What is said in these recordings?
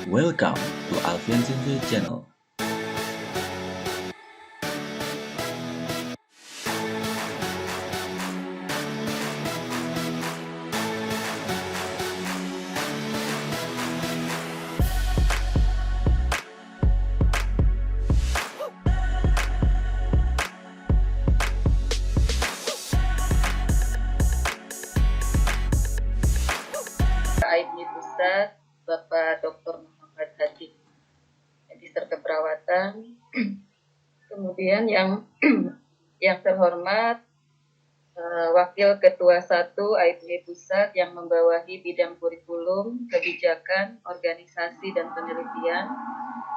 Welcome to Alfian Zinfil Channel. AIPNI Pusat, Bapak Dr. Muhammad Hadi, Magister Keperawatan. Kemudian yang terhormat Wakil Ketua 1 AIPNI Pusat yang membawahi bidang kurikulum, kebijakan, organisasi, dan penelitian,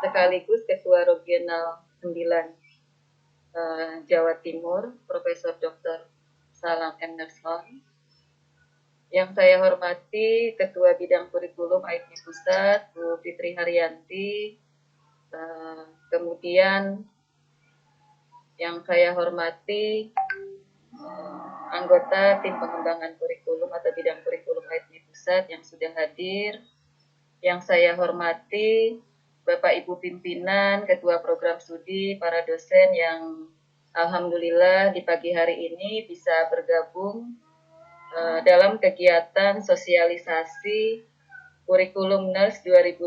sekaligus Ketua Regional 9 Jawa Timur, Profesor Dr. Salam M. Nerson. Yang saya hormati Ketua Bidang Kurikulum AIPNI Pusat, Bu Fitri Haryanti. Kemudian yang saya hormati anggota Tim Pengembangan Kurikulum atau Bidang Kurikulum AIPNI Pusat yang sudah hadir. Yang saya hormati Bapak Ibu Pimpinan, Ketua Program Studi, para dosen yang alhamdulillah di pagi hari ini bisa bergabung dalam kegiatan sosialisasi kurikulum NERS 2021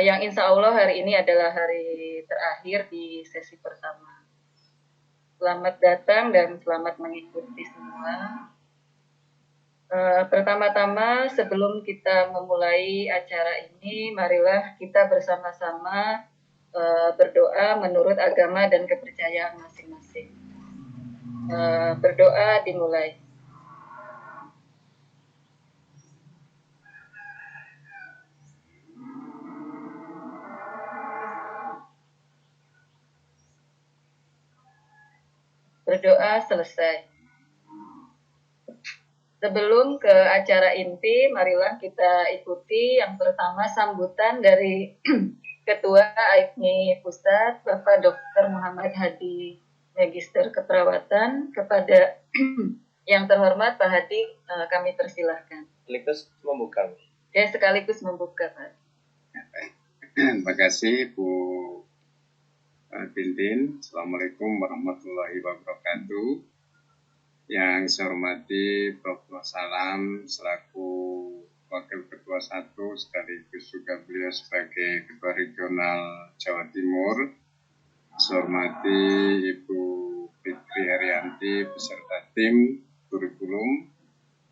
yang insya Allah hari ini adalah hari terakhir di sesi pertama. Selamat datang dan selamat mengikuti semua. Pertama-tama sebelum kita memulai acara ini, marilah kita bersama-sama berdoa menurut agama dan kepercayaan masing-masing. Berdoa dimulai. Berdoa selesai. Sebelum ke acara inti, marilah kita ikuti yang pertama sambutan dari Ketua AIPNI Pusat, Bapak Dr. Muhammad Hadi, Magister Keperawatan, kepada yang terhormat Pak Hadi, kami persilahkan. Sekaligus membuka. Ya, sekaligus membuka, Pak. Terima kasih Bu Tintin. Assalamualaikum warahmatullahi wabarakatuh. Yang saya hormati Prof. Salam selaku Wakil Ketua 1 sekaligus juga beliau sebagai Ketua Regional Jawa Timur. Saya hormati Ibu Fitri Haryanti beserta tim kurikulum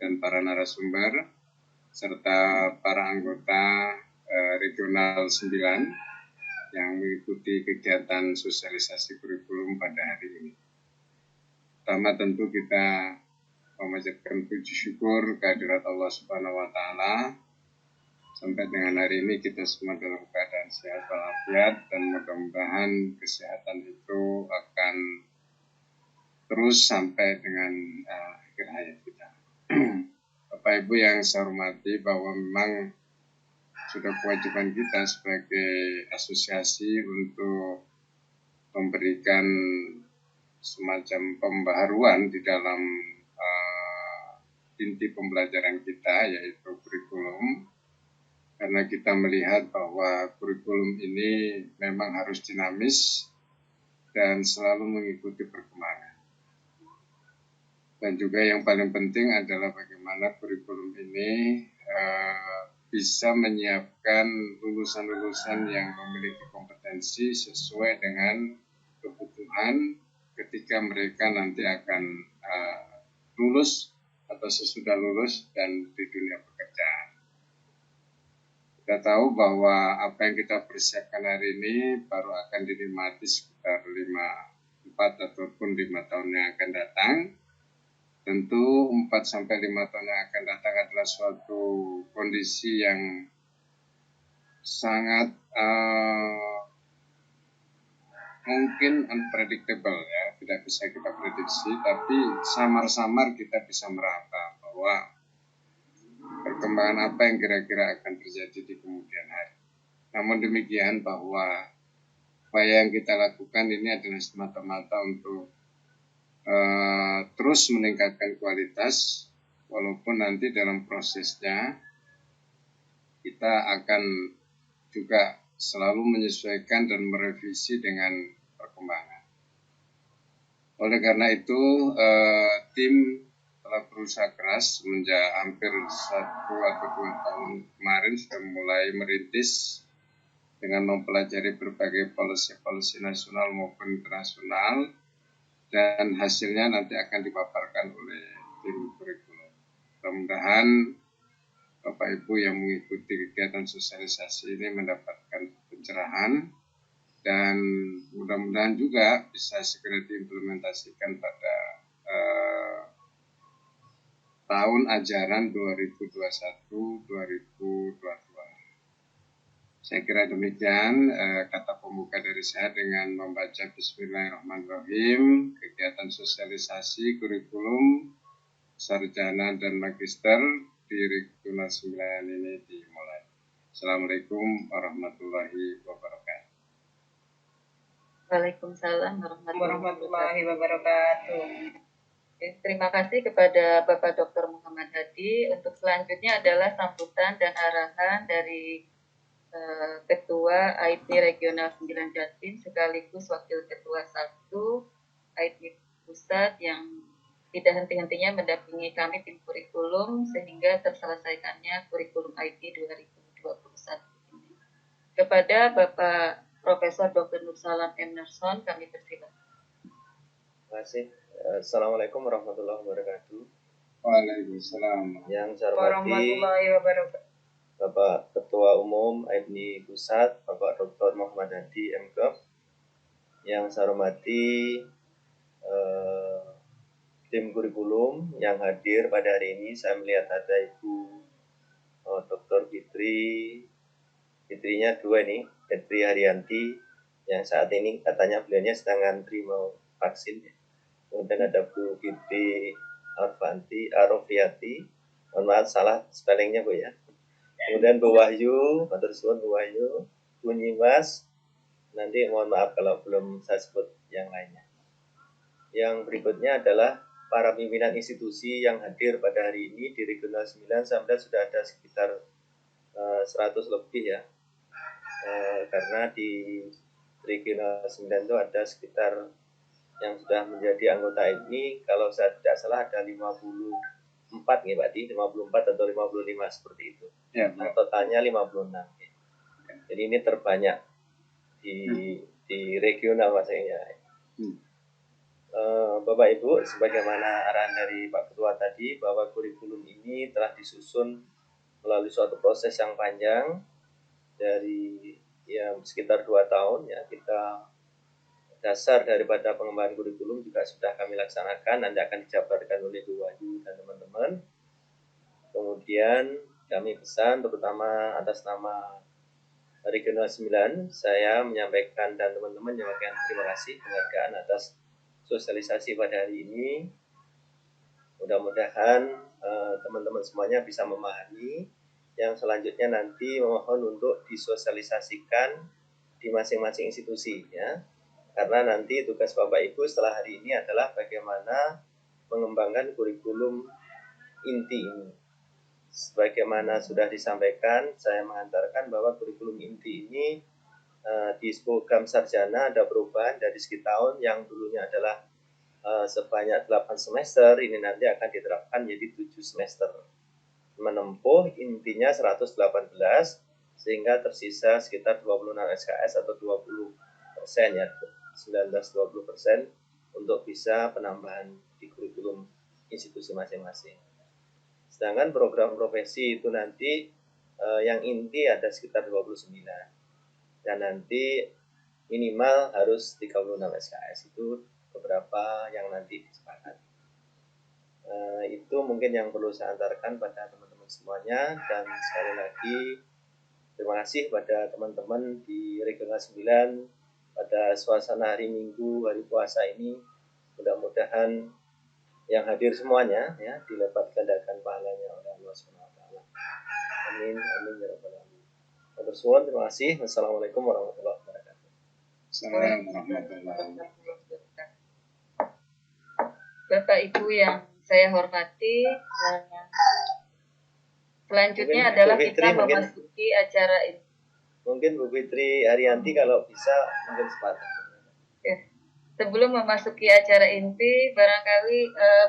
dan para narasumber serta para anggota Regional 9 yang mengikuti kegiatan sosialisasi kurikulum pada hari ini. Pertama tentu kita memanjatkan puji syukur kehadirat Allah Subhanahu wa Ta'ala. Sampai dengan hari ini kita semua dalam keadaan sehat walafiat dan mudah-mudahan kesehatan itu akan terus sampai dengan akhir hayat kita. Bapak Ibu yang saya hormati, bahwa memang sudah kewajiban kita sebagai asosiasi untuk memberikan semacam pembaharuan di dalam inti pembelajaran kita, yaitu kurikulum. Karena kita melihat bahwa kurikulum ini memang harus dinamis dan selalu mengikuti perkembangan. Dan juga yang paling penting adalah bagaimana kurikulum ini bisa menyiapkan lulusan-lulusan yang memiliki kompetensi sesuai dengan kebutuhan ketika mereka nanti akan lulus atau sesudah lulus dan di dunia pekerjaan. Kita tahu bahwa apa yang kita persiapkan hari ini baru akan dinikmati sekitar 4 ataupun 5 tahun yang akan datang. Tentu 4-5 tahun yang akan datang adalah suatu kondisi yang sangat mungkin unpredictable, ya, tidak bisa kita prediksi, tapi samar-samar kita bisa meraba bahwa perkembangan apa yang kira-kira akan terjadi di kemudian hari. Namun demikian bahwa upaya yang kita lakukan ini adalah semata-mata untuk terus meningkatkan kualitas, walaupun nanti dalam prosesnya kita akan juga selalu menyesuaikan dan merevisi dengan perkembangan. Oleh karena itu, tim telah berusaha keras semenjak hampir 1 atau 2 tahun kemarin sudah mulai merintis dengan mempelajari berbagai policy nasional maupun internasional, dan hasilnya nanti akan dipaparkan oleh tim kurikulum. Mudah-mudahan Bapak Ibu yang mengikuti kegiatan sosialisasi ini mendapatkan pencerahan dan mudah-mudahan juga bisa segera diimplementasikan pada tahun ajaran 2021-2022. Saya kira demikian kata pembuka dari saya dengan membaca Bismillahirrahmanirrahim, kegiatan sosialisasi kurikulum sarjana dan magister di Regional 9 ini dimulai. Assalamualaikum warahmatullahi wabarakatuh. Waalaikumsalam warahmatullahi wabarakatuh. Terima kasih kepada Bapak Dr. Muhammad Hadi. Untuk selanjutnya adalah sambutan dan arahan dari Ketua IT Regional 9 Jatim sekaligus Wakil Ketua 1 IT Pusat yang tidak henti-hentinya mendampingi kami tim kurikulum sehingga terselesaikannya kurikulum IT 2021 ini. Kepada Bapak Profesor Dr. Nursalam M. Nerson, kami persilakan. Terima kasih. Assalamualaikum warahmatullahi wabarakatuh. Waalaikumsalam. Yang saya hormati Warahmatullahi wabarakatuh. Bapak Ketua Umum AIPNI Pusat, Bapak Dr. Muhammad Hadi MKep. Yang saya hormati tim kurikulum yang hadir pada hari ini. Saya melihat ada Ibu Dr. Fitrinya 2 nih, Fitri Haryanti, yang saat ini katanya beliaunya sedang ngantri mau vaksin. Kemudian ada Bu Fitri Arofiati, mohon maaf salah spellingnya Bu ya. Kemudian Bu Wahyu, matur suwun Bu Wahyu, Bu Nyimas, nanti mohon maaf kalau belum saya sebut yang lainnya. Yang berikutnya adalah para pimpinan institusi yang hadir pada hari ini di Regional 9, sampai sudah ada sekitar 100 lebih ya. Karena di Regional 9 itu ada sekitar yang sudah menjadi anggota ini, kalau saya tidak salah ada 54 nih Pak Di, 54 atau 55 seperti itu. Ya, nah, totalnya 56. Jadi ini terbanyak di regional maksudnya. Bapak Ibu, sebagaimana arahan dari Pak Ketua tadi, bahwa kurikulum ini telah disusun melalui suatu proses yang panjang dari sekitar 2 tahun ya. Kita dasar daripada pengembangan kurikulum juga sudah kami laksanakan, nanti akan dijabarkan oleh Bu Wahyu dan teman-teman. Kemudian kami pesan terutama atas nama Regional 9, saya menyampaikan dan teman-teman menyampaikan terima kasih penghargaan atas sosialisasi pada hari ini. Mudah-mudahan teman-teman semuanya bisa memahami. Yang selanjutnya nanti memohon untuk disosialisasikan di masing-masing institusi ya. Karena nanti tugas Bapak Ibu setelah hari ini adalah bagaimana mengembangkan kurikulum inti ini. Sebagaimana sudah disampaikan, saya mengantarkan bahwa kurikulum inti ini di program sarjana ada perubahan dari segi tahun yang dulunya adalah sebanyak 8 semester, ini nanti akan diterapkan menjadi 7 semester. Menempuh intinya 118, sehingga tersisa sekitar 26 SKS atau 20% ya, 19-20% untuk bisa penambahan di kurikulum institusi masing-masing. Sedangkan program profesi itu nanti yang inti ada sekitar 29. Dan nanti minimal harus 36 SKS, itu beberapa yang nanti disepakati. Itu mungkin yang perlu saya antarkan pada teman-teman semuanya, dan sekali lagi terima kasih pada teman-teman di Regional 9 pada suasana hari Minggu, hari puasa ini. Mudah-mudahan yang hadir semuanya ya dilepat gandakan pahalanya oleh Allah SWT. Amin, amin ya rabbal alamin. Matur suwun, terima kasih. Wassalamualaikum warahmatullahi wabarakatuh. Assalamualaikum warahmatullahi wabarakatuh. Bapak Ibu yang saya hormati, Selanjutnya Mungkin adalah Bu kita Fitri, memasuki acara ini. mungkin Bu Fitri Arianti kalau bisa mungkin sepatah. Oke. Sebelum memasuki acara inti, barangkali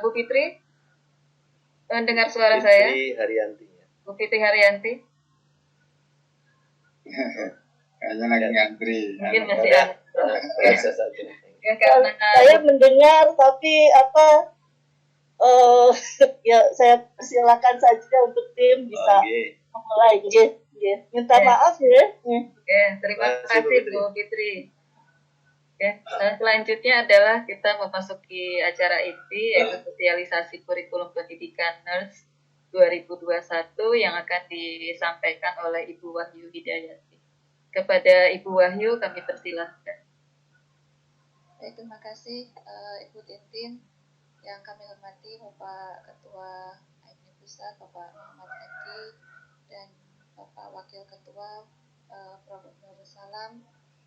Bu Fitri mendengar suara saya. Fitri Haryanti. Bu Fitri Haryanti. Kayaknya lagi ngantri. Mungkin masih Ya, ada. biasa saja. Ya, karena Saya mendengar tapi ya saya persilakan saja untuk tim bisa Oke. memulai. Nggih, nggih. Minta Ya. maaf ya. Oke, terima Terima kasih, Bu kasih Fitri. Bu Fitri. Oke, selanjutnya adalah kita memasuki acara inti yaitu sosialisasi kurikulum pendidikan NERS 2021 yang akan disampaikan oleh Ibu Wahyu Hidayati. Kepada Ibu Wahyu kami persilahkan. Baik, terima kasih Ibu Tintin yang kami hormati Bapak Ketua AIMNI Pusat, Bapak Muhammad Adi, dan Bapak Wakil Ketua Prof. Nur Salam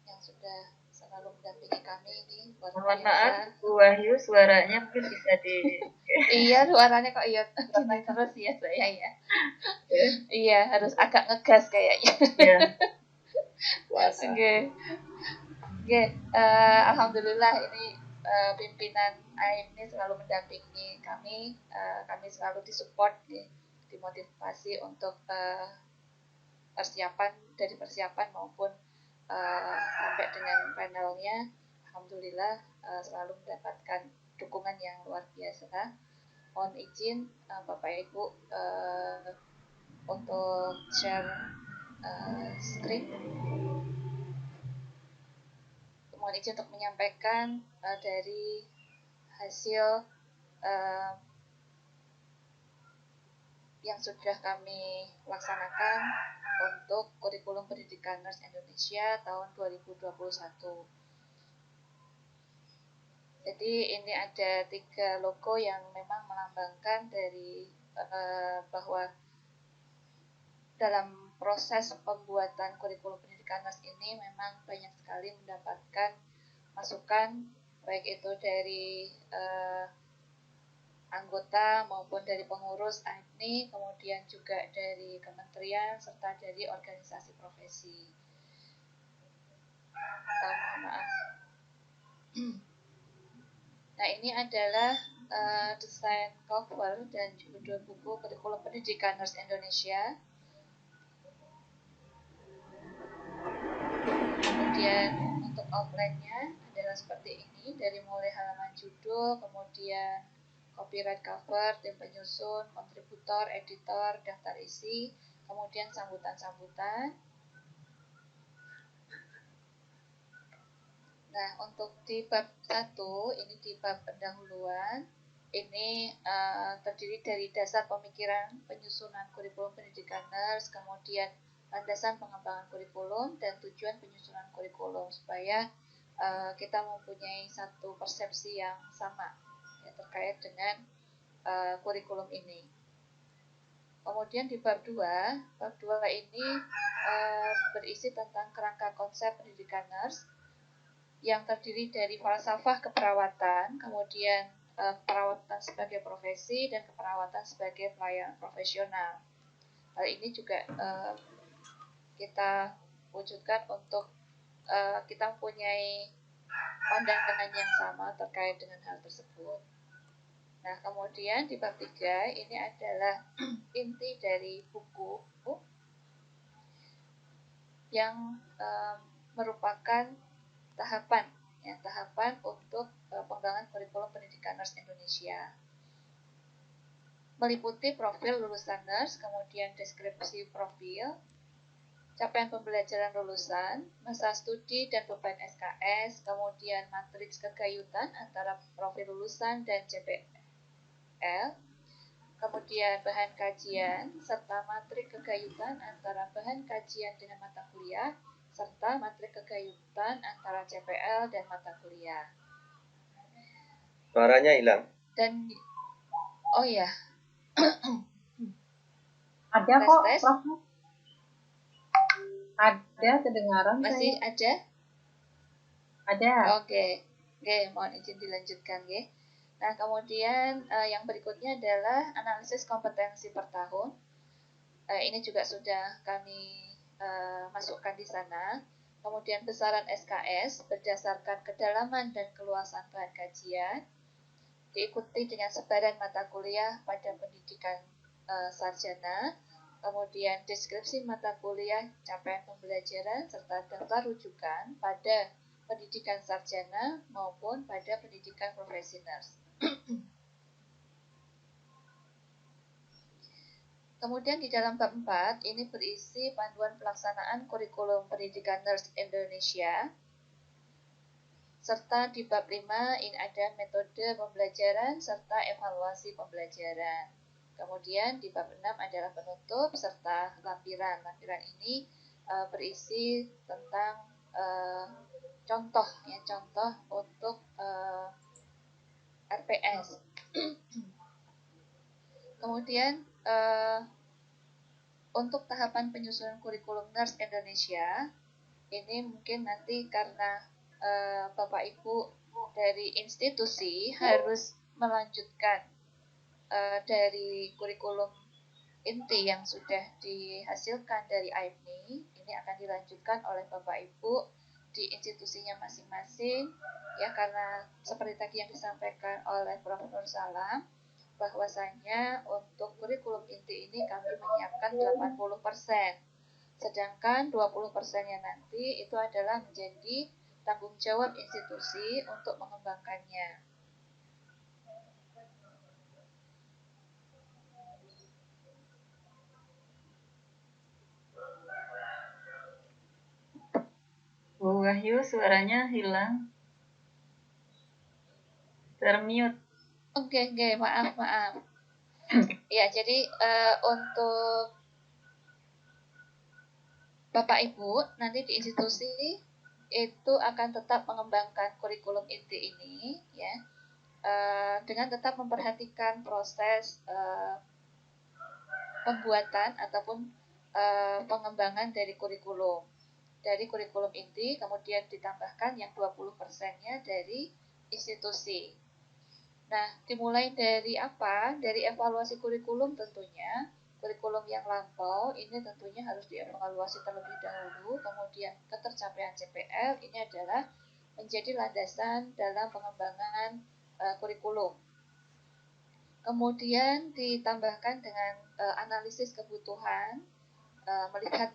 yang sudah selalu mendampingi kami ini. Mohon maaf, Bu Wahyu suaranya mungkin bisa di... Iya, suaranya kok iya gini terus ya saya ya. Iya, harus agak ngegas kayaknya. Ya. Puasa. Oke. Oke, alhamdulillah ini pimpinan AIM ini selalu mendampingi kami. Kami selalu disupport, dimotivasi untuk persiapan maupun sampai dengan panelnya. Alhamdulillah selalu mendapatkan dukungan yang luar biasa. Mohon izin Bapak Ibu untuk share screen. Mohon izin untuk menyampaikan dari hasil yang sudah kami laksanakan untuk kurikulum pendidikan NERS Indonesia tahun 2021. Jadi ini ada 3 logo yang memang melambangkan dari bahwa dalam proses pembuatan kurikulum pendidikan NERS ini memang banyak sekali mendapatkan masukan baik itu dari anggota maupun dari pengurus AIMNI, kemudian juga dari kementerian serta dari organisasi profesi. Mohon maaf. Nah, ini adalah desain cover dan judul buku kurikulum pendidikan NERS Indonesia. Kemudian untuk outline-nya adalah seperti ini, dari mulai halaman judul, kemudian copyright cover, tim penyusun, kontributor, editor, daftar isi, kemudian sambutan-sambutan. Nah, untuk di bab 1, ini di bab pendahuluan, ini terdiri dari dasar pemikiran penyusunan kurikulum pendidikan NERS, kemudian landasan pengembangan kurikulum, dan tujuan penyusunan kurikulum, supaya kita mempunyai satu persepsi yang sama ya, terkait dengan kurikulum ini. Kemudian di bab 2 ini berisi tentang kerangka konsep pendidikan NERS yang terdiri dari falsafah keperawatan, kemudian keperawatan sebagai profesi, dan keperawatan sebagai pelayanan profesional. Hal ini juga kita wujudkan untuk kita mempunyai pandangan yang sama terkait dengan hal tersebut. Nah, kemudian di bab 3 ini adalah inti dari buku yang merupakan tahapan untuk pengembangan kurikulum pendidikan NERS Indonesia. Meliputi profil lulusan NERS, kemudian deskripsi profil, capaian pembelajaran lulusan, masa studi dan beban SKS, kemudian matriks kegayutan antara profil lulusan dan CPL, kemudian bahan kajian, serta matrik kegayutan antara bahan kajian dengan mata kuliah, serta matrik kegayutan antara CPL dan mata kuliah. Suaranya hilang. Dan, oh ya, Ada kok, tes. Prof. Ada kedengaran Masih saya. ada? Ada. Oke, mohon izin dilanjutkan, ya. Nah, kemudian yang berikutnya adalah analisis kompetensi per tahun. Ini juga sudah kami masukkan di sana. Kemudian besaran SKS berdasarkan kedalaman dan keluasan bahan kajian, diikuti dengan sebaran mata kuliah pada pendidikan sarjana, kemudian deskripsi mata kuliah, capaian pembelajaran, serta daftar rujukan pada pendidikan sarjana maupun pada pendidikan profesional. Kemudian di dalam bab 4 ini berisi panduan pelaksanaan kurikulum pendidikan nurse Indonesia. Serta di bab 5 ini ada metode pembelajaran serta evaluasi pembelajaran. Kemudian di bab 6 adalah penutup serta lampiran. Lampiran ini berisi tentang contoh untuk RPS. Kemudian untuk tahapan penyusunan kurikulum nurse Indonesia, ini mungkin nanti karena Bapak Ibu dari institusi harus melanjutkan dari kurikulum inti yang sudah dihasilkan dari AIPNI, ini akan dilanjutkan oleh Bapak Ibu di institusinya masing-masing, ya, karena seperti tadi yang disampaikan oleh Prof. Nur Salam, bahwasanya untuk kurikulum inti ini kami menyiapkan 80%, sedangkan 20%-nya nanti itu adalah menjadi tanggung jawab institusi untuk mengembangkannya. Bu Wahyu, suaranya hilang. Termute. Oke, maaf. Ya, jadi untuk Bapak Ibu nanti di institusi itu akan tetap mengembangkan kurikulum inti ini, ya, dengan tetap memperhatikan proses pembuatan ataupun pengembangan dari kurikulum inti, kemudian ditambahkan yang 20%-nya dari institusi. Nah, dimulai dari apa? Dari evaluasi kurikulum tentunya. Kurikulum yang lampau ini tentunya harus dievaluasi terlebih dahulu, kemudian ketercapaian CPL ini adalah menjadi landasan dalam pengembangan kurikulum. Kemudian ditambahkan dengan analisis kebutuhan, melihat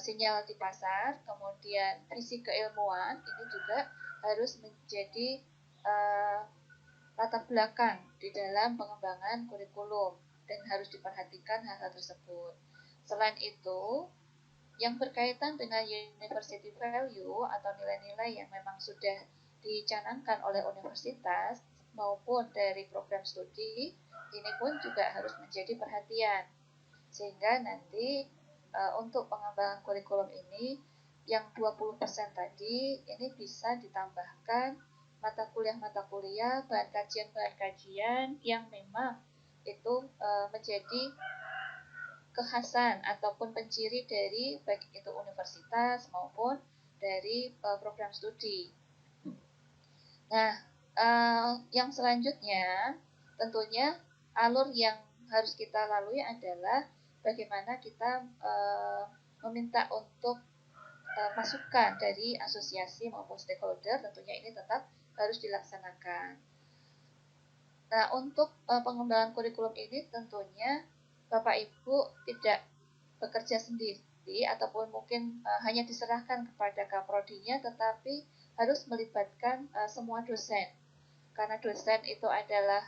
sinyal di pasar, kemudian visi keilmuan ini juga harus menjadi latar belakang di dalam pengembangan kurikulum dan harus diperhatikan hal-hal tersebut. Selain itu, yang berkaitan dengan university value atau nilai-nilai yang memang sudah dicanangkan oleh universitas maupun dari program studi, ini pun juga harus menjadi perhatian. Sehingga nanti untuk pengembangan kurikulum ini yang 20% tadi ini bisa ditambahkan mata kuliah, bahan kajian yang memang itu menjadi kekhasan ataupun penciri dari baik itu universitas maupun dari program studi. Nah, yang selanjutnya tentunya alur yang harus kita lalui adalah bagaimana kita meminta untuk masukan dari asosiasi maupun stakeholder, tentunya ini tetap harus dilaksanakan. Nah, untuk pengembangan kurikulum ini tentunya Bapak Ibu tidak bekerja sendiri ataupun mungkin hanya diserahkan kepada kaprodinya, tetapi harus melibatkan semua dosen. Karena dosen itu adalah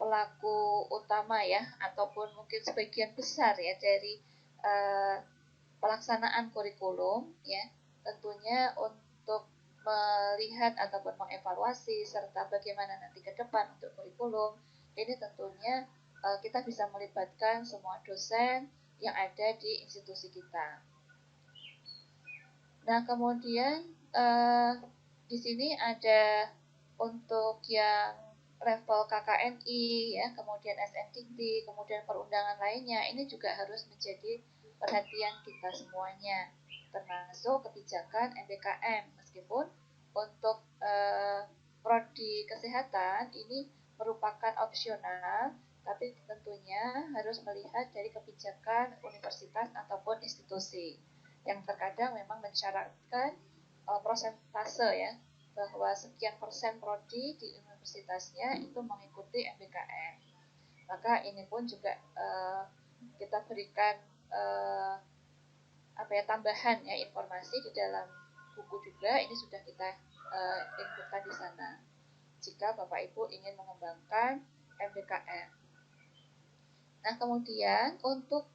pelaku utama, ya, ataupun mungkin sebagian besar, ya, dari pelaksanaan kurikulum, ya, tentunya untuk melihat ataupun mengevaluasi serta bagaimana nanti ke depan untuk kurikulum ini tentunya kita bisa melibatkan semua dosen yang ada di institusi kita. Nah, kemudian di sini ada untuk yang level KKNI, ya, kemudian SNDT, kemudian perundangan lainnya, ini juga harus menjadi perhatian kita semuanya, termasuk kebijakan MBKM. Meskipun untuk prodi kesehatan ini merupakan opsional, tapi tentunya harus melihat dari kebijakan universitas ataupun institusi yang terkadang memang mensyaratkan prosentase ya, bahwa sekian persen prodi di universitasnya itu mengikuti MBKM. Maka ini pun juga kita berikan tambahan ya informasi di dalam buku juga, ini sudah kita inputkan di sana jika Bapak Ibu ingin mengembangkan MBKM. Nah, kemudian untuk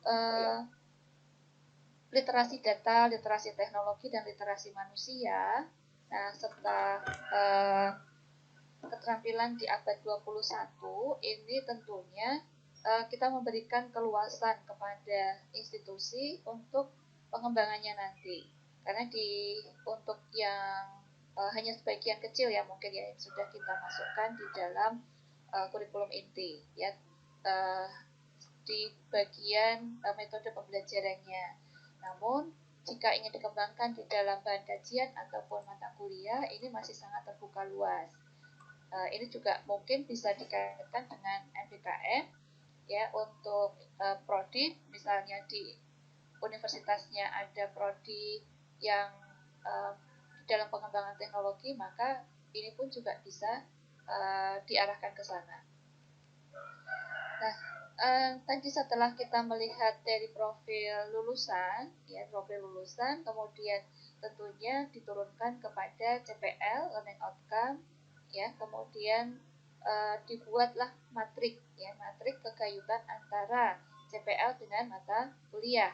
literasi data, literasi teknologi, dan literasi manusia, nah serta keterampilan di abad 21, ini tentunya kita memberikan keluasan kepada institusi untuk pengembangannya nanti. Karena untuk yang hanya sebagian kecil ya mungkin ya yang sudah kita masukkan di dalam kurikulum inti ya, di bagian metode pembelajarannya. Namun jika ingin dikembangkan di dalam bahan kajian ataupun mata kuliah, ini masih sangat terbuka luas. Ini juga mungkin bisa dikaitkan dengan MBKM ya, untuk prodi, misalnya di universitasnya ada prodi yang dalam pengembangan teknologi, maka ini pun juga bisa diarahkan ke sana. Nah, tadi setelah kita melihat dari profil lulusan, kemudian tentunya diturunkan kepada CPL, Learning Outcome, ya, kemudian dibuatlah matrik kegayutan antara CPL dengan mata kuliah.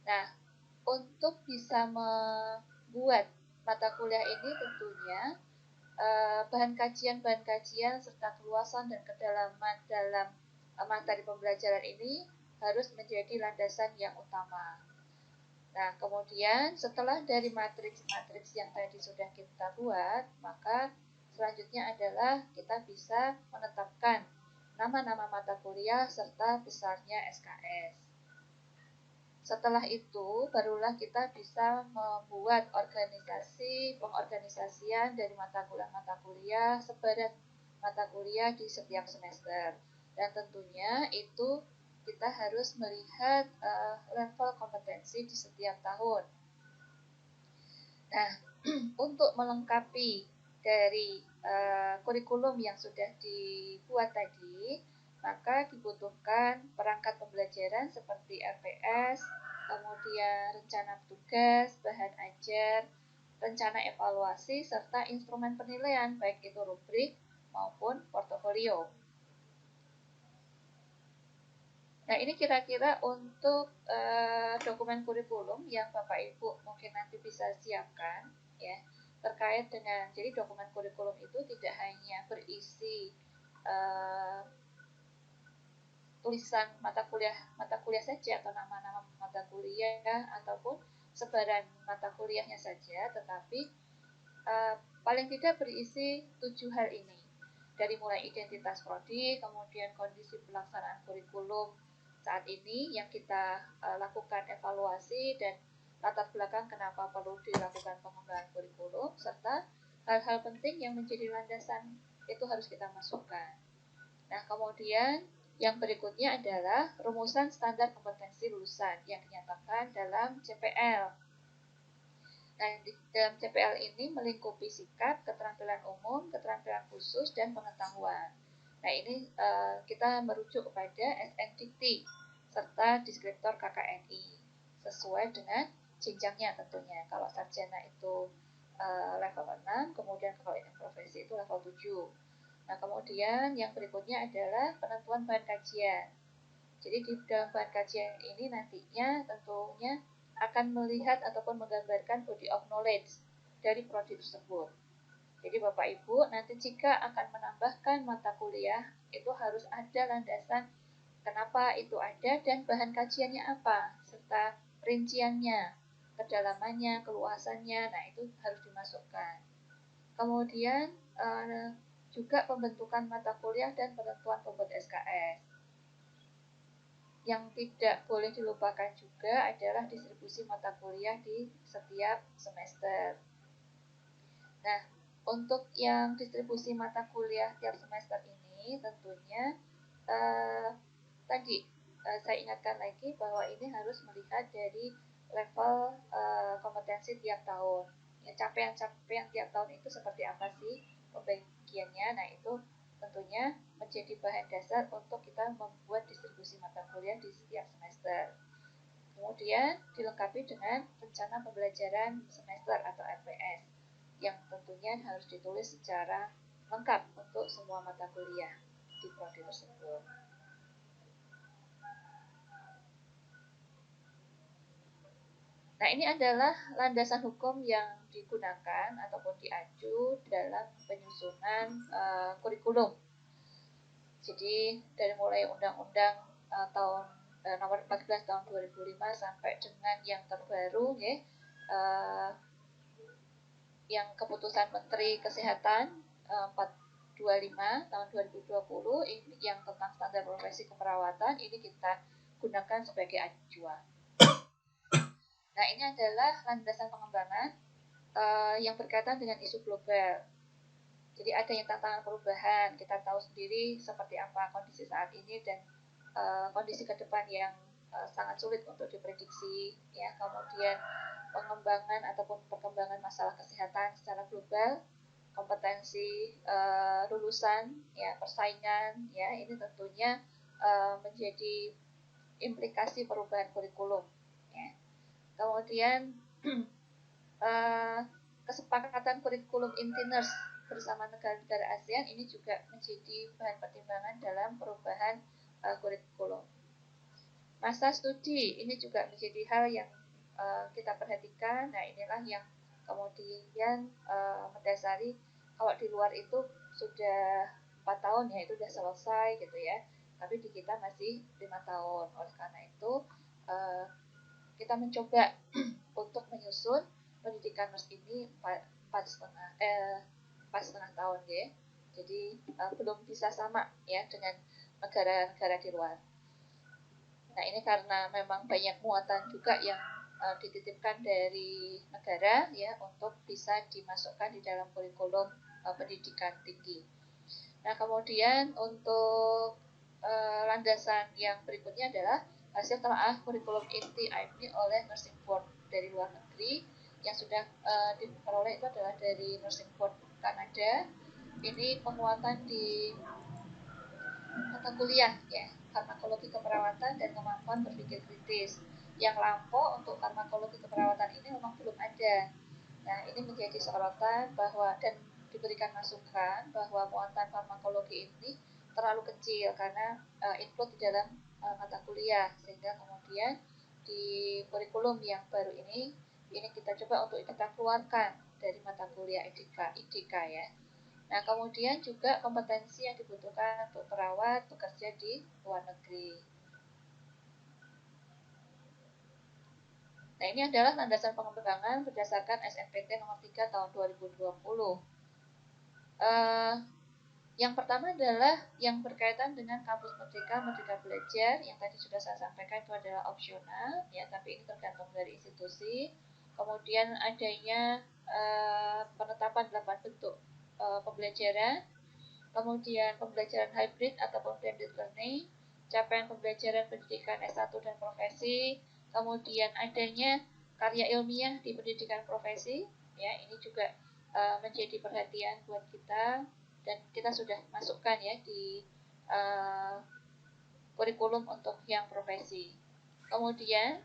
Nah, untuk bisa membuat mata kuliah ini tentunya bahan kajian serta keluasan dan kedalaman dalam materi pembelajaran ini harus menjadi landasan yang utama. Nah, kemudian setelah dari matriks yang tadi sudah kita buat, maka selanjutnya adalah kita bisa menetapkan nama-nama mata kuliah serta besarnya SKS. Setelah itu, barulah kita bisa membuat pengorganisasian dari mata kuliah, sebaran mata kuliah di setiap semester. Dan tentunya itu kita harus melihat level kompetensi di setiap tahun. Nah, untuk melengkapi dari kurikulum yang sudah dibuat tadi, maka dibutuhkan perangkat pembelajaran seperti RPS, kemudian rencana tugas, bahan ajar, rencana evaluasi, serta instrumen penilaian, baik itu rubrik maupun portofolio. Nah, ini kira-kira untuk dokumen kurikulum yang Bapak Ibu mungkin nanti bisa siapkan, ya, terkait dengan, jadi dokumen kurikulum itu tidak hanya berisi tulisan mata kuliah saja atau nama-nama mata kuliah ataupun sebaran mata kuliahnya saja, tetapi paling tidak berisi 7 hal ini, dari mulai identitas prodi, kemudian kondisi pelaksanaan kurikulum saat ini yang kita lakukan evaluasi dan latar belakang kenapa perlu dilakukan pengembangan kurikulum, serta hal-hal penting yang menjadi landasan itu harus kita masukkan. Nah, kemudian yang berikutnya adalah rumusan standar kompetensi lulusan yang dinyatakan dalam CPL. Nah, di dalam CPL ini melingkupi sikap, keterampilan umum, keterampilan khusus, dan pengetahuan. Nah, ini kita merujuk kepada SNDT serta deskriptor KKNI sesuai dengan jenjangnya tentunya. Kalau sarjana itu level 6, kemudian kalau yang profesi itu level 7. Nah, kemudian yang berikutnya adalah penentuan bahan kajian. Jadi di dalam bahan kajian ini nantinya tentunya akan melihat ataupun menggambarkan body of knowledge dari prodi tersebut. Jadi Bapak Ibu nanti jika akan menambahkan mata kuliah itu harus ada landasan kenapa itu ada dan bahan kajiannya apa, serta rinciannya, kedalamannya, keluasannya, nah itu harus dimasukkan. Kemudian juga pembentukan mata kuliah dan penentuan bobot SKS. Yang tidak boleh dilupakan juga adalah distribusi mata kuliah di setiap semester. Nah, untuk yang distribusi mata kuliah tiap semester ini tentunya tadi saya ingatkan lagi bahwa ini harus melihat dari level kompetensi tiap tahun. Ya, capaian tiap tahun itu seperti apa sih pembagiannya? Nah, itu tentunya menjadi bahan dasar untuk kita membuat distribusi mata kuliah di setiap semester. Kemudian dilengkapi dengan rencana pembelajaran semester atau RPS yang tentunya harus ditulis secara lengkap untuk semua mata kuliah di prodi tersebut. Nah, ini adalah landasan hukum yang digunakan ataupun diacu dalam penyusunan kurikulum. Jadi, dari mulai Undang-Undang tahun nomor 14 tahun 2005 sampai dengan yang terbaru ya, yang keputusan Menteri Kesehatan 425 tahun 2020 ini yang tentang standar profesi keperawatan, ini kita gunakan sebagai acuan. Nah, ini adalah landasan pengembangan yang berkaitan dengan isu global. Jadi adanya tantangan perubahan, kita tahu sendiri seperti apa kondisi saat ini dan kondisi ke depan yang sangat sulit untuk diprediksi, ya. Kemudian pengembangan ataupun perkembangan masalah kesehatan secara global, kompetensi lulusan, ya, persaingan, ya, ini tentunya menjadi implikasi perubahan kurikulum, ya. Kemudian kesepakatan kurikulum inti-NERS bersama negara-negara ASEAN ini juga menjadi bahan pertimbangan dalam perubahan kurikulum. Masa studi ini juga menjadi hal yang kita perhatikan. Nah, inilah yang kemudian mendasari kalau di luar itu sudah 4 tahun ya itu sudah selesai gitu ya. Tapi di kita masih 5 tahun. Oleh karena itu kita mencoba untuk menyusun pendidikan NERS ini 4,5 tahun ya. Jadi belum bisa sama ya dengan negara-negara di luar. Nah, ini karena memang banyak muatan juga yang dititipkan dari negara ya untuk bisa dimasukkan di dalam kurikulum pendidikan tinggi. Nah, kemudian untuk landasan yang berikutnya adalah hasil telaah kurikulum inti IME oleh Nursing Board dari luar negeri yang sudah diperoleh itu adalah dari Nursing Board Kanada. Ini penguatan di mata kuliah ya, farmakologi keperawatan dan kemampuan berpikir kritis. Yang lampau untuk farmakologi keperawatan ini memang belum ada. Nah, ini menjadi sorotan bahwa dan diberikan masukan bahwa muatan farmakologi ini terlalu kecil karena include di dalam mata kuliah, sehingga kemudian di kurikulum yang baru ini kita coba untuk kita keluarkan dari mata kuliah IDK ya. Nah, kemudian juga kompetensi yang dibutuhkan untuk perawat bekerja di luar negeri. Nah, ini adalah landasan pengembangan berdasarkan SNPT nomor 3 tahun 2020. Yang pertama adalah yang berkaitan dengan kampus Merdeka Belajar yang tadi sudah saya sampaikan itu adalah opsional ya, tapi ini tergantung dari institusi. Kemudian adanya penetapan 8 bentuk pembelajaran, kemudian pembelajaran hybrid ataupun blended learning, capaian pembelajaran pendidikan S1 dan profesi, kemudian adanya karya ilmiah di pendidikan profesi ya, ini juga menjadi perhatian buat kita dan kita sudah masukkan ya di kurikulum untuk yang profesi. Kemudian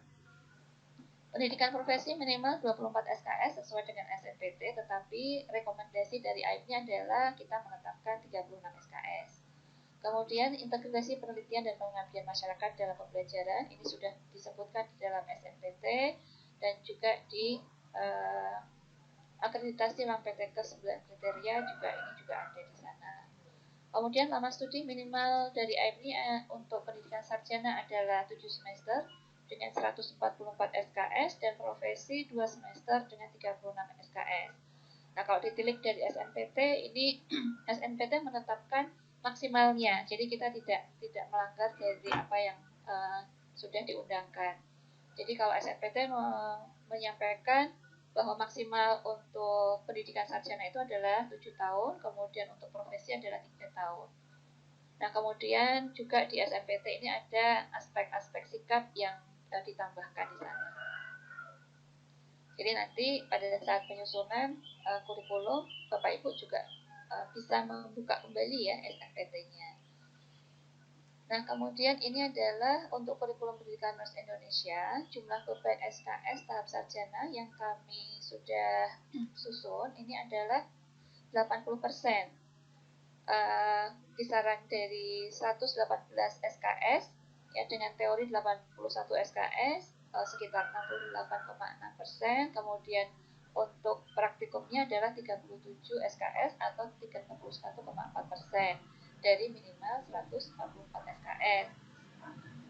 pendidikan profesi minimal 24 SKS sesuai dengan SNPT, tetapi rekomendasi dari AIP-nya adalah kita menetapkan 36 SKS. Kemudian integrasi penelitian dan pengabdian masyarakat dalam pembelajaran ini sudah disebutkan di dalam SNPT dan juga di akreditasi LAMPTK 9 kriteria juga ini juga ada di sana. Kemudian lama studi minimal dari AIP untuk pendidikan sarjana adalah 7 semester dengan 144 SKS dan profesi 2 semester dengan 36 SKS. Nah, kalau ditilik dari SNPT ini SNPT menetapkan maksimalnya. Jadi kita tidak melanggar dari apa yang sudah diundangkan. Jadi kalau SNPT menyampaikan bahwa maksimal untuk pendidikan sarjana itu adalah 7 tahun, kemudian untuk profesi adalah 3 tahun. Nah, kemudian juga di SNPT ini ada aspek-aspek sikap yang ditambahkan di sana. Jadi nanti pada saat penyusunan kurikulum, Bapak Ibu juga bisa membuka kembali ya SNPT-nya. Nah, kemudian ini adalah untuk kurikulum pendidikan nurse Indonesia, jumlah beban SKS tahap sarjana yang kami sudah susun ini adalah 80%. Kisaran dari 118 SKS ya dengan teori 81 SKS sekitar 68,6%, kemudian untuk praktikumnya adalah 37 SKS atau 31,4% dari minimal 144 SKS.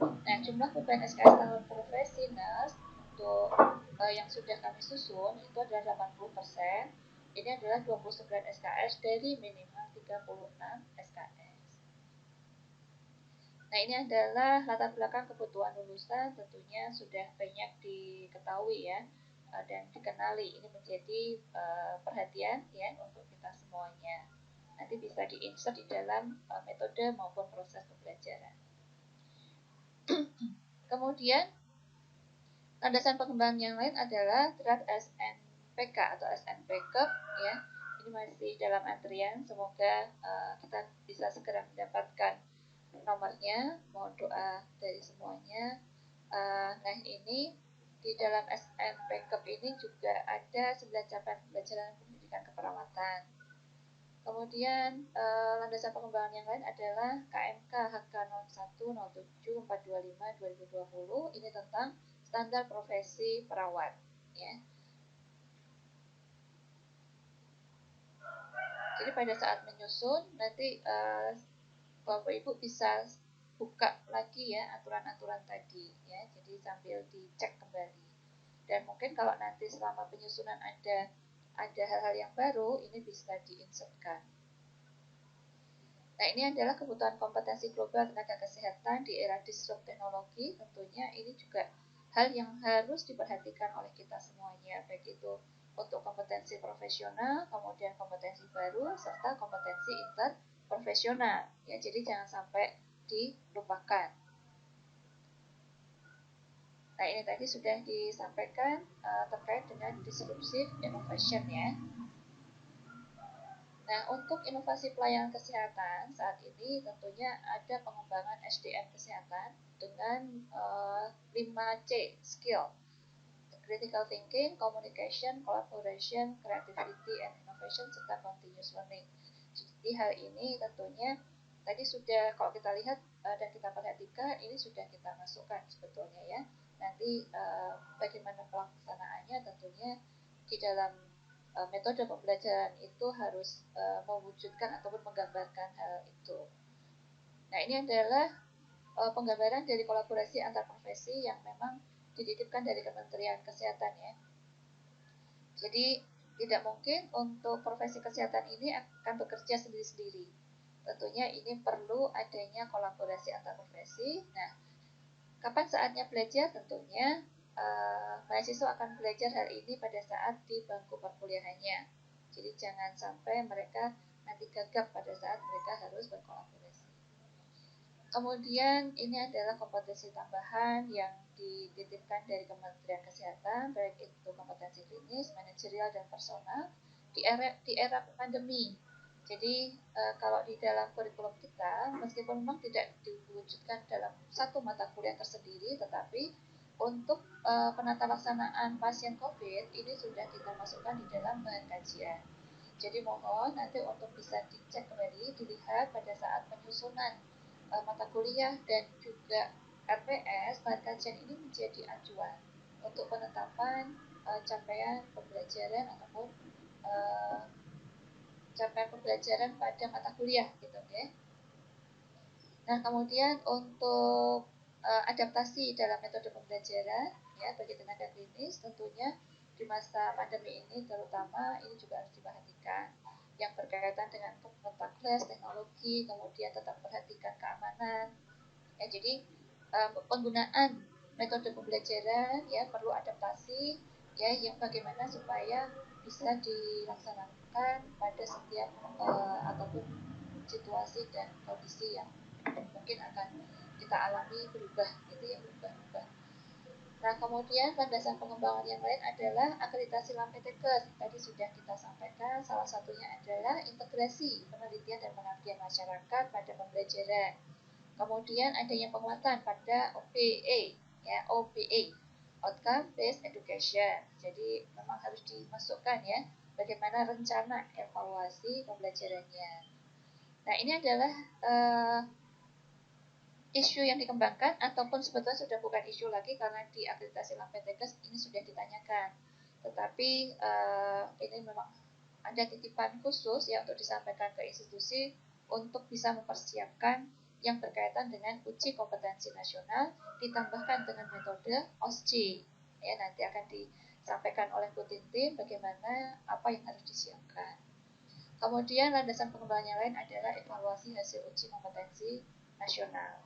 Nah, jumlah beban SKS tahun profesi nurse untuk yang sudah kami susun itu adalah 80%. Ini adalah 29 SKS dari minimal 36 SKS. Nah, ini adalah latar belakang kebutuhan lulusan, tentunya sudah banyak diketahui ya dan dikenali. Ini menjadi perhatian ya untuk kita semuanya. Nanti bisa diinsert di dalam metode maupun proses pembelajaran. Kemudian landasan pengembangan yang lain adalah draft SNPK atau SNPK ya. Ini masih dalam antrian, semoga kita bisa segera mendapatkan nomornya. Mohon doa dari semuanya. Nah, ini di dalam SNPK ini juga ada 9 cabang pembelajaran pendidikan keperawatan. Kemudian landasan pengembangan yang lain adalah KMK HK 01 07 425 2020. Ini tentang standar profesi perawat ya. Jadi pada saat menyusun nanti Bapak Ibu bisa buka lagi ya aturan-aturan tadi ya. Jadi sambil dicek kembali. Dan mungkin kalau nanti selama penyusunan ada hal-hal yang baru, ini bisa diinsertkan. Nah, ini adalah kebutuhan kompetensi global tenaga kesehatan di era disrupt teknologi. Tentunya ini juga hal yang harus diperhatikan oleh kita semuanya, baik itu untuk kompetensi profesional, kemudian kompetensi baru, serta kompetensi interprofesional. Ya, jadi jangan sampai dilupakan. Nah, ini tadi sudah disampaikan terkait dengan disruptive innovation ya. Nah, untuk inovasi pelayanan kesehatan saat ini tentunya ada pengembangan SDM kesehatan dengan 5C skill. Critical thinking, communication, collaboration, creativity, and innovation, serta continuous learning. Jadi hal ini tentunya tadi sudah kalau kita lihat dan kita perhatikan ini sudah kita masukkan sebetulnya ya. Nanti bagaimana pelaksanaannya tentunya di dalam metode pembelajaran itu harus mewujudkan ataupun menggambarkan hal itu. Nah, ini adalah penggambaran dari kolaborasi antar profesi yang memang dititipkan dari Kementerian Kesehatan ya. Jadi tidak mungkin untuk profesi kesehatan ini akan bekerja sendiri-sendiri. Tentunya ini perlu adanya kolaborasi antar profesi. Nah, kapan saatnya belajar? Tentunya mahasiswa akan belajar hal ini pada saat di bangku perkuliahannya. Jadi jangan sampai mereka nanti gagap pada saat mereka harus berkolaborasi. Kemudian ini adalah kompetensi tambahan yang dititipkan dari Kementerian Kesehatan, baik itu kompetensi klinis, manajerial, dan personal di era pandemi. Jadi kalau di dalam kurikulum kita, meskipun memang tidak diwujudkan dalam satu mata kuliah tersendiri, tetapi untuk penata laksanaan pasien COVID ini sudah kita masukkan di dalam bahan kajian. Jadi mohon nanti untuk bisa dicek kembali, dilihat pada saat penyusunan mata kuliah dan juga RPS, bahan kajian ini menjadi acuan untuk penetapan capaian pembelajaran ataupun capaian pembelajaran pada mata kuliah gitu ya. Nah, kemudian untuk adaptasi dalam metode pembelajaran ya bagi tenaga klinis tentunya di masa pandemi ini terutama ini juga harus diperhatikan yang berkaitan dengan contactless teknologi, kemudian tetap perhatikan keamanan. Ya, jadi penggunaan metode pembelajaran ya perlu adaptasi ya yang bagaimana supaya bisa dilaksanakan pada setiap ataupun situasi dan kondisi yang mungkin akan kita alami berubah gitu ya, berubah. Nah, kemudian landasan pengembangan yang lain adalah akreditasi Lampetekes. Tadi sudah kita sampaikan, salah satunya adalah integrasi penelitian dan pengabdian masyarakat pada pembelajaran. Kemudian adanya penguatan pada OBE, ya, OBE, Outcome Based Education. Jadi memang harus dimasukkan ya, bagaimana rencana evaluasi pembelajarannya. Nah, ini adalah isu yang dikembangkan ataupun sebetulnya sudah bukan isu lagi karena di akreditasi Lampetekes ini sudah ditanyakan. Tetapi ini memang ada titipan khusus ya untuk disampaikan ke institusi untuk bisa mempersiapkan yang berkaitan dengan uji kompetensi nasional ditambahkan dengan metode OSCE. Ya, nanti akan disampaikan oleh Bu Tintin bagaimana apa yang harus disiapkan. Kemudian landasan pengembangan yang lain adalah evaluasi hasil uji kompetensi nasional.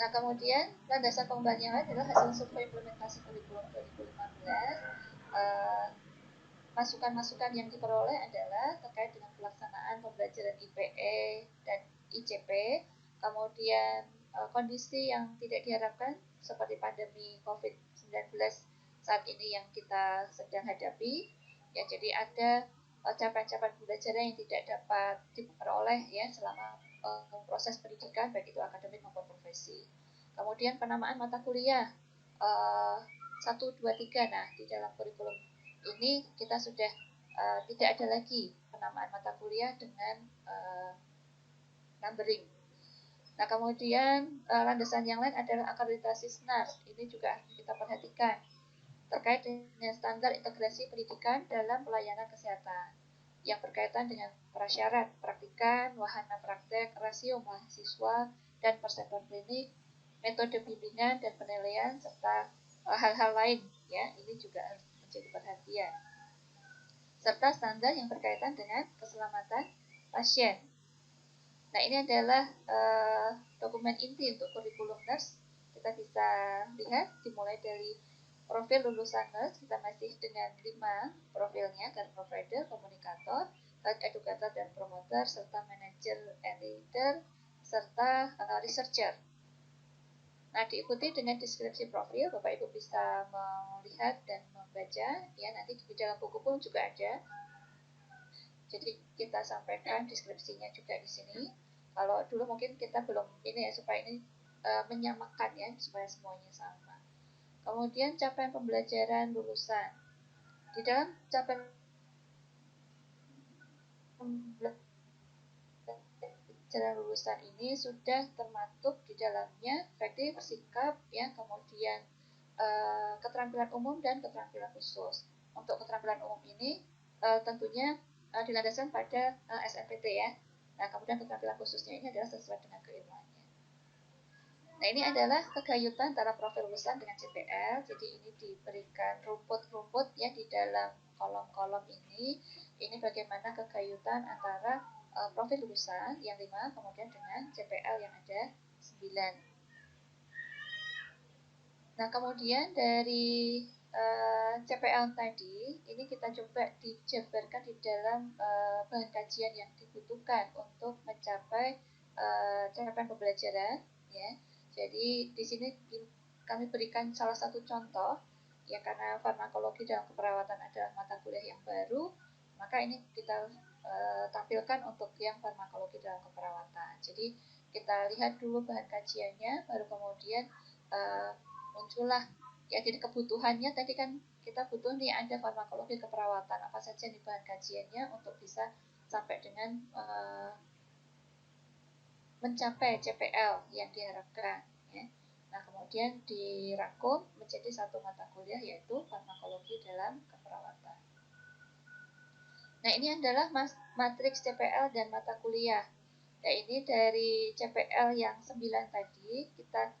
Nah, kemudian landasan pengembangan yang lain adalah hasil survei implementasi kurikulum 2015. Masukan-masukan yang diperoleh adalah terkait dengan pelaksanaan pembelajaran IPE dan ICP, kemudian kondisi yang tidak diharapkan seperti pandemi COVID-19 saat ini yang kita sedang hadapi. Ya, jadi ada capaian-capaian pembelajaran yang tidak dapat diperoleh ya selama proses pendidikan baik itu akademik maupun profesi. Kemudian penamaan mata kuliah 1, 2, 3. Nah, di dalam kurikulum ini kita sudah tidak ada lagi penamaan mata kuliah dengan numbering. Nah, kemudian landasan yang lain adalah akreditasi SNARS. Ini juga kita perhatikan terkait dengan standar integrasi pendidikan dalam pelayanan kesehatan yang berkaitan dengan prasyarat praktikan, wahana praktek, rasio mahasiswa, dan persepsi klinik, metode bimbingan dan penilaian, serta hal-hal lain. Ya, ini juga harus menjadi perhatian. Serta standar yang berkaitan dengan keselamatan pasien. Nah, ini adalah dokumen inti untuk kurikulum nurse. Kita bisa lihat dimulai dari profil lulusan nurse, kita masih dengan 5 profilnya, care provider, komunikator, health educator dan promoter, serta manager and leader, serta researcher. Nah, diikuti dengan deskripsi profil, Bapak Ibu bisa melihat dan membaca, ya nanti di dalam buku pun juga ada. Jadi kita sampaikan deskripsinya juga di sini. Kalau dulu mungkin kita belum ini ya, supaya ini menyamakan ya, supaya semuanya sama. Kemudian capaian pembelajaran lulusan. Di dalam capaian pembelajaran lulusan ini sudah termaktub di dalamnya efektif, sikap, ya, kemudian keterampilan umum dan keterampilan khusus. Untuk keterampilan umum ini tentunya dilandaskan pada SNPT ya. Nah, kemudian keterampilan khususnya ini adalah sesuai dengan keilmuannya. Nah, ini adalah kegayutan antara profil lulusan dengan CPL. Jadi ini diberikan rumput-rumput ya di dalam kolom-kolom ini. Ini bagaimana kegayutan antara profil lulusan yang 5, kemudian dengan CPL yang ada 9. Nah, kemudian dari CPL tadi, ini kita coba dijabarkan di dalam bahan kajian yang dibutuhkan untuk mencapai capaian pembelajaran, ya. Jadi di sini kami berikan salah satu contoh, ya karena farmakologi dalam keperawatan adalah mata kuliah yang baru, maka ini kita tampilkan untuk yang farmakologi dalam keperawatan. Jadi kita lihat dulu bahan kajiannya, baru kemudian muncullah ya, jadi kebutuhannya tadi kan kita butuh nih ada farmakologi keperawatan apa saja nih bahan kajiannya untuk bisa sampai dengan mencapai CPL yang diharapkan ya. Nah, kemudian dirangkum menjadi satu mata kuliah yaitu farmakologi dalam keperawatan. Nah, ini adalah matriks CPL dan mata kuliah. Nah, ini dari CPL yang 9 tadi kita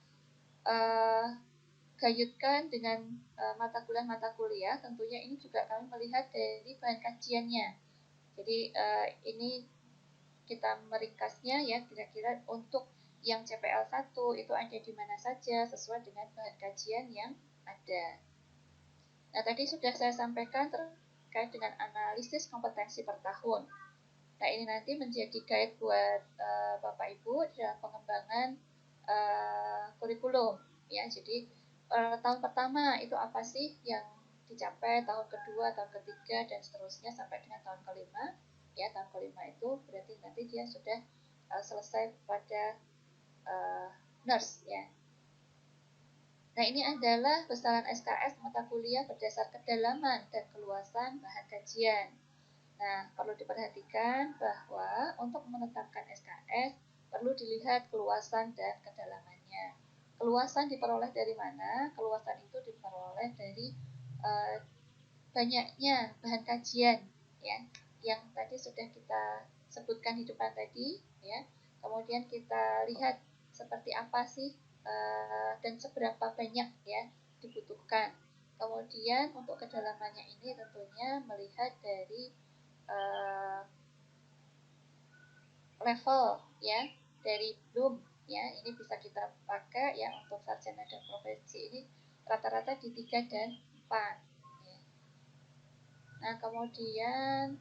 gayutkan dengan mata kuliah. Tentunya ini juga kami melihat dari bahan kajiannya. Jadi ini kita meringkasnya ya, kira-kira untuk yang CPL 1 itu ada di mana saja sesuai dengan bahan kajian yang ada. Nah, tadi sudah saya sampaikan terkait dengan analisis kompetensi per tahun. Nah, ini nanti menjadi guide buat Bapak Ibu dalam pengembangan kurikulum. Ya, jadi tahun pertama itu apa sih yang dicapai, tahun kedua, tahun ketiga, dan seterusnya sampai dengan tahun kelima. Ya, tahun kelima itu berarti nanti dia sudah selesai pada nurse ya. Nah, ini adalah besaran SKS mata kuliah berdasar kedalaman dan keluasan bahan kajian. Nah, perlu diperhatikan bahwa untuk menetapkan SKS perlu dilihat keluasan dan kedalamannya. Keluasan diperoleh dari mana? Keluasan itu diperoleh dari banyaknya bahan kajian ya, yang tadi sudah kita sebutkan di depan tadi ya. Kemudian kita lihat seperti apa sih dan seberapa banyak ya dibutuhkan. Kemudian untuk kedalamannya ini tentunya melihat dari level ya, dari Bloom ya. Ini bisa kita pakai ya untuk sarjana dan profesi ini rata-rata di 3 dan 4 ya. Nah, kemudian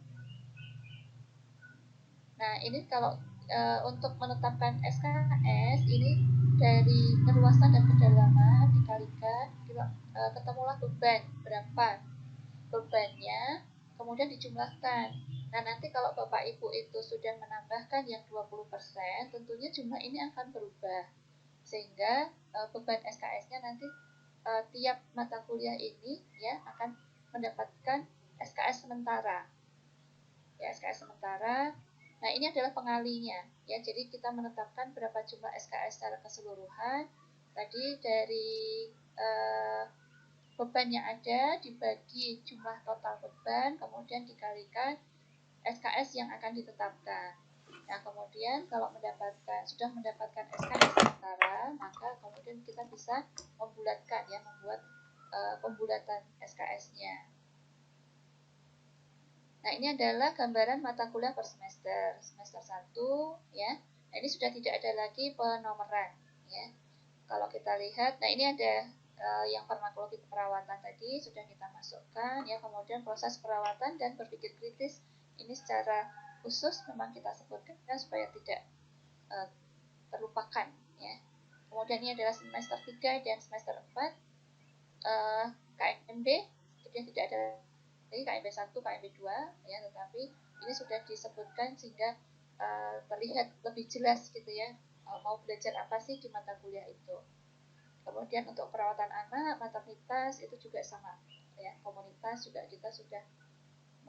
ini kalau untuk menetapkan SKS ini dari keluasan dan kedalaman dikalikan ketemulah beban berapa bebannya, kemudian dijumlahkan. Nah, nanti kalau Bapak Ibu itu sudah menambahkan yang 20%, tentunya jumlah ini akan berubah. Sehingga beban SKS-nya nanti tiap mata kuliah ini ya akan mendapatkan SKS sementara. Ya, SKS sementara. Nah, ini adalah pengalinya ya. Jadi kita menetapkan berapa jumlah SKS secara keseluruhan. Tadi dari beban yang ada dibagi jumlah total beban, kemudian dikalikan SKS yang akan ditetapkan. Nah, kemudian kalau sudah mendapatkan SKS sementara, maka kemudian kita bisa membulatkan ya, membuat pembulatan SKS-nya. Nah, ini adalah gambaran mata kuliah per semester 1 ya. Nah, ini sudah tidak ada lagi penomoran ya. Kalau kita lihat, nah ini ada yang farmakologi keperawatan tadi sudah kita masukkan ya. Kemudian proses perawatan dan berpikir kritis ini secara khusus memang kita sebutkan ya, supaya tidak terlupakan ya. Kemudian ini adalah semester 3 dan semester 4 KMB sudah tidak ada lagi KMB 1, KMB 2 ya, tetapi ini sudah disebutkan sehingga terlihat lebih jelas gitu ya, mau belajar apa sih di mata kuliah itu. Kemudian untuk perawatan anak, maternitas itu juga sama ya, komunitas juga kita sudah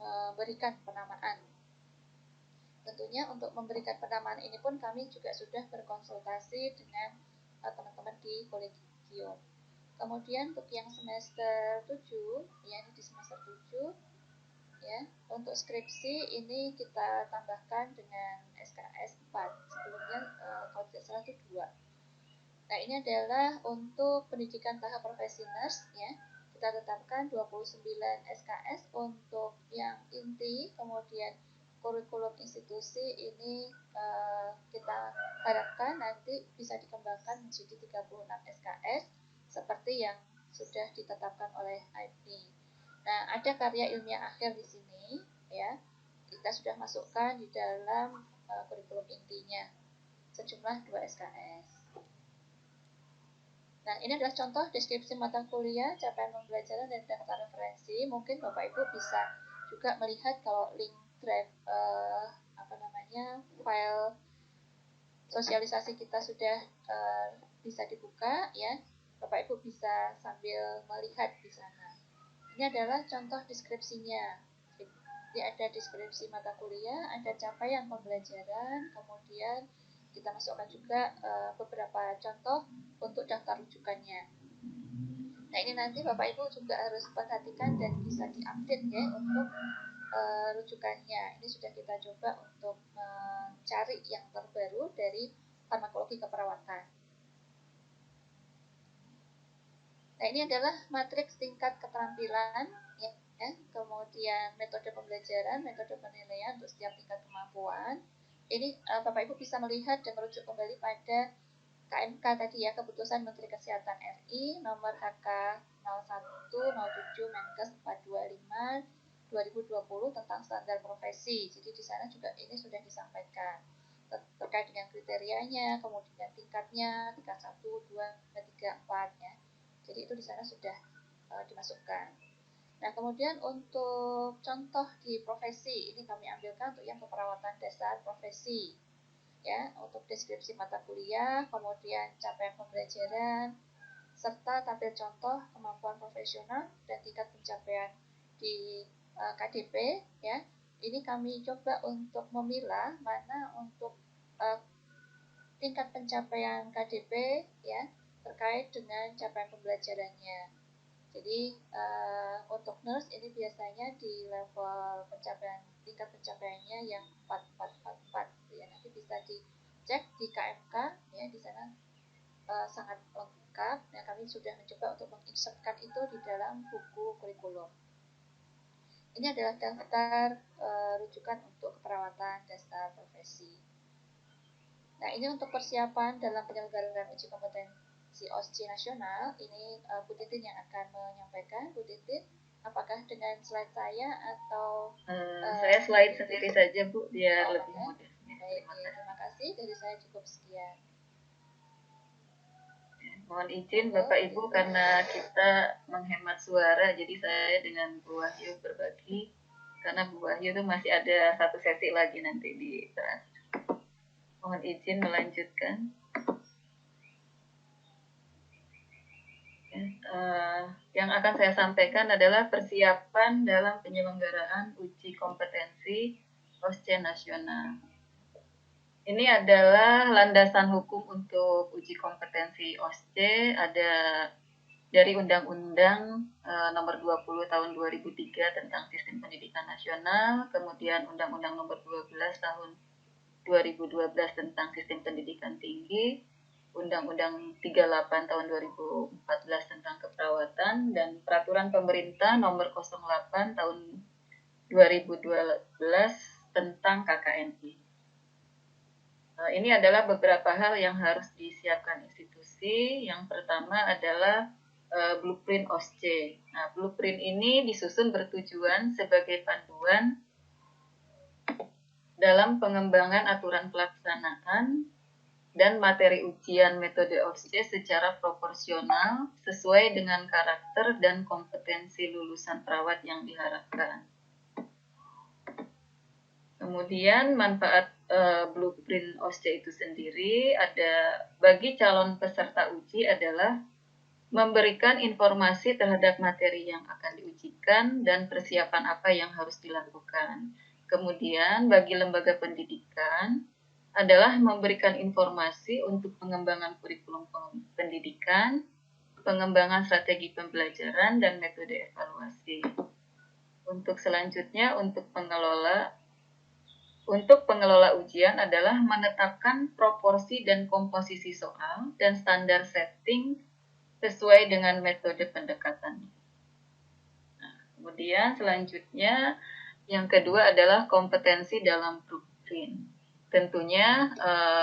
memberikan penamaan. Tentunya untuk memberikan penamaan ini pun kami juga sudah berkonsultasi dengan teman-teman di kolegium. Kemudian untuk yang semester 7 ya, ini di semester 7 ya, untuk skripsi ini kita tambahkan dengan SKS 4. Sebelumnya kalau tidak salah itu 2. Nah, ini adalah untuk pendidikan tahap profesi nurse ya. Kita tetapkan 29 SKS untuk yang inti, kemudian kurikulum institusi ini kita harapkan nanti bisa dikembangkan menjadi 36 SKS seperti yang sudah ditetapkan oleh IPNI. Nah, ada karya ilmiah akhir di sini ya. Kita sudah masukkan di dalam kurikulum intinya sejumlah 2 SKS. Nah, ini adalah contoh deskripsi mata kuliah, capaian pembelajaran, dan daftar referensi. Mungkin Bapak Ibu bisa juga melihat kalau link drive file sosialisasi kita sudah bisa dibuka ya. Bapak Ibu bisa sambil melihat di sana. Ini adalah contoh deskripsinya. Jadi ada deskripsi mata kuliah, ada capaian pembelajaran, kemudian kita masukkan juga beberapa contoh untuk daftar rujukannya. Nah, ini nanti Bapak Ibu juga harus perhatikan dan bisa diupdate ya untuk rujukannya. Ini sudah kita coba untuk mencari yang terbaru dari farmakologi keperawatan. Nah, ini adalah matriks tingkat keterampilan ya, kemudian metode pembelajaran, metode penilaian untuk setiap tingkat kemampuan. Ini Bapak Ibu bisa melihat dan merujuk kembali pada KMK tadi ya, Keputusan Menteri Kesehatan RI nomor HK 0107 Menkes 425 2020 tentang standar profesi. Jadi di sana juga ini sudah disampaikan terkait dengan kriterianya, kemudian tingkatnya, tingkat 1, 2, 3, 4 ya. Jadi itu di sana sudah dimasukkan. Nah, kemudian untuk contoh di profesi, ini kami ambilkan untuk yang keperawatan dasar profesi. Ya, untuk deskripsi mata kuliah, kemudian capaian pembelajaran, serta tabel contoh kemampuan profesional dan tingkat pencapaian di KDP ya. Ini kami coba untuk memilah mana untuk tingkat pencapaian KDP ya terkait dengan capaian pembelajarannya. Jadi untuk nurse ini biasanya di level tingkat pencapaiannya yang 4444 ya. Nanti bisa dicek di KMK ya, di sana sangat lengkap. Nah, kami sudah mencoba untuk menginsertkan itu di dalam buku kurikulum. Ini adalah daftar rujukan untuk keperawatan dasar profesi. Nah, ini untuk persiapan dalam penyelenggaraan uji kompetensi OSCE nasional. Ini Bu Titin yang akan menyampaikan. Bu Titin, apakah dengan slide saya atau saya slide sendiri saja Bu, biar lebih mudah. Baik, terima kasih. Dari saya cukup sekian. Mohon izin Bapak Ibu karena kita menghemat suara, jadi saya dengan Bu Wahyu berbagi karena Bu Wahyu itu masih ada satu sesi lagi nanti di terakhir. Mohon izin melanjutkan. Yang akan saya sampaikan adalah persiapan dalam penyelenggaraan uji kompetensi OSCE nasional. Ini adalah landasan hukum untuk uji kompetensi OSCE, ada dari Undang-Undang Nomor 20 Tahun 2003 tentang Sistem Pendidikan Nasional, kemudian Undang-Undang Nomor 12 Tahun 2012 tentang Sistem Pendidikan Tinggi, Undang-Undang 38 Tahun 2014 tentang Keperawatan, dan Peraturan Pemerintah Nomor 08 Tahun 2012 tentang KKNI. Ini adalah beberapa hal yang harus disiapkan institusi. Yang pertama adalah blueprint OSCE. Nah, blueprint ini disusun bertujuan sebagai panduan dalam pengembangan aturan pelaksanaan dan materi ujian metode OSCE secara proporsional sesuai dengan karakter dan kompetensi lulusan perawat yang diharapkan. Kemudian manfaat blueprint OSCE itu sendiri ada bagi calon peserta uji adalah memberikan informasi terhadap materi yang akan diujikan dan persiapan apa yang harus dilakukan. Kemudian bagi lembaga pendidikan adalah memberikan informasi untuk pengembangan kurikulum pendidikan, pengembangan strategi pembelajaran, dan metode evaluasi. Untuk selanjutnya, untuk pengelola ujian adalah menetapkan proporsi dan komposisi soal dan standar setting sesuai dengan metode pendekatan. Nah, kemudian selanjutnya yang kedua adalah kompetensi dalam blueprint. Tentunya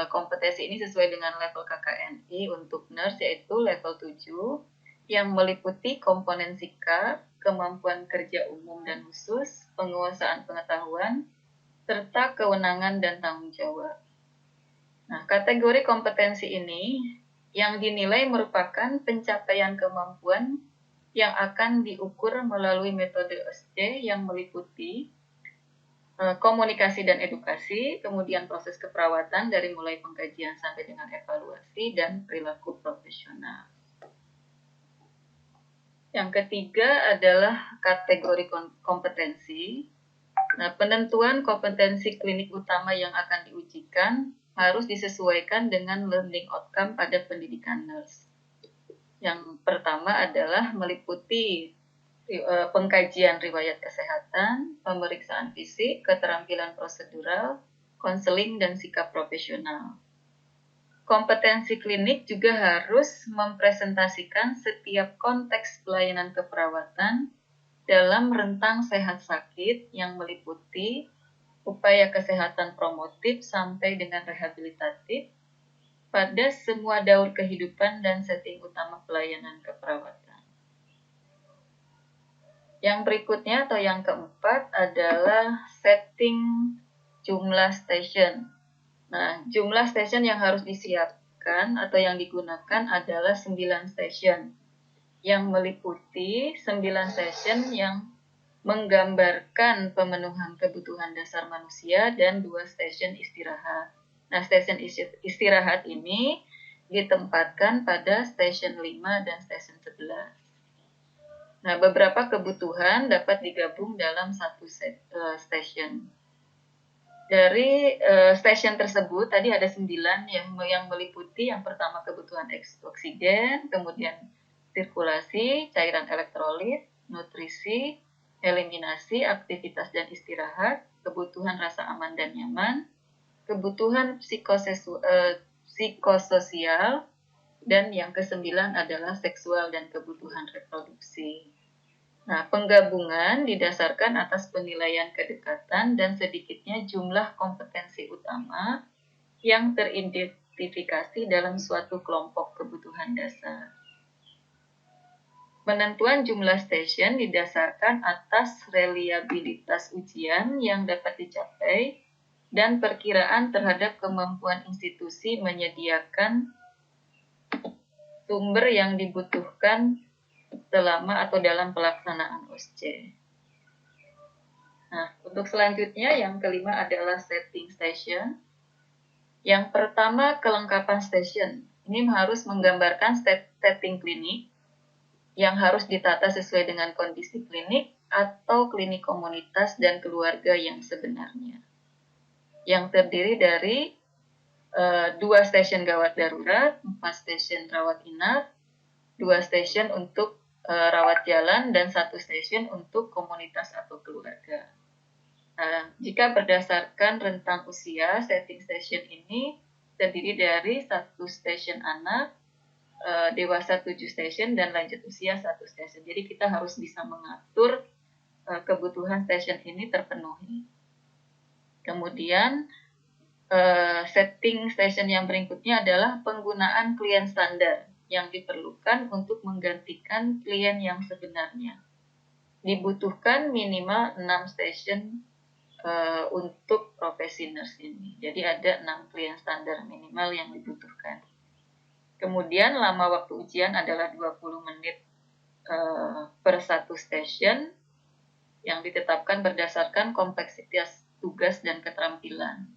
kompetensi ini sesuai dengan level KKNI untuk nurse yaitu level 7 yang meliputi komponen sikap, kemampuan kerja umum dan khusus, penguasaan pengetahuan, serta kewenangan dan tanggung jawab. Nah, kategori kompetensi ini yang dinilai merupakan pencapaian kemampuan yang akan diukur melalui metode OSCE yang meliputi komunikasi dan edukasi, kemudian proses keperawatan dari mulai pengkajian sampai dengan evaluasi, dan perilaku profesional. Yang ketiga adalah kategori kompetensi. Nah, penentuan kompetensi klinik utama yang akan diujikan harus disesuaikan dengan learning outcome pada pendidikan nurse. Yang pertama adalah meliputi pengkajian riwayat kesehatan, pemeriksaan fisik, keterampilan prosedural, konseling, dan sikap profesional. Kompetensi klinik juga harus mempresentasikan setiap konteks pelayanan keperawatan dalam rentang sehat sakit yang meliputi upaya kesehatan promotif sampai dengan rehabilitatif, pada semua daur kehidupan dan setting utama pelayanan keperawatan. Yang berikutnya atau yang keempat adalah setting jumlah stasiun. Nah, jumlah stasiun yang harus disiapkan atau yang digunakan adalah 9 stasiun yang meliputi 9 stasiun yang menggambarkan pemenuhan kebutuhan dasar manusia dan 2 stasiun istirahat. Nah, stasiun istirahat ini ditempatkan pada stasiun 5 dan stasiun 11. Nah, beberapa kebutuhan dapat digabung dalam satu stasiun. Dari stasiun tersebut tadi ada 9 yang meliputi yang pertama kebutuhan oksigen, kemudian sirkulasi, cairan elektrolit, nutrisi, eliminasi, aktivitas dan istirahat, kebutuhan rasa aman dan nyaman, kebutuhan psikososial, dan yang ke-9 adalah seksual dan kebutuhan reproduksi. Nah, penggabungan didasarkan atas penilaian kedekatan dan sedikitnya jumlah kompetensi utama yang teridentifikasi dalam suatu kelompok kebutuhan dasar. Penentuan jumlah stasiun didasarkan atas reliabilitas ujian yang dapat dicapai dan perkiraan terhadap kemampuan institusi menyediakan sumber yang dibutuhkan selama atau dalam pelaksanaan OSCE. Nah, untuk selanjutnya yang kelima adalah setting station. Yang pertama, kelengkapan station. Ini harus menggambarkan setting klinik yang harus ditata sesuai dengan kondisi klinik atau klinik komunitas dan keluarga yang sebenarnya. Yang terdiri dari 2 stasiun gawat darurat, 4 stasiun rawat inap, 2 stasiun untuk rawat jalan, dan 1 stasiun untuk komunitas atau keluarga. Nah, jika berdasarkan rentang usia, setting station ini terdiri dari 1 stasiun anak, dewasa 7 stasiun, dan lanjut usia 1 stasiun. Jadi kita harus bisa mengatur kebutuhan stasiun ini terpenuhi. Kemudian, setting station yang berikutnya adalah penggunaan klien standar yang diperlukan untuk menggantikan klien yang sebenarnya. Dibutuhkan minimal 6 station untuk profesi nurse ini. Jadi ada 6 klien standar minimal yang dibutuhkan. Kemudian lama waktu ujian adalah 20 menit per 1 station yang ditetapkan berdasarkan kompleksitas tugas dan keterampilan.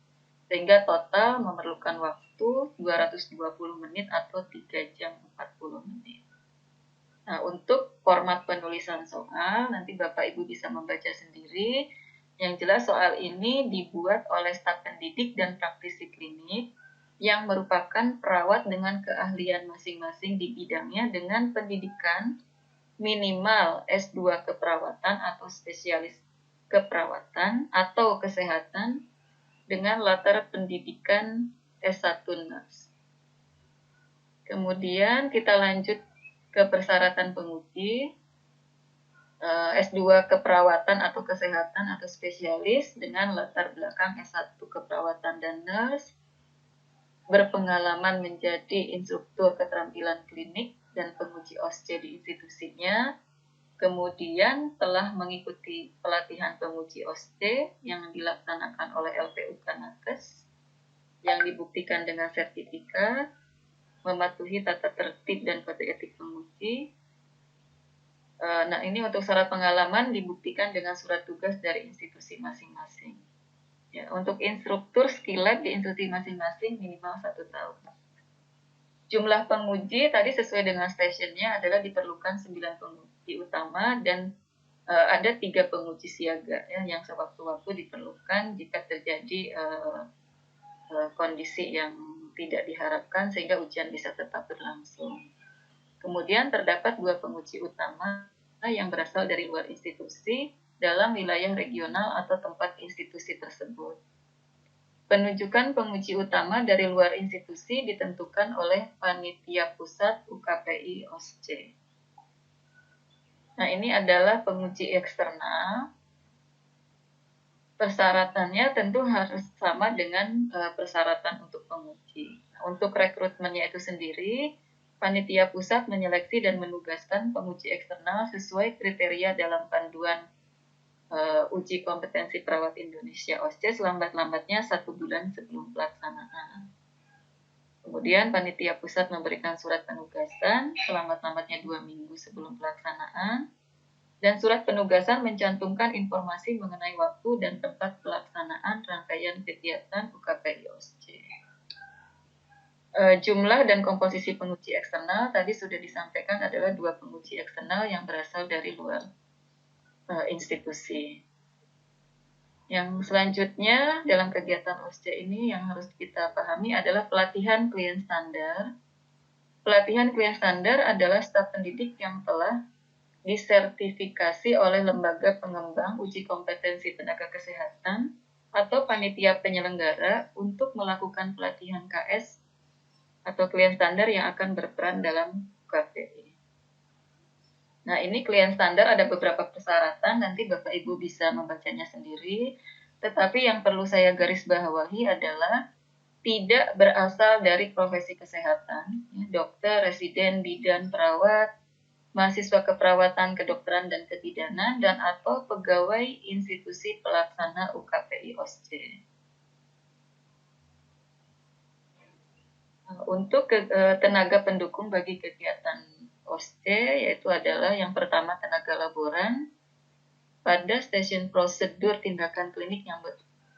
Sehingga total memerlukan waktu 220 menit atau 3 jam 40 menit. Nah, untuk format penulisan soal, nanti Bapak Ibu bisa membaca sendiri. Yang jelas soal ini dibuat oleh staf pendidik dan praktisi klinik yang merupakan perawat dengan keahlian masing-masing di bidangnya dengan pendidikan minimal S2 keperawatan atau spesialis keperawatan atau kesehatan dengan latar pendidikan S1 nurse. Kemudian kita lanjut ke persyaratan penguji. S2 keperawatan atau kesehatan atau spesialis dengan latar belakang S1 keperawatan dan nurse, berpengalaman menjadi instruktur keterampilan klinik dan penguji OSCE di institusinya, kemudian telah mengikuti pelatihan penguji OSCE yang dilaksanakan oleh LPUK Nakes, yang dibuktikan dengan sertifikat, mematuhi tata tertib dan kode etik penguji. Nah, ini untuk syarat pengalaman dibuktikan dengan surat tugas dari institusi masing-masing. Ya, untuk instruktur skill lab di institusi masing-masing minimal 1 tahun. Jumlah penguji tadi sesuai dengan stasiunnya adalah diperlukan 9 penguji utama dan ada 3 penguji siaga ya, yang sewaktu-waktu diperlukan jika terjadi kondisi yang tidak diharapkan sehingga ujian bisa tetap berlangsung. Kemudian terdapat 2 penguji utama yang berasal dari luar institusi dalam wilayah regional atau tempat institusi tersebut. Penunjukan penguji utama dari luar institusi ditentukan oleh Panitia Pusat UKPI OSCE. Nah, ini adalah penguji eksternal. persyaratannya tentu harus sama dengan persyaratan untuk penguji. Untuk rekrutmennya itu sendiri, panitia pusat menyeleksi dan menugaskan penguji eksternal sesuai kriteria dalam panduan uji kompetensi perawat Indonesia OSCE selambat-lambatnya 1 bulan sebelum pelaksanaan. Kemudian panitia pusat memberikan surat penugasan selambat-lambatnya 2 minggu sebelum pelaksanaan, dan surat penugasan mencantumkan informasi mengenai waktu dan tempat pelaksanaan rangkaian kegiatan UKPI OSCE. Jumlah dan komposisi penguji eksternal tadi sudah disampaikan adalah 2 penguji eksternal yang berasal dari luar institusi. Yang selanjutnya dalam kegiatan OSCE ini yang harus kita pahami adalah pelatihan klien standar. Pelatihan klien standar adalah staf pendidik yang telah disertifikasi oleh lembaga pengembang uji kompetensi tenaga kesehatan atau panitia penyelenggara untuk melakukan pelatihan KS atau klien standar yang akan berperan dalam UKPI. Nah, ini klien standar ada beberapa persyaratan, nanti Bapak Ibu bisa membacanya sendiri. Tetapi yang perlu saya garis bawahi adalah tidak berasal dari profesi kesehatan, dokter, residen, bidan, perawat, mahasiswa keperawatan, kedokteran, dan kebidanan, dan atau pegawai institusi pelaksana UKPI OSCE. Untuk tenaga pendukung bagi kegiatan OSCE, yaitu adalah yang pertama tenaga laboran pada stasiun prosedur tindakan klinik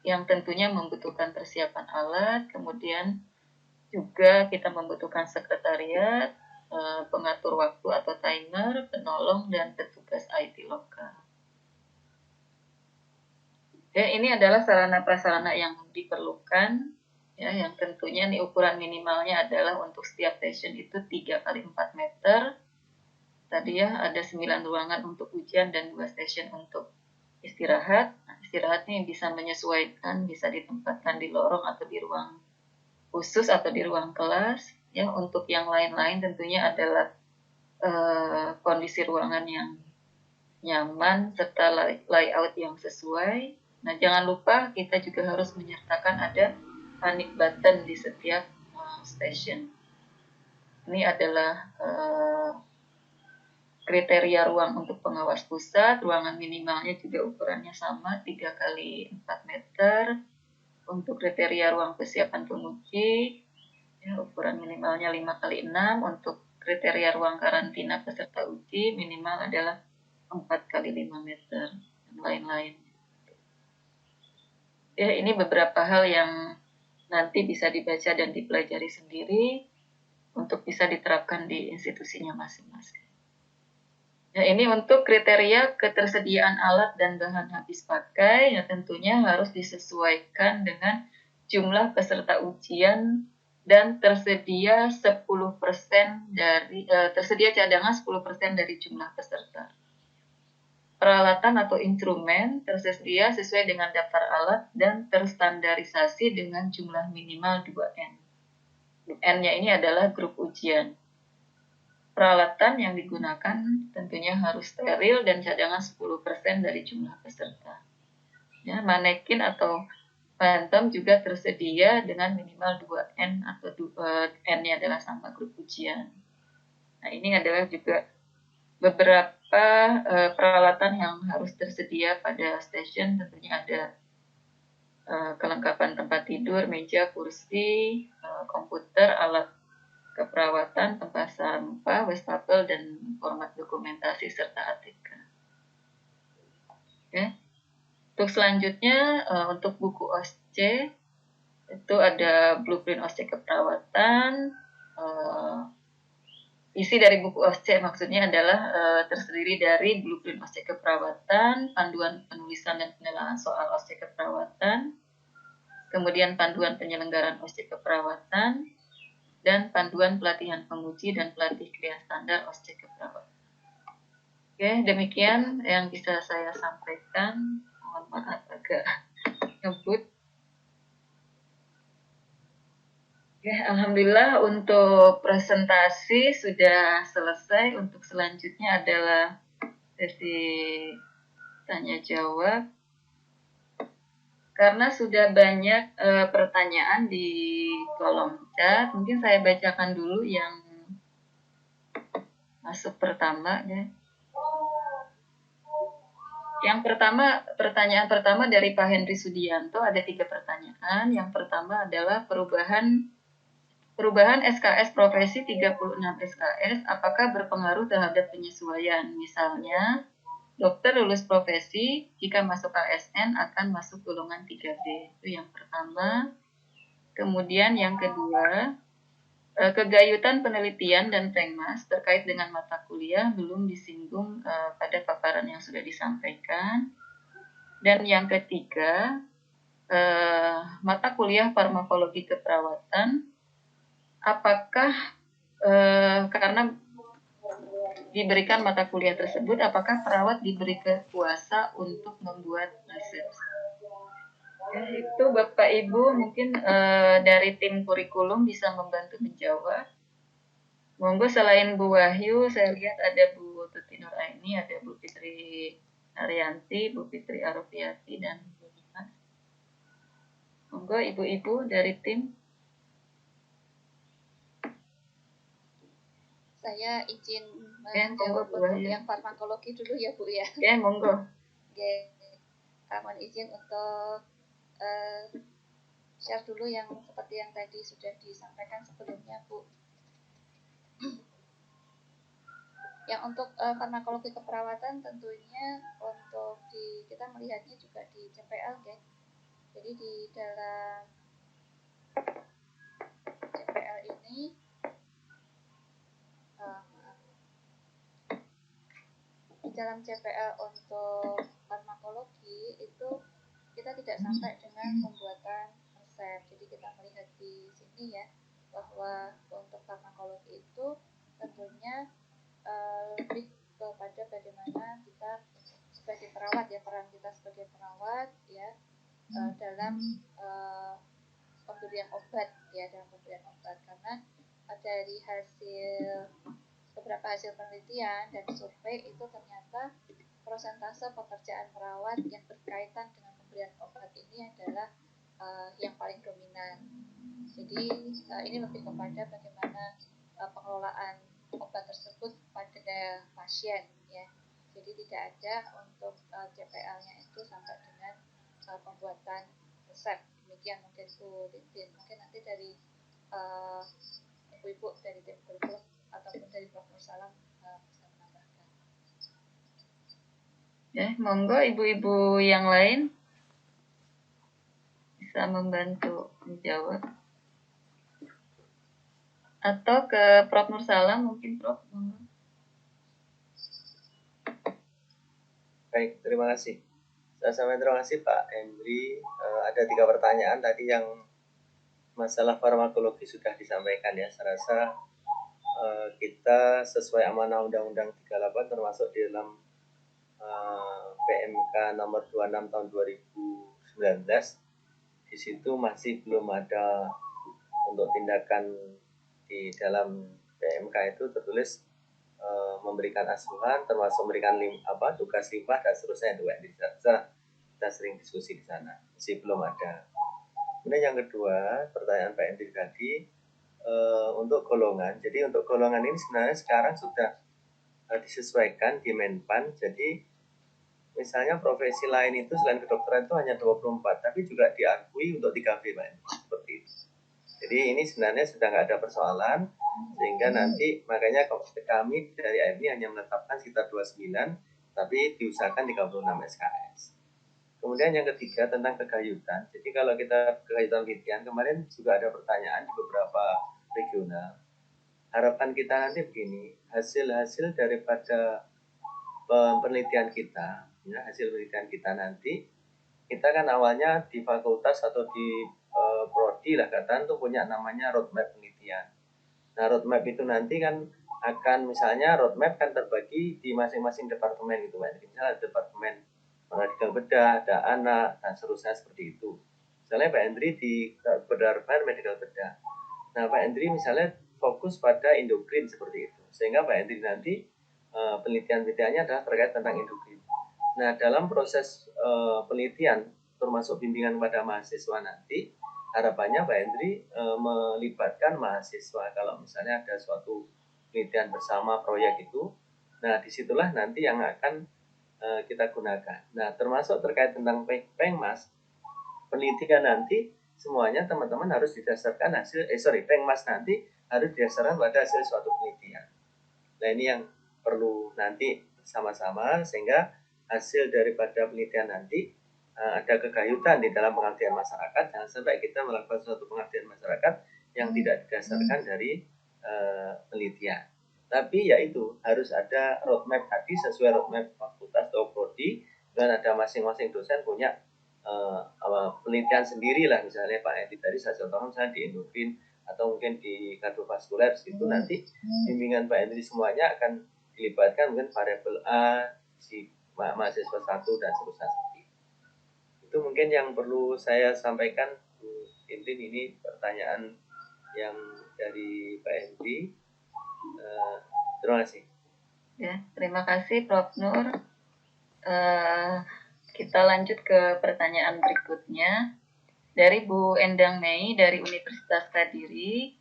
yang tentunya membutuhkan persiapan alat, kemudian juga kita membutuhkan sekretariat, pengatur waktu atau timer, penolong, dan petugas IT lokal. Ya, ini adalah sarana-prasarana yang diperlukan, ya, yang tentunya nih ukuran minimalnya adalah untuk setiap station itu 3x4 meter. Tadi ya ada 9 ruangan untuk ujian dan 2 station untuk istirahat. Nah, istirahat ini bisa menyesuaikan, bisa ditempatkan di lorong atau di ruang khusus atau di ruang kelas. Ya, untuk yang lain-lain tentunya adalah kondisi ruangan yang nyaman serta layout yang sesuai. Nah, jangan lupa kita juga harus menyertakan ada panic button di setiap station. Ini adalah kriteria ruang untuk pengawas pusat. Ruangan minimalnya juga ukurannya sama 3x4 meter. Untuk kriteria ruang persiapan penguji, ya, ukuran minimalnya 5x6. Untuk kriteria ruang karantina peserta uji minimal adalah 4x5 meter dan lain-lain. Ya, ini beberapa hal yang nanti bisa dibaca dan dipelajari sendiri untuk bisa diterapkan di institusinya masing-masing. Nah, ini untuk kriteria ketersediaan alat dan bahan habis pakai, ya tentunya harus disesuaikan dengan jumlah peserta ujian dan tersedia 10% dari tersedia cadangan 10% dari jumlah peserta. Peralatan atau instrumen tersedia sesuai dengan daftar alat dan terstandarisasi dengan jumlah minimal 2N. N-nya ini adalah grup ujian. Peralatan yang digunakan tentunya harus steril dan cadangan 10% dari jumlah peserta. Ya, manekin atau phantom juga tersedia dengan minimal 2N atau N-nya adalah sama grup ujian. Nah, ini adalah juga beberapa peralatan yang harus tersedia pada stasiun. Tentunya ada kelengkapan tempat tidur, meja, kursi, komputer, alat keperawatan, tempat sampah, wastafel, dan format dokumentasi serta ATK. Oke. Untuk selanjutnya, untuk buku OSCE, itu ada blueprint OSCE keperawatan. Isi dari buku OSCE maksudnya adalah terdiri dari blueprint OSCE keperawatan, panduan penulisan dan penilaian soal OSCE keperawatan, kemudian panduan penyelenggaraan OSCE keperawatan, dan panduan pelatihan penguji dan pelatih klien standar OSCE keperawatan. Oke, demikian yang bisa saya sampaikan. Mohon maaf agak ngebut. Oke, alhamdulillah untuk presentasi sudah selesai. Untuk selanjutnya adalah sesi tanya jawab. karena sudah banyak pertanyaan di kolom chat, mungkin saya bacakan dulu yang masuk pertama ya. Yang pertama, pertanyaan pertama dari Pak Henry Sudianto, ada 3 pertanyaan. Yang pertama adalah perubahan SKS profesi 36 SKS, apakah berpengaruh terhadap penyesuaian? Misalnya, dokter lulus profesi, jika masuk ASN akan masuk golongan 3B. Itu yang pertama. Kemudian yang kedua, kegayutan penelitian dan pengmas terkait dengan mata kuliah belum disinggung pada paparan yang sudah disampaikan. Dan yang ketiga, mata kuliah farmakologi keperawatan, apakah karena diberikan mata kuliah tersebut, apakah perawat diberi kuasa untuk membuat riset? Itu Bapak Ibu mungkin dari tim kurikulum bisa membantu menjawab. Monggo, selain Bu Wahyu, saya lihat ada Bu Tuti Nur Aini, ada Bu Fitri Arianti, Bu Fitri Arofiati, dan Bu Dimas. Monggo Ibu-Ibu dari tim. Saya izin monggo, menjawab Bu untuk Wahyu. yang farmakologi dulu ya Bu ya. Monggo. Mohon izin untuk share dulu yang seperti yang tadi sudah disampaikan sebelumnya Bu. Yang untuk farmakologi keperawatan tentunya untuk kita melihatnya juga di CPL ya. Jadi di dalam CPL ini di dalam CPL untuk farmakologi itu kita tidak sampai dengan pembuatan resep. Jadi kita melihat di sini ya bahwa untuk farmakologi itu tentunya lebih kepada bagaimana kita sebagai perawat ya, peran kita sebagai perawat ya dalam pemberian obat ya, karena dari beberapa hasil penelitian dan survei itu ternyata persentase pekerjaan perawat yang berkaitan dengan pemberian obat ini adalah yang paling dominan. Jadi ini lebih kepada bagaimana pengelolaan obat tersebut pada pasien ya. Jadi tidak ada untuk CPL-nya itu sampai dengan pembuatan resep. Demikian mungkin Bu Tintin. Mungkin nanti dari ibu-ibu dari tim kurikulum ataupun dari Prof. Salam bisa menambahkan. Monggo ibu-ibu yang lain bisa membantu menjawab. Atau ke Prof. Nursalam mungkin Prof. Baik, terima kasih. Sama-sama terima kasih Pak Henry. Ada 3 pertanyaan tadi yang masalah farmakologi sudah disampaikan ya. Saya rasa kita sesuai amanah Undang-Undang 38 termasuk di dalam PMK nomor 26 tahun 2019. Di situ masih belum ada untuk tindakan di dalam PMK itu tertulis memberikan asuhan, termasuk memberikan tugas limpah dan seterusnya itu kita sering diskusi di sana, masih belum ada. Kemudian yang kedua, pertanyaan Pak Henry tadi untuk golongan. Jadi untuk golongan ini sebenarnya sekarang sudah disesuaikan di Menpan. Jadi misalnya profesi lain itu selain kedokteran itu hanya 24, tapi juga diakui untuk 3B Pak Henry, seperti itu. Jadi ini sebenarnya sudah nggak ada persoalan, sehingga nanti makanya kami dari AMI hanya menetapkan sekitar 29, tapi diusahakan 36 SKS. Kemudian yang ketiga tentang kegayutan. Jadi kalau kita kegayutan penelitian, kemarin juga ada pertanyaan di beberapa regional. Harapan kita nanti begini, hasil-hasil daripada penelitian kita, ya, hasil penelitian kita nanti, kita kan awalnya di fakultas atau di prodi lah katakan tuh punya namanya roadmap penelitian. Nah roadmap itu nanti kan akan misalnya roadmap kan terbagi di masing-masing departemen gitu Pak. Misalnya departemen medical bedah, ada anak dan seterusnya seperti itu. Misalnya Pak Hendri di departemen medical bedah. Nah Pak Hendri misalnya fokus pada endokrin seperti itu. Sehingga Pak Hendri nanti penelitian-penelitiannya adalah terkait tentang endokrin. Nah dalam proses penelitian termasuk bimbingan kepada mahasiswa nanti, harapannya Pak Hendri melibatkan mahasiswa kalau misalnya ada suatu penelitian bersama proyek itu. Nah, disitulah nanti yang akan kita gunakan. Nah, termasuk terkait tentang Pengmas, penelitian nanti semuanya teman-teman harus didasarkan hasil, Pengmas nanti harus didasarkan pada hasil suatu penelitian. Nah, ini yang perlu nanti sama-sama sehingga hasil daripada penelitian nanti ada kegayutan di dalam pengabdian masyarakat. Jangan sampai kita melakukan suatu pengabdian masyarakat yang tidak didasarkan dari penelitian. Tapi yaitu harus ada roadmap tadi sesuai roadmap fakultas atau prodi, dan ada masing-masing dosen punya penelitian sendiri lah, misalnya Pak Edi tadi saya contohkan misalnya di endokrin atau mungkin di kardiovaskuler, itu nanti bimbingan Pak Edi semuanya akan dilibatkan mungkin variabel A, si mahasiswa satu dan seterusnya. Itu mungkin yang perlu saya sampaikan, Bu Tintin. Ini pertanyaan yang dari Pak Edi. Terima kasih. Ya, terima kasih Prof. Nur. Kita lanjut ke pertanyaan berikutnya. Dari Bu Endang Mei dari Universitas Kediri.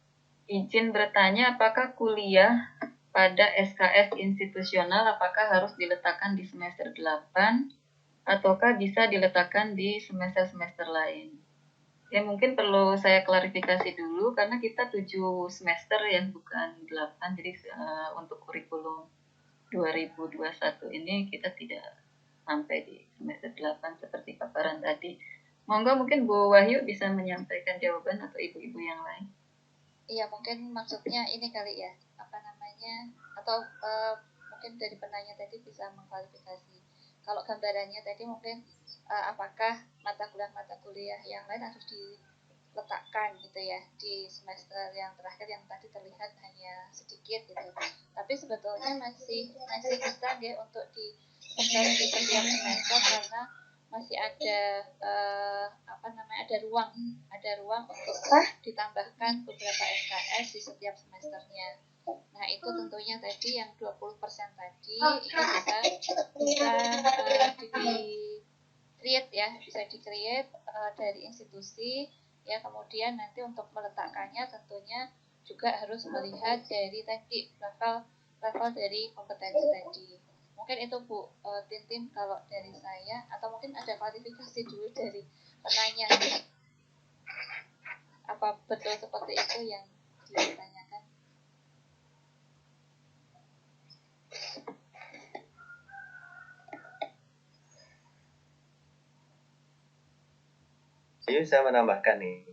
Izin bertanya, apakah kuliah pada SKS institusional apakah harus diletakkan di semester 8 ataukah bisa diletakkan di semester-semester lain? Ya, mungkin perlu saya klarifikasi dulu karena kita 7 semester ya, bukan 8. Jadi untuk kurikulum 2021 ini kita tidak sampai di semester 8 seperti paparan tadi. Monggo mungkin Bu Wahyu bisa menyampaikan jawaban atau ibu-ibu yang lain. Iya, mungkin maksudnya ini kali ya, apa namanya, atau mungkin dari penanya tadi bisa mengklarifikasi. Kalau gambarannya tadi mungkin apakah mata kuliah yang lain harus diletakkan gitu ya di semester yang terakhir yang tadi terlihat hanya sedikit gitu. Tapi sebetulnya masih bisa ya untuk di setiap semester karena masih ada ada ruang untuk ditambahkan beberapa SKS di setiap semesternya. Nah, itu tentunya tadi yang 20% tadi itu bisa di-create dari institusi ya. Kemudian nanti untuk meletakkannya tentunya juga harus melihat dari tadi level dari kompetensi tadi. Mungkin itu Bu Tintin kalau dari saya, atau mungkin ada klarifikasi dulu dari penanya. Apa betul seperti itu yang ditanyakan? Jadi saya menambahkan nih.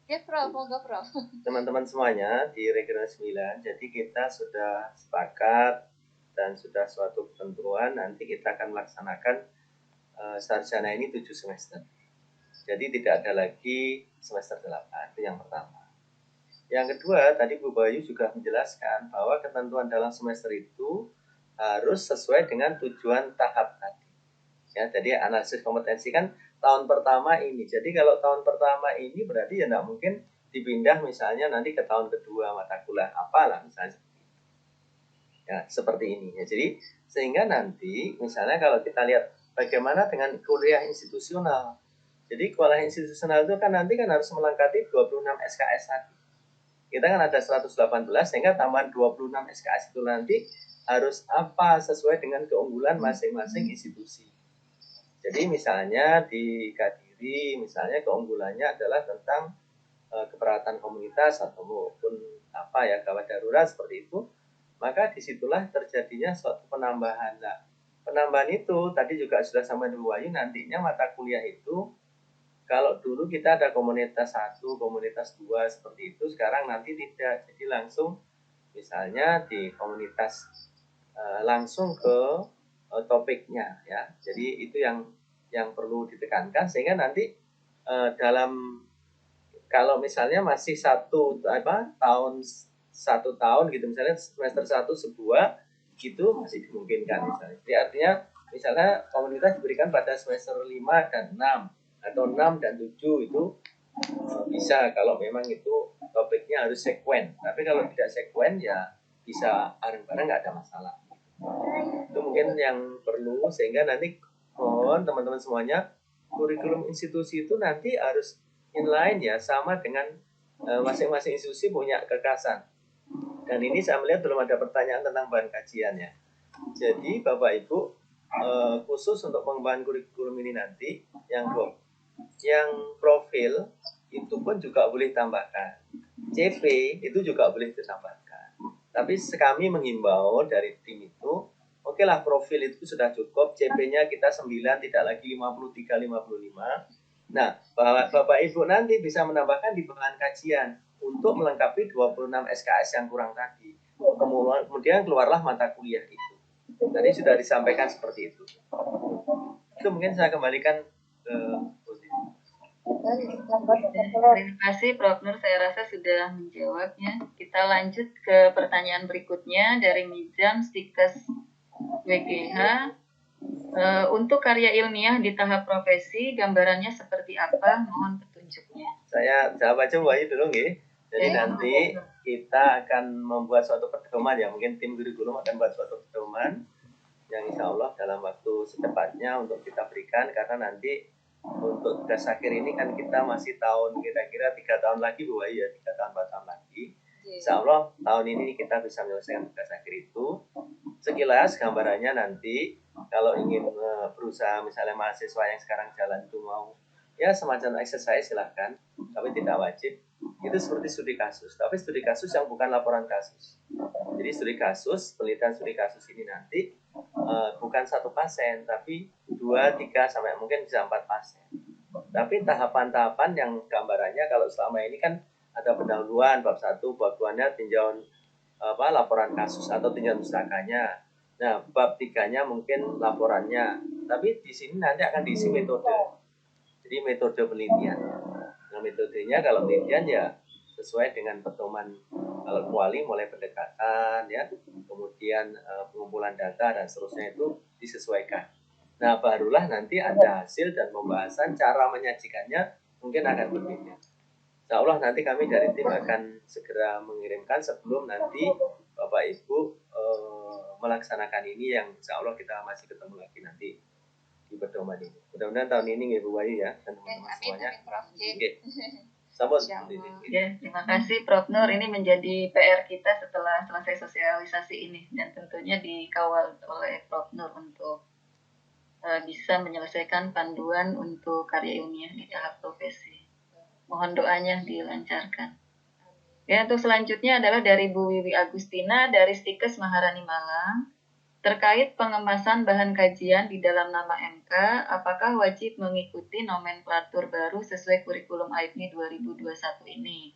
Ya, Prof, monggo Prof. Teman-teman semuanya di Regional 9, jadi kita sudah sepakat dan sudah suatu ketentuan nanti kita akan melaksanakan sarjana ini 7 semester. Jadi tidak ada lagi semester 8, itu yang pertama. Yang kedua, tadi Bu Bayu juga menjelaskan bahwa ketentuan dalam semester itu harus sesuai dengan tujuan tahap tadi. Ya, jadi analisis kompetensi kan tahun pertama ini. Jadi kalau tahun pertama ini berarti ya tidak mungkin dipindah misalnya nanti ke tahun kedua mata kuliah apalah misalnya. Ya, seperti ini ya. Jadi sehingga nanti misalnya kalau kita lihat bagaimana dengan kuliah institusional. Jadi kuliah institusional itu kan nanti kan harus melengkapi 26 SKS tadi. Kita kan ada 118 sehingga tambahan 26 SKS itu nanti harus apa sesuai dengan keunggulan masing-masing institusi. Jadi misalnya di Kediri misalnya keunggulannya adalah tentang keperawatan komunitas atau maupun gawat darurat seperti itu. Maka disitulah terjadinya suatu penambahan. Nah, penambahan itu tadi juga sudah sama Bu Wayu, nantinya mata kuliah itu kalau dulu kita ada komunitas 1, komunitas 2 seperti itu, sekarang nanti tidak. Jadi langsung misalnya di komunitas langsung ke topiknya ya. Jadi itu yang perlu ditekankan sehingga nanti dalam kalau misalnya masih satu tahun gitu misalnya semester 1 sebuah gitu masih dimungkinkan misalnya. Jadi artinya misalnya komunitas diberikan pada semester 5 dan 6 atau 6 dan 7 itu bisa kalau memang itu topiknya harus sekuen. Tapi kalau tidak sekuen ya bisa bareng-bareng nggak ada masalah. Itu mungkin yang perlu sehingga nanti mohon teman-teman semuanya kurikulum institusi itu nanti harus inline ya, sama dengan masing-masing institusi punya kekasan. Dan ini saya melihat belum ada pertanyaan tentang bahan kajian ya. Jadi Bapak Ibu khusus untuk pengembangan kurikulum ini nanti yang profil itu pun juga boleh tambahkan. CP itu juga boleh ditambahkan. Tapi kami menghimbau dari tim itu, oke lah profil itu sudah cukup, CP-nya kita 9, tidak lagi 53, 55. Nah, Bapak Ibu nanti bisa menambahkan di bahan kajian untuk melengkapi 26 SKS yang kurang tadi. Kemudian keluarlah mata kuliah itu. Tadi sudah disampaikan seperti itu. Itu mungkin saya kembalikan ke Terima kasih Prof. Nur, saya rasa sudah menjawabnya. Kita lanjut ke pertanyaan berikutnya dari Mizan Stikes WGH. Untuk karya ilmiah di tahap profesi, gambarannya seperti apa? Mohon petunjuknya. Saya jawab aja Bu Ayu dulu nggih. Jadi nanti kita akan membuat suatu pedoman ya, mungkin tim kurikulum akan membuat suatu pedoman yang insya Allah dalam waktu secepatnya untuk kita berikan, karena nanti untuk tugas akhir ini kan kita masih tahun kira-kira 3 tahun lagi Bu Ayu ya, 3 tahun 4 tahun lagi. Insya Allah tahun ini kita bisa menyelesaikan tugas akhir itu. Sekilas gambarannya nanti kalau ingin berusaha, misalnya mahasiswa yang sekarang jalan itu mau ya semacam exercise silahkan, tapi tidak wajib. Itu seperti studi kasus, tapi studi kasus yang bukan laporan kasus. Jadi studi kasus, penelitian studi kasus ini nanti bukan 1 pasien, tapi 2, 3, sampai mungkin bisa 4 pasien. Tapi tahapan-tahapan yang gambarannya kalau selama ini kan ada pendahuluan, bab 1, bab 2-nya tinjauan laporan kasus atau tinjauan pustakanya. Nah, bab 3-nya mungkin laporannya. Tapi di sini nanti akan diisi metode. Jadi metode penelitian. Nah, metodenya kalau penelitian ya sesuai dengan pedoman, kalau kuali mulai pendekatan ya, kemudian pengumpulan data dan seterusnya itu disesuaikan. Nah, barulah nanti ada hasil dan pembahasan, cara menyajikannya mungkin akan berbeda. Insya Allah nanti kami dari tim akan segera mengirimkan sebelum nanti Bapak Ibu melaksanakan ini, yang insya Allah kita masih ketemu lagi nanti di pedoman ini. Mudah-mudahan tahun ini Ibu Bayu ya dan teman-teman semuanya. Oke. Sambut. Ya, terima kasih Prof. Nur. Ini menjadi PR kita setelah selesai sosialisasi ini, dan tentunya dikawal oleh Prof. Nur untuk bisa menyelesaikan panduan untuk karya ilmiah di tahap profesi. Mohon doanya dilancarkan. Ya, untuk selanjutnya adalah dari Bu Wiwi Agustina dari Stikes Maharani Malang. Terkait pengemasan bahan kajian di dalam nama MK, apakah wajib mengikuti nomenklatur baru sesuai kurikulum AIPMI 2021 ini?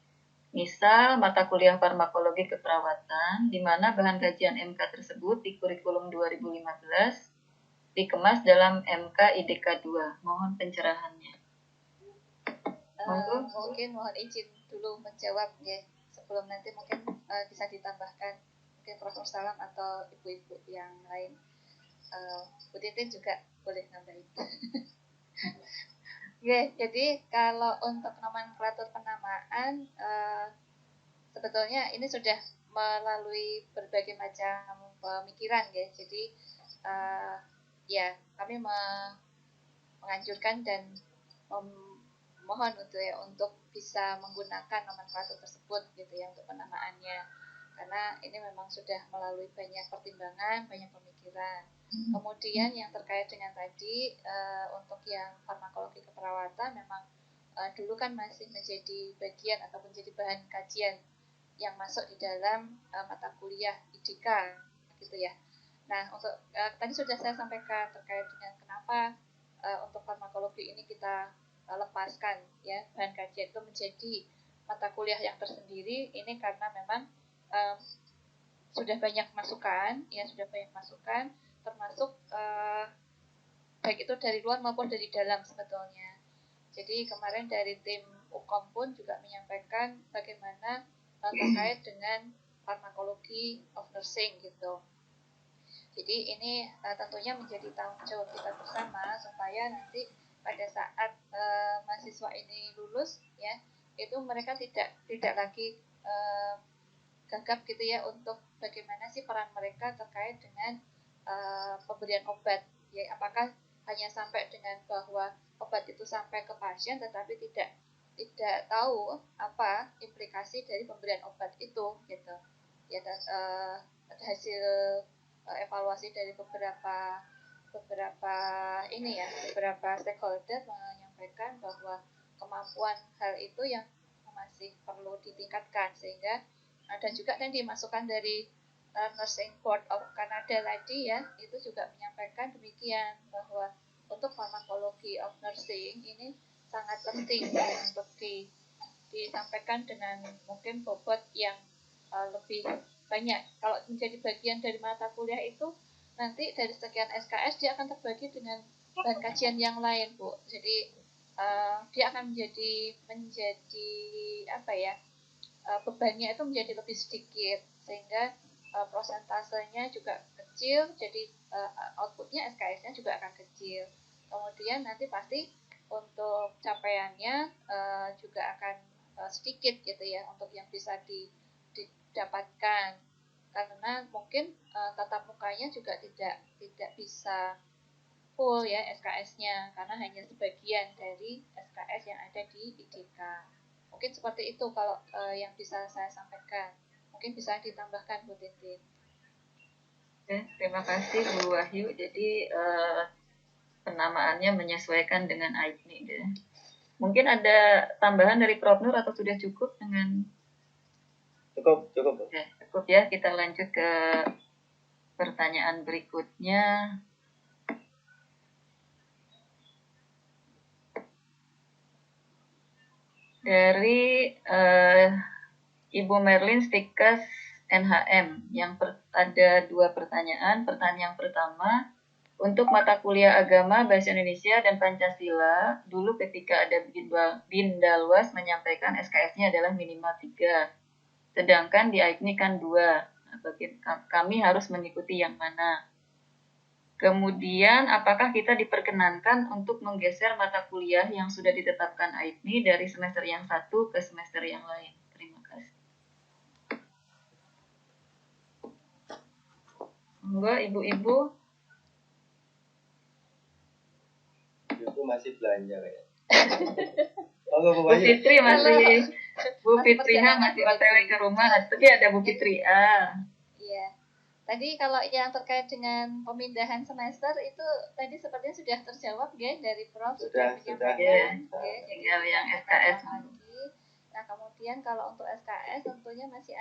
Misal, mata kuliah farmakologi keperawatan, di mana bahan kajian MK tersebut di kurikulum 2015 dikemas dalam MK IDK 2. Mohon pencerahannya. Mungkin mohon izin dulu menjawab ya, sebelum nanti mungkin bisa ditambahkan mungkin Prof. Salam atau ibu-ibu yang lain. Bu Titin juga boleh nambahin. Oke, jadi kalau untuk nomenklatur penamaan sebetulnya ini sudah melalui berbagai macam pemikiran ya. Jadi ya kami menganjurkan dan mohon untuk bisa menggunakan nomenklatur tersebut gitu ya untuk penamaannya, karena ini memang sudah melalui banyak pertimbangan, banyak pemikiran. Kemudian yang terkait dengan tadi untuk yang farmakologi keperawatan memang dulu kan masih menjadi bagian atau menjadi bahan kajian yang masuk di dalam mata kuliah IDK gitu ya. Nah, untuk tadi sudah saya sampaikan terkait dengan kenapa untuk farmakologi ini kita lepaskan ya bahan kajian itu menjadi mata kuliah yang tersendiri. Ini karena memang sudah banyak masukan termasuk baik itu dari luar maupun dari dalam sebetulnya. Jadi kemarin dari tim UKOM pun juga menyampaikan bagaimana terkait dengan farmakologi of nursing gitu. Jadi ini tentunya menjadi tanggung jawab kita bersama supaya nanti pada saat mahasiswa ini lulus ya, itu mereka tidak lagi gagap gitu ya untuk bagaimana sih peran mereka terkait dengan pemberian obat ya, apakah hanya sampai dengan bahwa obat itu sampai ke pasien, tetapi tidak tahu apa implikasi dari pemberian obat itu gitu ya. Dan hasil evaluasi dari beberapa stakeholder menyampaikan bahwa kemampuan hal itu yang masih perlu ditingkatkan, sehingga ada juga kan dimasukkan dari Nursing Board of Canada tadi ya, itu juga menyampaikan demikian bahwa untuk pharmacology of nursing ini sangat penting untuk disampaikan dengan mungkin bobot yang lebih banyak. Kalau menjadi bagian dari mata kuliah itu nanti dari sekian SKS dia akan terbagi dengan bahan kajian yang lain, Bu. Jadi dia akan menjadi apa ya, bebannya itu menjadi lebih sedikit, sehingga prosentasenya juga kecil, jadi outputnya SKS-nya juga akan kecil. Kemudian nanti pasti untuk capaiannya juga akan sedikit gitu ya untuk yang bisa didapatkan, karena mungkin tatap mukanya juga tidak bisa full ya SKS-nya, karena hanya sebagian dari SKS yang ada di IDK. Mungkin seperti itu kalau yang bisa saya sampaikan. Mungkin bisa ditambahkan Bu Titin. Oke, terima kasih Bu Wahyu. Jadi penamaannya menyesuaikan dengan IPNI ya. Mungkin ada tambahan dari Prof. Nur atau sudah cukup dengan? Cukup. Oke, cukup ya. Kita lanjut ke pertanyaan berikutnya. Dari Ibu Merlin Stikas NHM yang ada 2 pertanyaan. Pertanyaan yang pertama, untuk mata kuliah agama, bahasa Indonesia, dan Pancasila, dulu ketika ada Bindalwas menyampaikan SKS-nya adalah minimal 3, sedangkan di IPNI kan 2. Nah, kami harus mengikuti yang mana? Kemudian, apakah kita diperkenankan untuk menggeser mata kuliah yang sudah ditetapkan IPNI dari semester yang satu ke semester yang lain? Terima kasih. Monggo, ibu-ibu. Ibu masih belanja ya. Bu Fitri masih, Bu Fitriha masih OTW ke rumah, tapi ada Bu Fitri A. Iya. Tadi kalau yang terkait dengan pemindahan semester itu tadi sepertinya sudah terjawab ya dari Prof. Sudah menyampaikan. Tinggal yang SKS. Lagi. Nah, kemudian kalau untuk SKS tentunya masih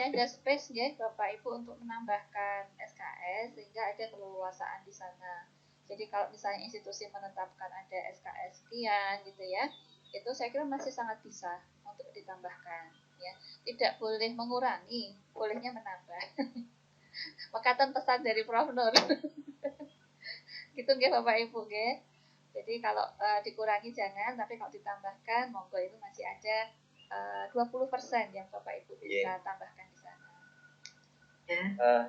ada space ya Bapak Ibu untuk menambahkan SKS sehingga ada keleluasaan di sana. Jadi kalau misalnya institusi menetapkan ada SKS sekian gitu ya, itu saya kira masih sangat bisa untuk ditambahkan ya. Tidak boleh mengurangi, bolehnya menambah. Makatan pesan dari Prof. Nur. Gitu nggih Bapak Ibu nggih. Jadi kalau dikurangi jangan, tapi kalau ditambahkan monggo, itu masih ada 20% yang Bapak Ibu bisa tambahkan di sana.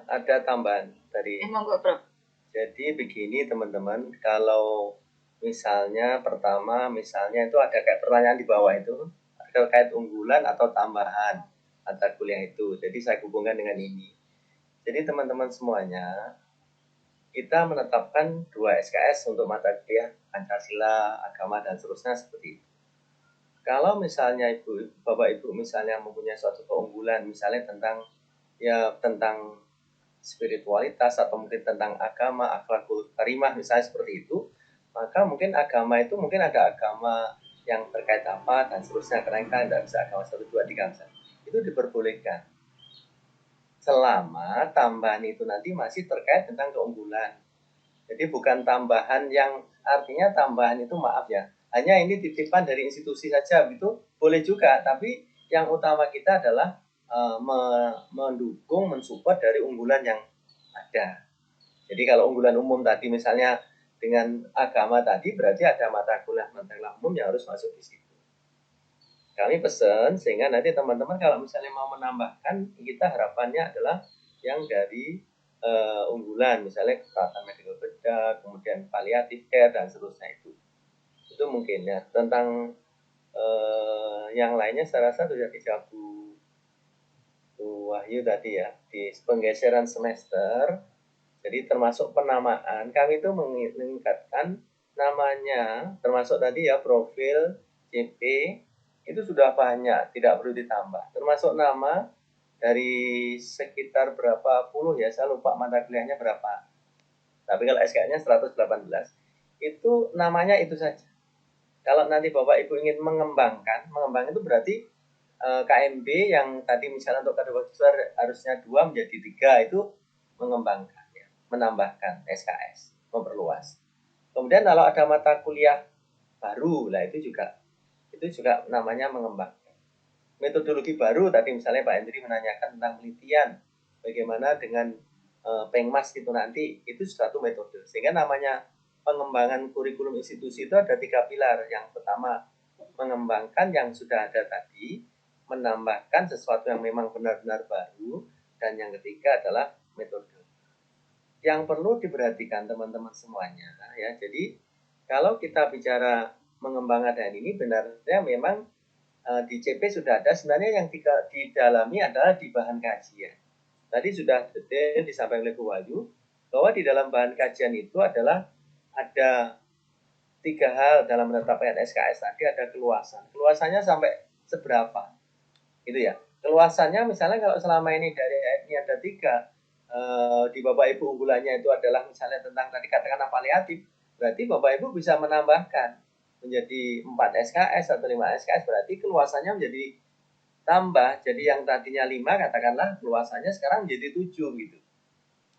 Ada tambahan dari monggo Prof. Jadi begini teman-teman, kalau misalnya pertama misalnya itu ada kayak pertanyaan di bawah itu terkait unggulan atau tambahan mata kuliah itu. Jadi saya hubungkan dengan ini. Jadi teman-teman semuanya, kita menetapkan 2 SKS untuk mata kuliah Pancasila, agama, dan seterusnya seperti itu. Kalau misalnya Bapak Ibu misalnya mempunyai suatu keunggulan, misalnya tentang spiritualitas atau mungkin tentang agama, akhlakul karimah misalnya seperti itu, maka mungkin agama itu mungkin ada agama yang terkait apa dan seterusnya, karena kita tidak bisa agama 1, 2, 3 misalnya. Itu diperbolehkan selama tambahan itu nanti masih terkait tentang keunggulan. Jadi bukan tambahan yang artinya tambahan itu maaf ya, hanya ini titipan dari institusi saja, gitu boleh juga, tapi yang utama kita adalah mendukung, mensupport dari unggulan yang ada. Jadi kalau unggulan umum tadi misalnya dengan agama tadi, berarti ada mata kuliah umum yang harus masuk di situ. Kami pesan sehingga nanti teman-teman kalau misalnya mau menambahkan, kita harapannya adalah yang dari unggulan, misalnya kesehatan medical bedah, kemudian paliatif care dan seterusnya itu mungkin ya. Tentang yang lainnya saya rasa sudah dijawab Bu Wahyu tadi ya, di penggeseran semester Jadi termasuk penamaan, kami itu meningkatkan namanya, termasuk tadi ya profil CP, itu sudah banyak, tidak perlu ditambah. Termasuk nama dari sekitar berapa puluh ya, saya lupa mata kuliahnya berapa. Tapi kalau SKS-nya 118. Itu namanya itu saja. Kalau nanti Bapak Ibu ingin mengembangkan itu berarti KMB yang tadi misalnya untuk kardiovaskular harusnya 2 menjadi 3, itu mengembangkan, ya, menambahkan SKS, memperluas. Kemudian kalau ada mata kuliah baru, lah itu juga namanya mengembangkan. Metodologi baru tadi misalnya Pak Hendri menanyakan tentang penelitian, bagaimana dengan Pengmas itu nanti, itu suatu metode. Sehingga namanya pengembangan kurikulum institusi itu ada 3 pilar. Yang pertama, mengembangkan yang sudah ada tadi, menambahkan sesuatu yang memang benar-benar baru, dan yang ketiga adalah metode. Yang perlu diperhatikan teman-teman semuanya, ya. Jadi kalau kita bicara mengembangkan ini, benarnya memang di CP sudah ada. Sebenarnya yang didalami adalah di bahan kajian. Tadi sudah detail disampaikan oleh Bu Wahyu bahwa di dalam bahan kajian itu adalah ada 3 hal dalam menetapkan SKS tadi. Ada keluasan. Keluasannya sampai seberapa? Gitu ya. Keluasannya misalnya kalau selama ini dari ini ada 3, di Bapak Ibu unggulannya itu adalah misalnya tentang tadi katakanlah paliatif, berarti Bapak Ibu bisa menambahkan menjadi 4 SKS atau 5 SKS, berarti keluasannya menjadi tambah. Jadi yang tadinya 5 katakanlah keluasannya sekarang menjadi 7 gitu.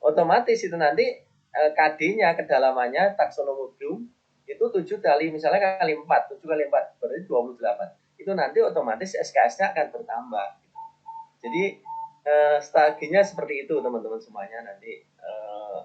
Otomatis itu nanti KD-nya, kedalamannya taksonomium itu 7 kali misalnya kali 4, 7 kali 4 berarti 28. Itu nanti otomatis SKS-nya akan bertambah. Jadi strateginya seperti itu teman-teman semuanya nanti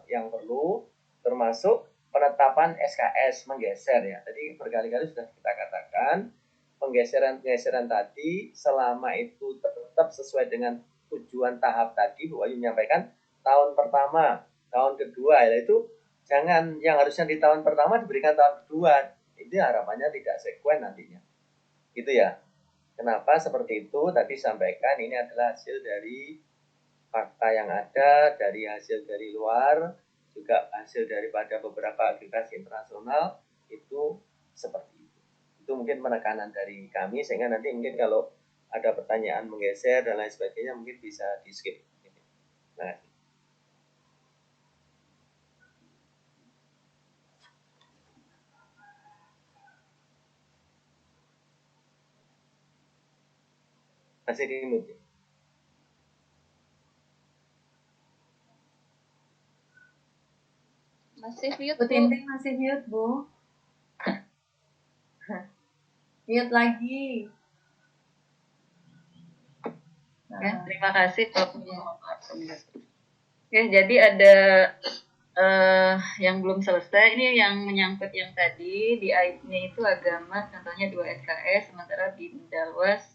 yang perlu, termasuk penetapan SKS menggeser ya. Tadi berkali-kali sudah kita katakan penggeseran tadi selama itu tetap sesuai dengan tujuan tahap tadi, Bu Wahyu menyampaikan tahun pertama, tahun kedua, yaitu jangan yang harusnya di tahun pertama diberikan tahun kedua. Itu harapannya tidak sekuen nantinya. Gitu ya. Kenapa seperti itu? Tadi sampaikan ini adalah hasil dari fakta yang ada, dari hasil dari luar, juga hasil daripada beberapa agregasi internasional, itu seperti itu. Itu mungkin penekanan dari kami, sehingga nanti mungkin kalau ada pertanyaan menggeser dan lain sebagainya mungkin bisa di skip. Nah, masih di mute. Masih mute, Bu Bu. Tintin masih mute, Bu. Mute lagi. Ya, terima kasih Pak. Oke, jadi ada yang belum selesai, ini yang menyangkut yang tadi di AIP-nya itu agama, contohnya 2 SKS, sementara di Dalwas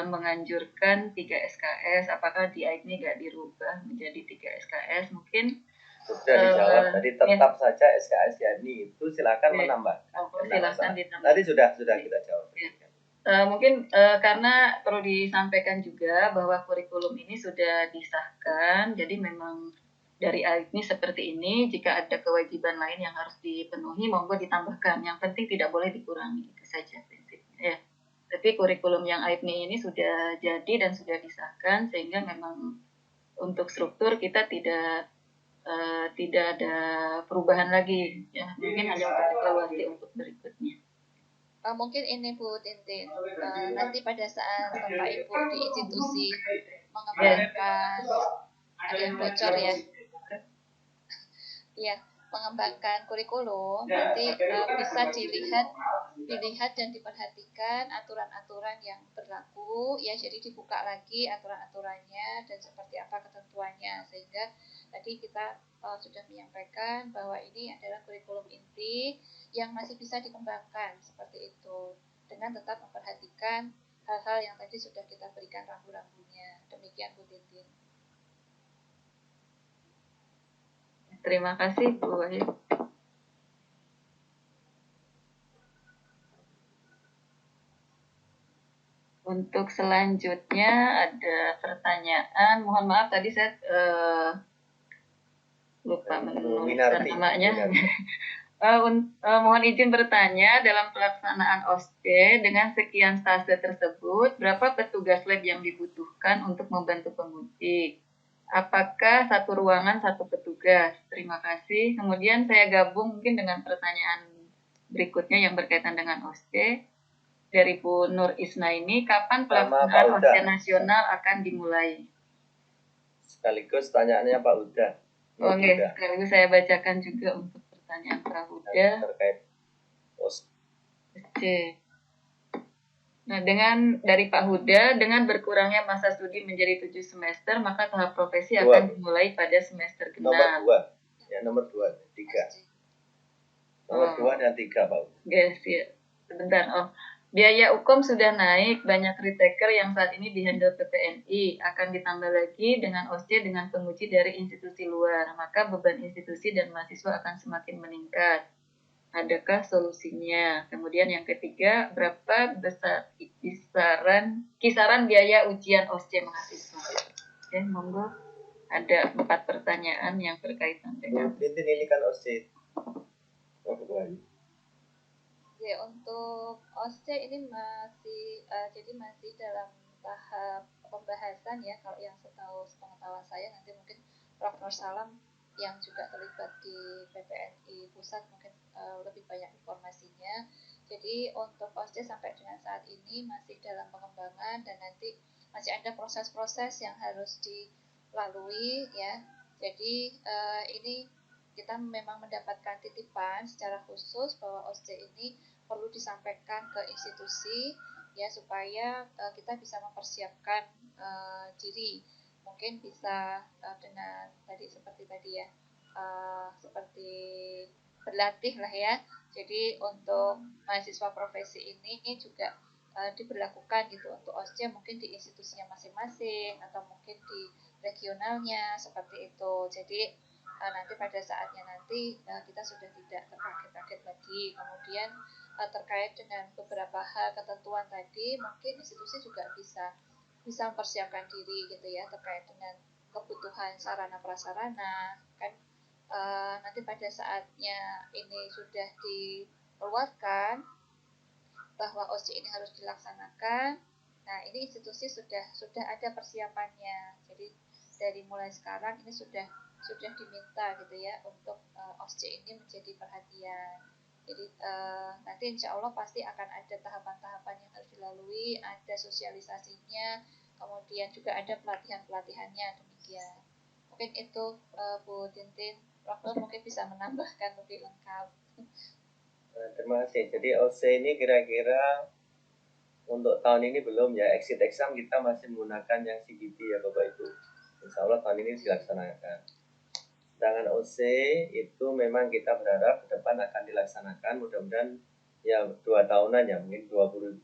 menganjurkan 3 SKS. Apakah di AIP-nya nggak dirubah menjadi 3 SKS? Mungkin sudah dijawab tadi, tetap saja SKS yani itu silakan menambah. Silakan ditambah. Tadi sudah kita jawab. Mungkin karena perlu disampaikan juga bahwa kurikulum ini sudah disahkan, jadi memang dari AIPNI seperti ini. Jika ada kewajiban lain yang harus dipenuhi, monggo ditambahkan. Yang penting tidak boleh dikurangi, itu saja prinsipnya. Ya. Tapi kurikulum yang AIPNI ini sudah jadi dan sudah disahkan, sehingga memang untuk struktur kita tidak ada perubahan lagi. Ya, mungkin hanya untuk evaluasi untuk berikutnya. Mungkin ini Bu Tintin, nanti pada saat Bapak Ibu di institusi mengembangkan, ada yang bocor ya, ya, mengembangkan kurikulum, nanti bisa dilihat dan diperhatikan aturan-aturan yang berlaku, ya, jadi dibuka lagi aturan-aturannya dan seperti apa ketentuannya, sehingga tadi kita sudah menyampaikan bahwa ini adalah kurikulum inti yang masih bisa dikembangkan seperti itu, dengan tetap memperhatikan hal-hal yang tadi sudah kita berikan rambu-rambunya. Demikian Bu Tintin. Terima kasih Bu Wahyu. Untuk selanjutnya ada pertanyaan. Mohon maaf tadi saya lupa menuliskan Winarti. namanya. Mohon izin bertanya, dalam pelaksanaan OSCE dengan sekian stase tersebut, berapa petugas lab yang dibutuhkan untuk membantu penguji? Apakah satu ruangan satu petugas? Terima kasih. Kemudian saya gabung mungkin dengan pertanyaan berikutnya yang berkaitan dengan OSCE. Dari Bu Nur Isna ini, kapan pelaksanaan OSCE nasional akan dimulai? Sekaligus tanyaannya Pak Huda. Oke, sekaligus saya bacakan juga untuk pertanyaan Pak Huda. Terkait Oke. Nah, dari Pak Huda, dengan berkurangnya masa studi menjadi 7 semester, maka tahap profesi akan dimulai pada semester genap. Nomor 2. Ya, nomor 2, 3. Nomor 2 dan 3, Pak. Yes, ya. Sebentar. Biaya UKOM sudah naik, banyak retaker yang saat ini dihandle PPNI, akan ditambah lagi dengan OSCE dengan penguji dari institusi luar, maka beban institusi dan mahasiswa akan semakin meningkat. Adakah solusinya? Kemudian yang ketiga, berapa besar kisaran biaya ujian OSCE mahasiswa? Oke, monggo. Ada 4 pertanyaan yang berkaitan dengan. Ini kan OSCE. Ya, untuk OSCE ini masih dalam tahap pembahasan ya. Kalau yang sepengetahuan saya, nanti mungkin Prof. Nur Salam yang juga terlibat di PPNI Pusat mungkin lebih banyak informasinya. Jadi untuk OSCE sampai dengan saat ini masih dalam pengembangan dan nanti masih ada proses-proses yang harus dilalui ya. Jadi ini kita memang mendapatkan titipan secara khusus bahwa OSCE ini perlu disampaikan ke institusi ya supaya kita bisa mempersiapkan diri, mungkin bisa dengan seperti tadi ya, seperti berlatih lah ya. Jadi untuk mahasiswa profesi ini juga diberlakukan gitu untuk OSCE mungkin di institusinya masing-masing atau mungkin di regionalnya seperti itu. Jadi nanti pada saatnya nanti kita sudah tidak terkaget-kaget lagi. Kemudian terkait dengan beberapa hal ketentuan tadi, mungkin institusi juga bisa mempersiapkan diri gitu ya terkait dengan kebutuhan sarana prasarana kan. Nanti pada saatnya ini sudah dikeluarkan bahwa OSCE ini harus dilaksanakan. Nah, ini institusi sudah ada persiapannya. Jadi dari mulai sekarang ini sudah diminta gitu ya untuk OSCE ini menjadi perhatian. Jadi nanti insya Allah pasti akan ada tahapan-tahapan yang harus dilalui, ada sosialisasinya, kemudian juga ada pelatihan-pelatihannya demikian. Mungkin itu Bu Tintin, Prof. mungkin bisa menambahkan lebih lengkap. Terima kasih. Jadi OSCE ini kira-kira untuk tahun ini belum ya, exit exam kita masih menggunakan yang CBT ya Bapak Ibu. Insya Allah tahun ini dilaksanakan. Sedangkan OSCE itu memang kita berharap ke depan akan dilaksanakan, mudah-mudahan ya 2 tahunan ya, mungkin 2022.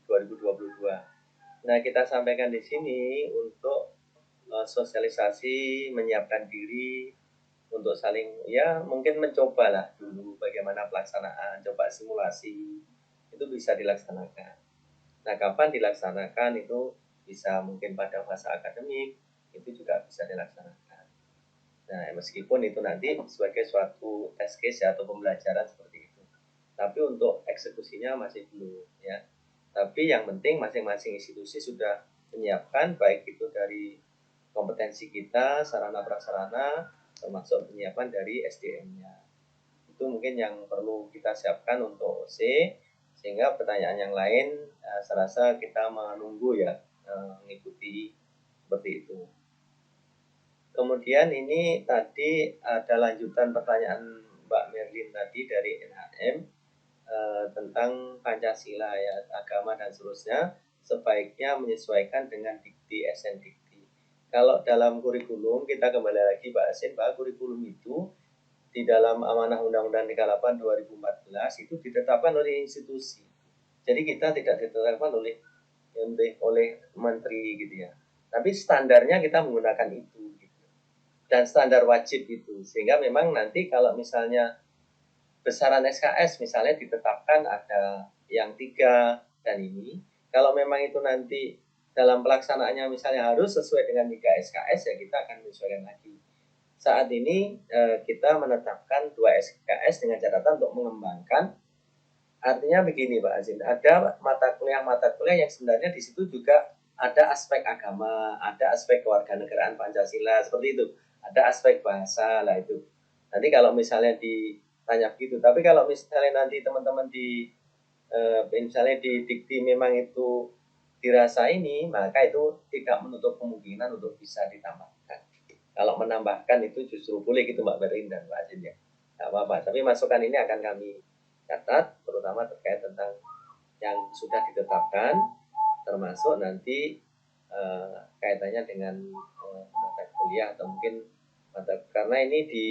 Nah, kita sampaikan di sini untuk sosialisasi, menyiapkan diri, untuk saling ya mungkin mencoba lah dulu bagaimana pelaksanaan, coba simulasi, itu bisa dilaksanakan. Nah, kapan dilaksanakan itu bisa mungkin pada fase akademik, itu juga bisa dilaksanakan. Nah, meskipun itu nanti sebagai suatu test case ya, atau pembelajaran seperti itu. Tapi untuk eksekusinya masih belum ya. Tapi yang penting masing-masing institusi sudah menyiapkan baik itu dari kompetensi kita, sarana prasarana, termasuk penyiapan dari SDM-nya. Itu mungkin yang perlu kita siapkan untuk OC, sehingga pertanyaan yang lain saya rasa kita menunggu ya, mengikuti seperti itu. Kemudian ini tadi ada lanjutan pertanyaan Mbak Merlin tadi dari NHM tentang Pancasila ya, agama dan seterusnya, sebaiknya menyesuaikan dengan dikti SN Dikti. Kalau dalam kurikulum, kita kembali lagi Pak Asin, bahwa kurikulum itu di dalam amanah Undang-Undang 38 2014 itu ditetapkan oleh institusi. Jadi kita tidak ditetapkan oleh menteri gitu ya. Tapi standarnya kita menggunakan itu. Dan standar wajib itu, sehingga memang nanti kalau misalnya besaran SKS misalnya ditetapkan ada yang 3 dan ini, kalau memang itu nanti dalam pelaksanaannya misalnya harus sesuai dengan 3 SKS ya kita akan menyesuaikan lagi. saat ini kita menetapkan 2 SKS dengan catatan untuk mengembangkan. Artinya begini Pak Azin, ada mata kuliah yang sebenarnya di situ juga ada aspek agama, ada aspek kewarganegaraan Pancasila, seperti itu. Ada aspek bahasa lah itu. Nanti kalau misalnya ditanya begitu, tapi kalau misalnya nanti teman-teman misalnya di dikti memang itu dirasa ini, maka itu tidak menutup kemungkinan untuk bisa ditambahkan. Kalau menambahkan itu justru boleh gitu Mbak Berin dan Mbak Azin ya. Tidak apa-apa, tapi masukan ini akan kami catat, terutama terkait tentang yang sudah ditetapkan, termasuk nanti kaitannya dengan mata kuliah atau mungkin karena ini di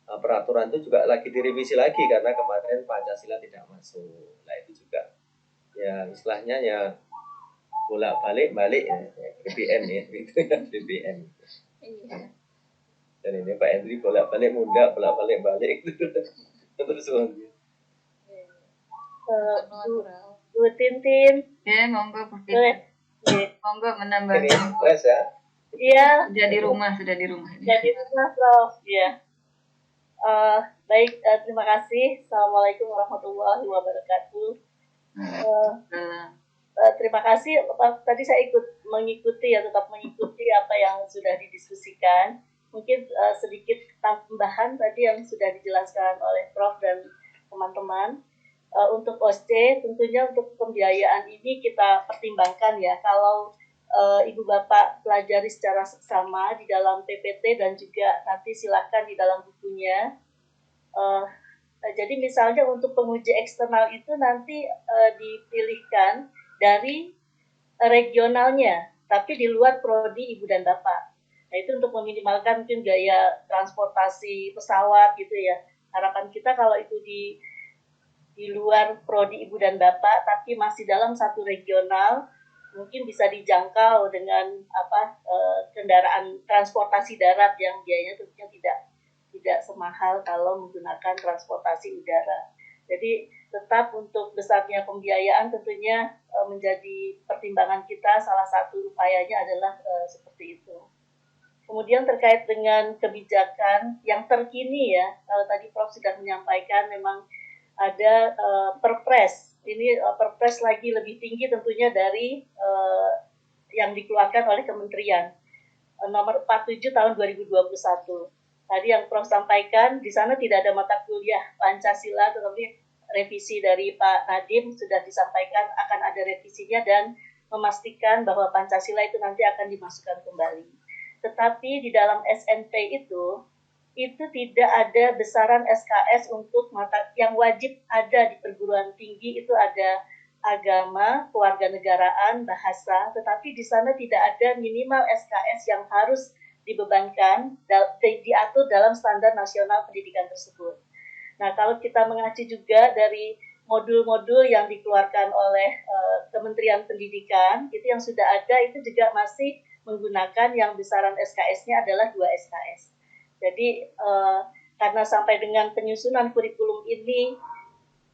peraturan itu juga lagi direvisi lagi karena kemarin Pancasila tidak masuk. Nah itu juga ya istilahnya ya bolak-balik ya, BBM ya, gitu ya BBM. Iya. Dan ini Pak Hendri bolak-balik muda, bolak-balik gitu. Terus Bu Tintin, Ya, monggo Bu boleh? Fitri. Monggo menambahkan. ini stres ya. Iya, Sudah di rumah. jadi rumah Prof. Ya. Baik, terima kasih. Assalamualaikum warahmatullahi wabarakatuh. Terima kasih. Tadi saya tetap mengikuti apa yang sudah didiskusikan. Mungkin sedikit tambahan tadi yang sudah dijelaskan oleh Prof dan teman-teman. Untuk OSCE tentunya untuk pembiayaan ini kita pertimbangkan ya. Kalau Ibu Bapak pelajari secara seksama di dalam PPT dan juga nanti silakan di dalam bukunya. Jadi misalnya untuk penguji eksternal itu nanti dipilihkan dari regionalnya, tapi di luar prodi Ibu dan Bapak. Nah itu untuk meminimalkan mungkin gaya transportasi pesawat gitu ya. Harapan kita kalau itu di luar prodi Ibu dan Bapak, tapi masih dalam satu regional, mungkin bisa dijangkau dengan kendaraan transportasi darat yang biayanya tentunya tidak semahal kalau menggunakan transportasi udara. Jadi tetap untuk besarnya pembiayaan tentunya menjadi pertimbangan kita, salah satu upayanya adalah seperti itu. Kemudian terkait dengan kebijakan yang terkini ya, kalau tadi Prof sudah menyampaikan memang ada Perpres. Ini Perpres lagi lebih tinggi tentunya dari yang dikeluarkan oleh Kementerian nomor 47 tahun 2021. Tadi yang Prof sampaikan, di sana tidak ada mata kuliah Pancasila, tetapi revisi dari Pak Nadiem sudah disampaikan akan ada revisinya dan memastikan bahwa Pancasila itu nanti akan dimasukkan kembali. Tetapi di dalam SNP itu tidak ada besaran SKS untuk mata yang wajib ada di perguruan tinggi. Itu ada agama, kewarganegaraan, bahasa, tetapi di sana tidak ada minimal SKS yang harus dibebankan, diatur dalam standar nasional pendidikan tersebut. Nah, kalau kita mengacu juga dari modul-modul yang dikeluarkan oleh Kementerian Pendidikan, itu yang sudah ada itu juga masih menggunakan yang besaran SKS-nya adalah 2 SKS. Jadi karena sampai dengan penyusunan kurikulum ini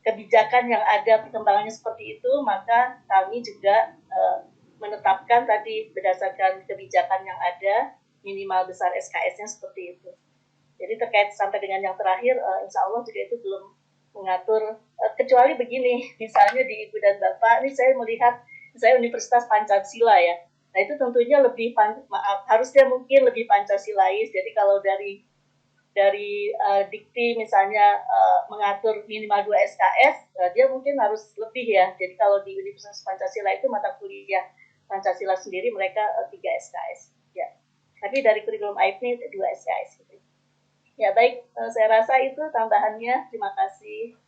kebijakan yang ada perkembangannya seperti itu, maka kami juga menetapkan tadi berdasarkan kebijakan yang ada minimal besar SKS-nya seperti itu. Jadi terkait sampai dengan yang terakhir, insya Allah juga itu belum mengatur, kecuali begini, misalnya di Ibu dan Bapak, ini saya melihat saya Universitas Pancasila ya. Nah itu tentunya harusnya mungkin lebih Pancasilais. Jadi kalau dari dikti misalnya mengatur minimal 2 SKS, dia mungkin harus lebih ya. Jadi kalau di Universitas Pancasila itu mata kuliah Pancasila sendiri mereka 3 SKS. Ya. Tapi dari kurikulum AIP 2 SKS. Gitu. Ya baik, saya rasa itu tambahannya. Terima kasih.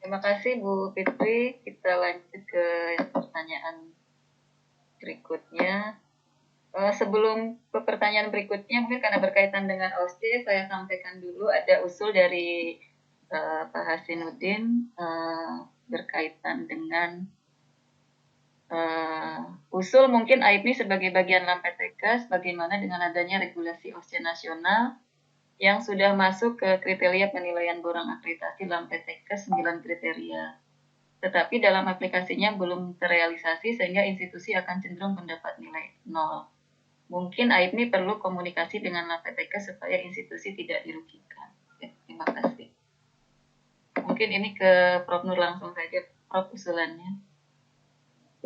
Terima kasih Bu Fitri. Kita lanjut ke pertanyaan berikutnya. Sebelum ke pertanyaan berikutnya, mungkin karena berkaitan dengan OSCE, saya sampaikan dulu ada usul dari Pak Hasinuddin berkaitan dengan usul mungkin AIPNI sebagai bagian LAMPTK, bagaimana dengan adanya regulasi OSCE nasional yang sudah masuk ke kriteria penilaian borang akreditasi LAMPTK 9 kriteria. Tetapi dalam aplikasinya belum terrealisasi sehingga institusi akan cenderung mendapat nilai 0. mungkin AIPMI perlu komunikasi dengan LAPTK supaya institusi tidak dirugikan. Oke, terima kasih. Mungkin ini ke Prof. Nur langsung saja, Prof. usulannya.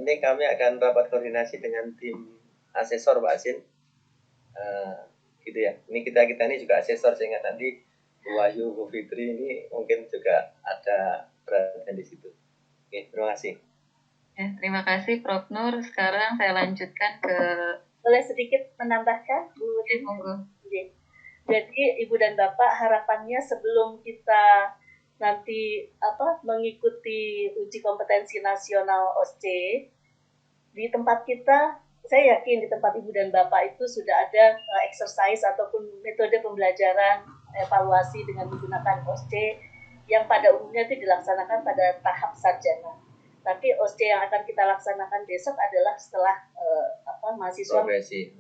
Ini kami akan rapat koordinasi dengan tim asesor Pak Asin. Gitu ya. Ini kita ini juga asesor sehingga nanti Bu Wahyu, Bu Fitri ini mungkin juga ada perhatian di situ. Oke, terima kasih. Ya, terima kasih Prof. Nur. Sekarang saya lanjutkan ke Boleh sedikit menambahkan, Bu? monggo. Jadi Ibu dan Bapak harapannya sebelum kita nanti mengikuti uji kompetensi nasional OSCE di tempat kita, saya yakin di tempat Ibu dan Bapak itu sudah ada exercise ataupun metode pembelajaran evaluasi dengan menggunakan OSCE yang pada umumnya itu dilaksanakan pada tahap sarjana. Tapi OSCE yang akan kita laksanakan besok adalah setelah mahasiswa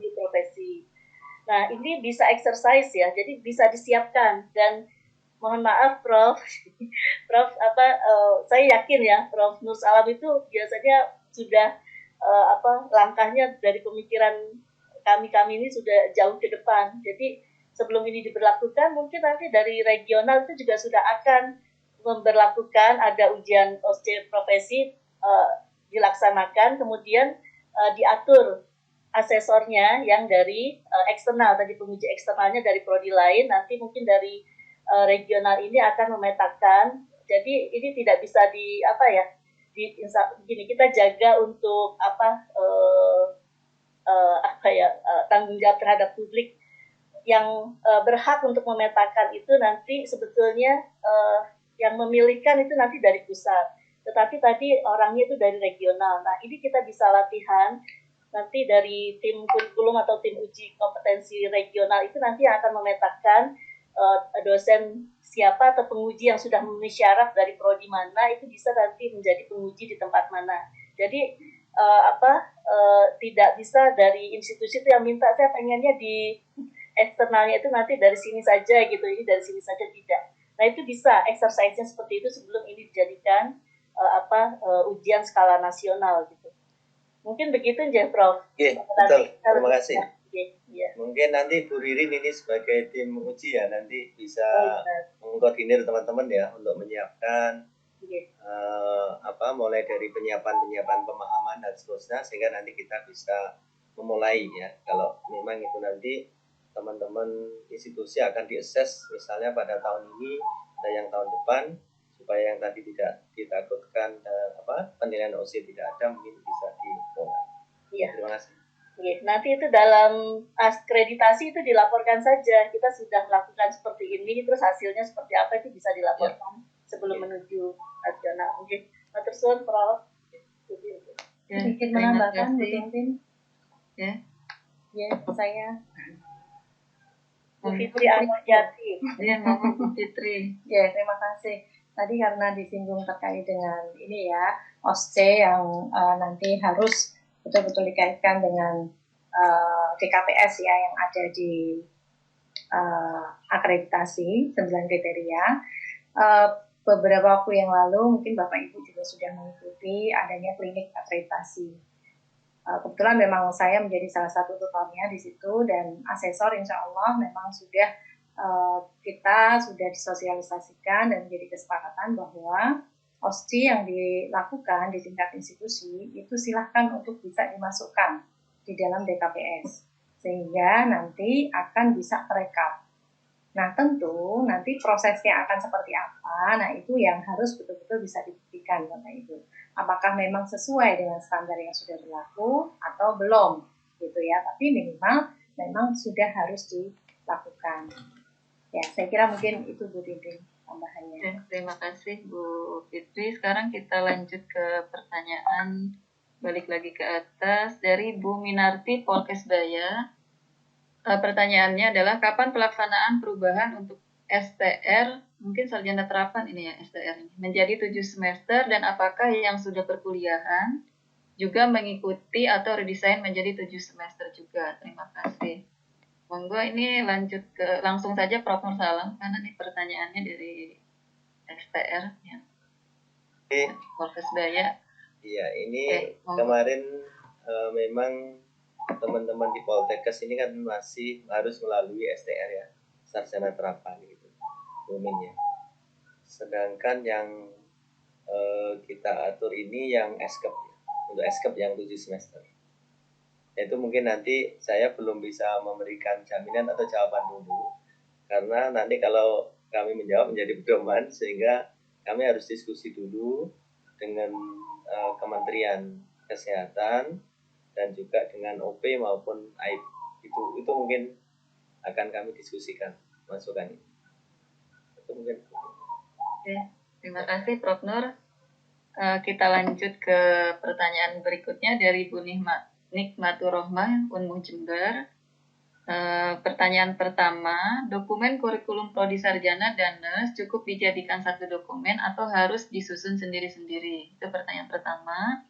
di profesi. Nah, ini bisa exercise ya, jadi bisa disiapkan. Dan mohon maaf Prof, saya yakin ya Prof. Nur Salam itu biasanya sudah langkahnya dari pemikiran kami ini sudah jauh ke depan. Jadi sebelum ini diberlakukan, mungkin nanti dari regional itu juga sudah akan memberlakukan ada ujian OSCE profesi dilaksanakan, kemudian diatur asesornya yang dari eksternal, tadi penguji eksternalnya dari prodi lain, nanti mungkin dari regional ini akan memetakan. Jadi ini tidak bisa gini, kita jaga untuk tanggung jawab terhadap publik yang berhak untuk memetakan itu nanti sebetulnya yang memilihkan itu nanti dari pusat, tetapi tadi orangnya itu dari regional. Nah, ini kita bisa latihan nanti dari tim kurikulum atau tim uji kompetensi regional itu nanti akan memetakan dosen siapa atau penguji yang sudah memenuhi syarat dari prodi mana itu bisa nanti menjadi penguji di tempat mana. Jadi tidak bisa dari institusi itu yang minta saya pengennya di eksternalnya itu nanti dari sini saja gitu, ini dari sini saja, tidak. Nah, itu bisa exercise-nya seperti itu sebelum ini dijadikan ujian skala nasional gitu. Mungkin begitu aja, Prof. Oke, betul. Terima kasih. Ya. Mungkin nanti Bu Ririn ini sebagai tim uji ya, nanti bisa mengkoordinir teman-teman ya untuk menyiapkan mulai dari penyiapan pemahaman dan seterusnya, sehingga nanti kita bisa memulai ya. Kalau memang itu nanti teman-teman institusi akan diakses misalnya pada tahun ini, ada yang tahun depan, supaya yang tadi tidak ditakutkan penilaian OSCE tidak ada, mungkin bisa dibongkar. Iya. Terima kasih. Oke, nanti itu dalam akreditasi itu dilaporkan saja kita sudah melakukan seperti ini, terus hasilnya seperti apa itu bisa dilaporkan sebelum menuju nasional. Oke, matur suwun Prof. Sedikit menambahkan Bu Tintin. Ya. Ya, saya Bu Fitri Ahmadiyati. Ya, ngomong Bu Fitri. Ya, terima kasih. Tadi karena disinggung terkait dengan ini ya, OSCE yang nanti harus betul-betul dikaitkan dengan DKPS ya yang ada di akreditasi 9 kriteria. Beberapa waktu yang lalu mungkin Bapak Ibu juga sudah mengikuti adanya klinik akreditasi. Kebetulan memang saya menjadi salah satu tutornya di situ, dan asesor insya Allah memang sudah kita sudah disosialisasikan dan menjadi kesepakatan bahwa OSCE yang dilakukan di tingkat institusi itu silahkan untuk bisa dimasukkan di dalam DKPS sehingga nanti akan bisa terekam. Nah, tentu nanti prosesnya akan seperti apa, nah itu yang harus betul-betul bisa dibuktikan Bapak Ibu. Apakah memang sesuai dengan standar yang sudah berlaku atau belum gitu ya, tapi minimal memang sudah harus dilakukan. Ya, saya kira mungkin itu Bu Tintin tambahannya. Ya, terima kasih Bu Fitri. Sekarang kita lanjut ke pertanyaan, balik lagi ke atas, dari Bu Minarti Polkesbaya. Pertanyaannya adalah kapan pelaksanaan perubahan untuk STR, mungkin sarjana terapan ini ya STR ini, menjadi 7 semester, dan apakah yang sudah perkuliahan juga mengikuti atau redesign menjadi 7 semester juga. Terima kasih. Monggo ini lanjut ke langsung saja Prof. Nur Salam karena ini pertanyaannya dari STR ya. Polkesbaya. Iya, ini kemarin memang teman-teman di Poltekkes ini kan masih harus melalui STR ya, sarjana terapan gitu umumnya. Sedangkan yang kita atur ini yang SKEP ya, untuk SKEP yang 7 semester. Itu mungkin nanti saya belum bisa memberikan jaminan atau jawaban dulu, karena nanti kalau kami menjawab menjadi pedoman, sehingga kami harus diskusi dulu dengan Kementerian Kesehatan dan juga dengan OP maupun AIP. Itu mungkin akan kami diskusikan masukan ini. Itu mungkin. Oke, terima kasih Prof. Nur. Kita lanjut ke pertanyaan berikutnya dari Bu Nikmatur Rohmah, Unmul Jember. Pertanyaan pertama, dokumen kurikulum prodi sarjana dan NES cukup dijadikan satu dokumen atau harus disusun sendiri-sendiri? Itu pertanyaan pertama.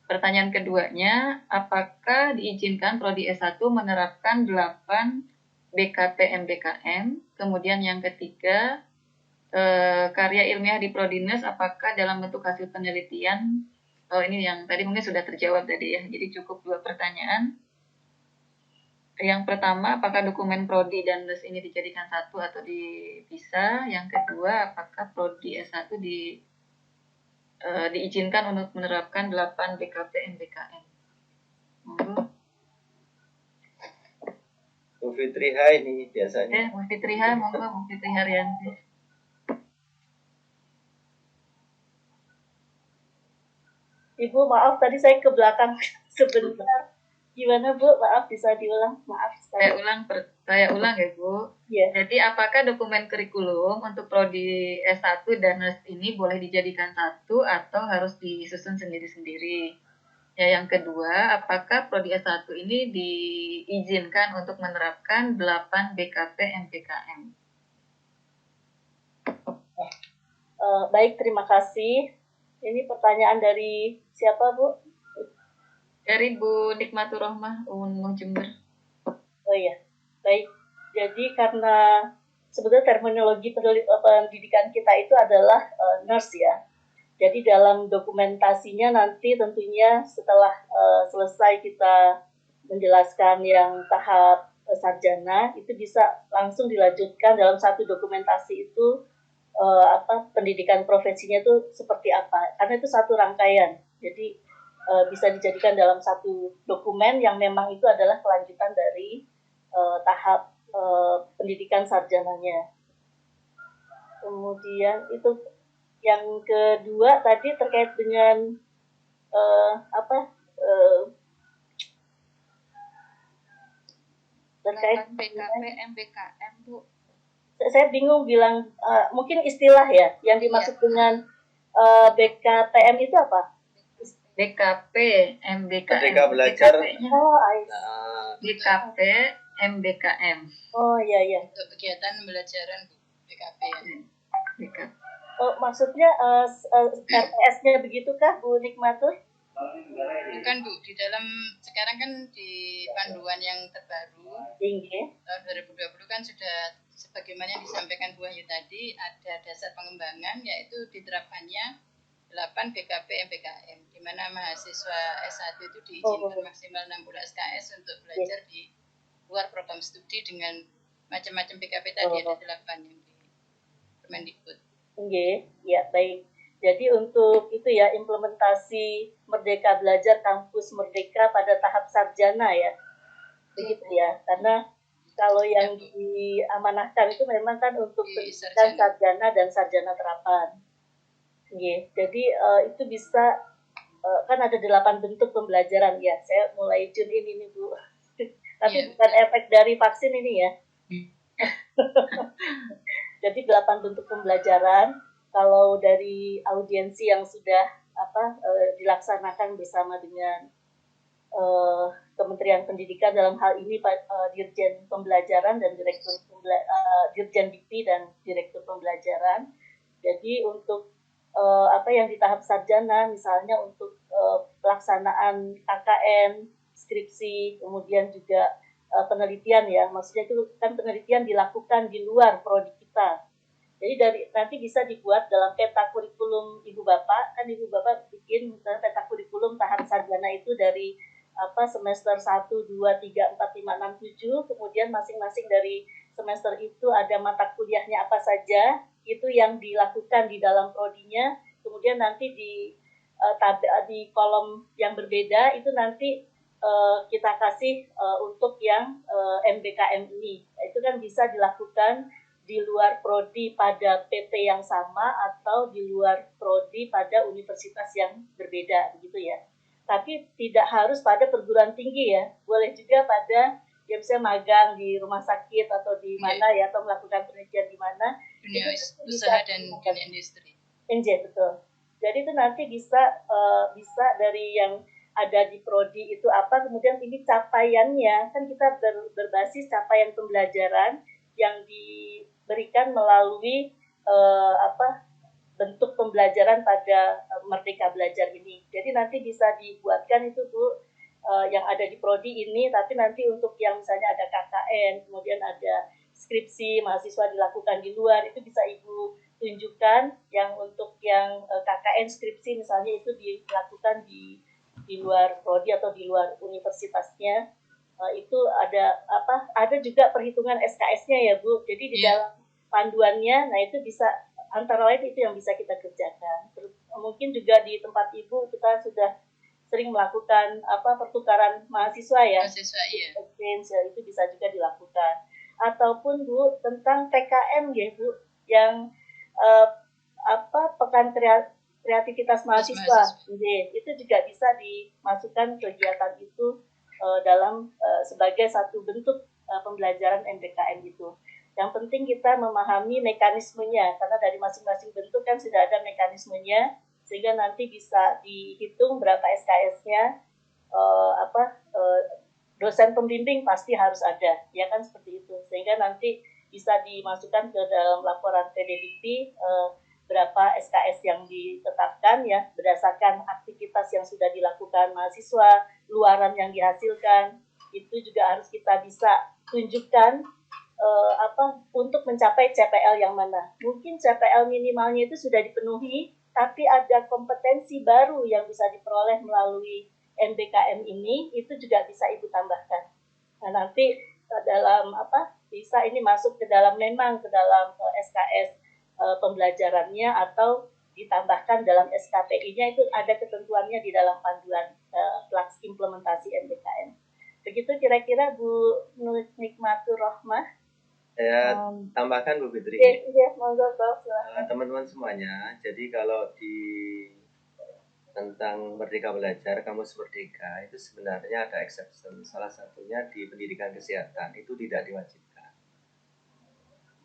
Pertanyaan keduanya, apakah diizinkan prodi S1 menerapkan 8 BKP MBKM? Kemudian yang ketiga, karya ilmiah di prodi NES apakah dalam bentuk hasil penelitian? Oh, ini yang tadi mungkin sudah terjawab tadi ya. Jadi cukup 2 pertanyaan. Yang pertama, apakah dokumen prodi dan NES ini dijadikan satu atau dipisah? Yang kedua, apakah prodi S1 diizinkan untuk menerapkan 8 BKP MBKM? Monggo. Bu Fitriha ini biasanya. Bu Fitriha, monggo Bu Fitriha Rianti. Ibu, maaf tadi saya ke belakang sebentar. Gimana Bu? Maaf, bisa diulang? Maaf. Saya ulang ya Bu. Yeah. Jadi apakah dokumen kurikulum untuk prodi S1 dan NES ini boleh dijadikan satu atau harus disusun sendiri-sendiri? Ya, yang kedua, apakah prodi S1 ini diizinkan untuk menerapkan 8 BKP MBKM? Baik, terima kasih. Ini pertanyaan dari siapa, Bu? Dari Bu Nikmatur Rohmah, Unmul Jember. Oh iya, baik. Jadi karena sebetulnya terminologi pendidikan kita itu adalah nurse ya. Jadi dalam dokumentasinya nanti tentunya setelah selesai kita menjelaskan yang tahap sarjana, itu bisa langsung dilanjutkan dalam satu dokumentasi itu pendidikan profesinya itu seperti apa. Karena itu satu rangkaian. Jadi bisa dijadikan dalam satu dokumen yang memang itu adalah kelanjutan dari tahap pendidikan sarjananya. Kemudian itu yang kedua tadi terkait dengan terkait BKP MBKM Bu. Saya bingung bilang mungkin istilah ya yang dimaksud dengan BKTM itu apa? BKP MBKM. Merdeka Belajar. BKP MBKM. Oh iya. Untuk kegiatan pembelajaran BKP ya. BKP. Oh, maksudnya RTS-nya begitukah Bu Nikmatur? Bukan Bu, di dalam sekarang kan di panduan yang terbaru tahun 2020 kan sudah sebagaimana yang disampaikan Bu Wahyu tadi, ada dasar pengembangan yaitu diterapkannya 8 BKP MBKM, di mana mahasiswa S1 itu diizinkan maksimal 60 SKS untuk belajar di luar program studi dengan macam-macam BKP tadi, ada 8 yang di Kemendikbud. Ya baik. Jadi untuk itu ya implementasi Merdeka Belajar Kampus Merdeka pada tahap sarjana ya, begitu ya. Karena kalau yang diamanahkan itu memang kan untuk pendidikan sarjana dan sarjana terapan. Jadi itu bisa kan ada 8 bentuk pembelajaran ya. Saya mulai tune in ini Bu. Tapi bukan efek dari vaksin ini ya. Jadi 8 bentuk pembelajaran. Kalau dari audiensi yang sudah dilaksanakan bersama dengan Kementerian Pendidikan dalam hal ini Dirjen Pembelajaran dan Dirjen Dikti dan Direktur Pembelajaran. Jadi untuk yang di tahap sarjana, misalnya untuk pelaksanaan KKN, skripsi, kemudian juga penelitian ya, maksudnya itu kan penelitian dilakukan di luar prodi kita. Jadi nanti bisa dibuat dalam peta kurikulum Ibu Bapak, kan Ibu Bapak bikin misalnya peta kurikulum tahap sarjana itu dari semester 1, 2, 3, 4, 5, 6, 7, kemudian masing-masing dari semester itu ada mata kuliahnya apa saja, itu yang dilakukan di dalam prodinya, kemudian nanti di kolom yang berbeda itu nanti kita kasih untuk yang MBKM ini. Itu kan bisa dilakukan di luar prodi pada PT yang sama atau di luar prodi pada universitas yang berbeda, begitu ya. Tapi tidak harus pada perguruan tinggi ya, boleh juga pada ya misalnya magang di rumah sakit atau di mana ya, atau melakukan penelitian di mana. Dunia usaha dan dunia industri. Betul. Jadi itu nanti bisa dari yang ada di prodi itu apa, kemudian ini capaiannya kan kita berbasis capaian pembelajaran yang diberikan melalui bentuk pembelajaran pada Merdeka Belajar ini. Jadi nanti bisa dibuatkan itu Bu yang ada di prodi ini, tapi nanti untuk yang misalnya ada KKN, kemudian ada skripsi mahasiswa dilakukan di luar, itu bisa Ibu tunjukkan yang untuk yang KKN skripsi misalnya itu dilakukan di luar prodi atau di luar universitasnya. Itu ada juga perhitungan SKS-nya ya Bu. Jadi di dalam panduannya, nah itu bisa antara lain itu yang bisa kita kerjakan. Terus, mungkin juga di tempat Ibu kita sudah sering melakukan pertukaran mahasiswa ya. Mahasiswa iya. Exchange ya, itu bisa juga dilakukan. Ataupun Bu tentang PKM ya Bu yang pekan kreativitas mahasiswa. Itu juga bisa dimasukkan kegiatan itu dalam sebagai satu bentuk pembelajaran MBKM itu. Yang penting kita memahami mekanismenya, karena dari masing-masing bentuk kan sudah ada mekanismenya, sehingga nanti bisa dihitung berapa SKS-nya, dosen pembimbing pasti harus ada, ya kan seperti itu. Sehingga nanti bisa dimasukkan ke dalam laporan PDDikti berapa SKS yang ditetapkan ya berdasarkan aktivitas yang sudah dilakukan mahasiswa, luaran yang dihasilkan, itu juga harus kita bisa tunjukkan untuk mencapai CPL yang mana. Mungkin CPL minimalnya itu sudah dipenuhi, tapi ada kompetensi baru yang bisa diperoleh melalui MBKM ini, itu juga bisa Ibu tambahkan. Nah, nanti dalam bisa ini masuk ke dalam SKS pembelajarannya atau ditambahkan dalam SKPI-nya, itu ada ketentuannya di dalam panduan implementasi MBKM. Begitu kira-kira Bu Nikmatur Rohmah. Saya tambahkan Bu Fitri. Iya, monggo Prof. Teman-teman semuanya, jadi kalau tentang Merdeka Belajar, Kamus Merdeka, itu sebenarnya ada exception. Salah satunya di pendidikan kesehatan, itu tidak diwajibkan.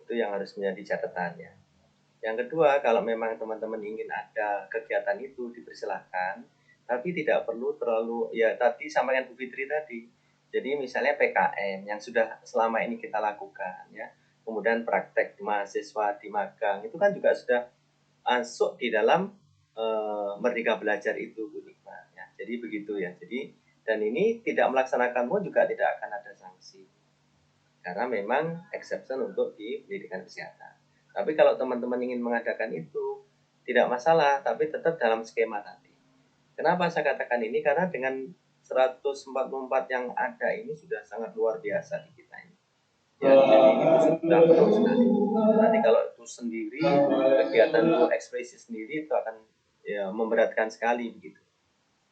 Itu yang harus menjadi catatannya. Yang kedua, kalau memang teman-teman ingin ada kegiatan itu, dipersilahkan. Tapi tidak perlu terlalu, ya tadi sampaikan Bu Fitri tadi. Jadi misalnya PKN yang sudah selama ini kita lakukan, ya, kemudian praktek mahasiswa di magang, itu kan juga sudah masuk di dalam Merdeka Belajar itu, Bu Nikmat. Ya, jadi begitu ya. Jadi dan ini tidak melaksanakan pun juga tidak akan ada sanksi, karena memang exception untuk di pendidikan kesehatan. Tapi kalau teman-teman ingin mengadakan itu tidak masalah, tapi tetap dalam skema tadi. Kenapa saya katakan ini? Karena dengan 144 yang ada ini sudah sangat luar biasa di kita ini. Ya, jadi itu sudah penuh sekali. Nanti kalau itu sendiri, kegiatan itu ekspresi sendiri itu akan ya memberatkan sekali begitu.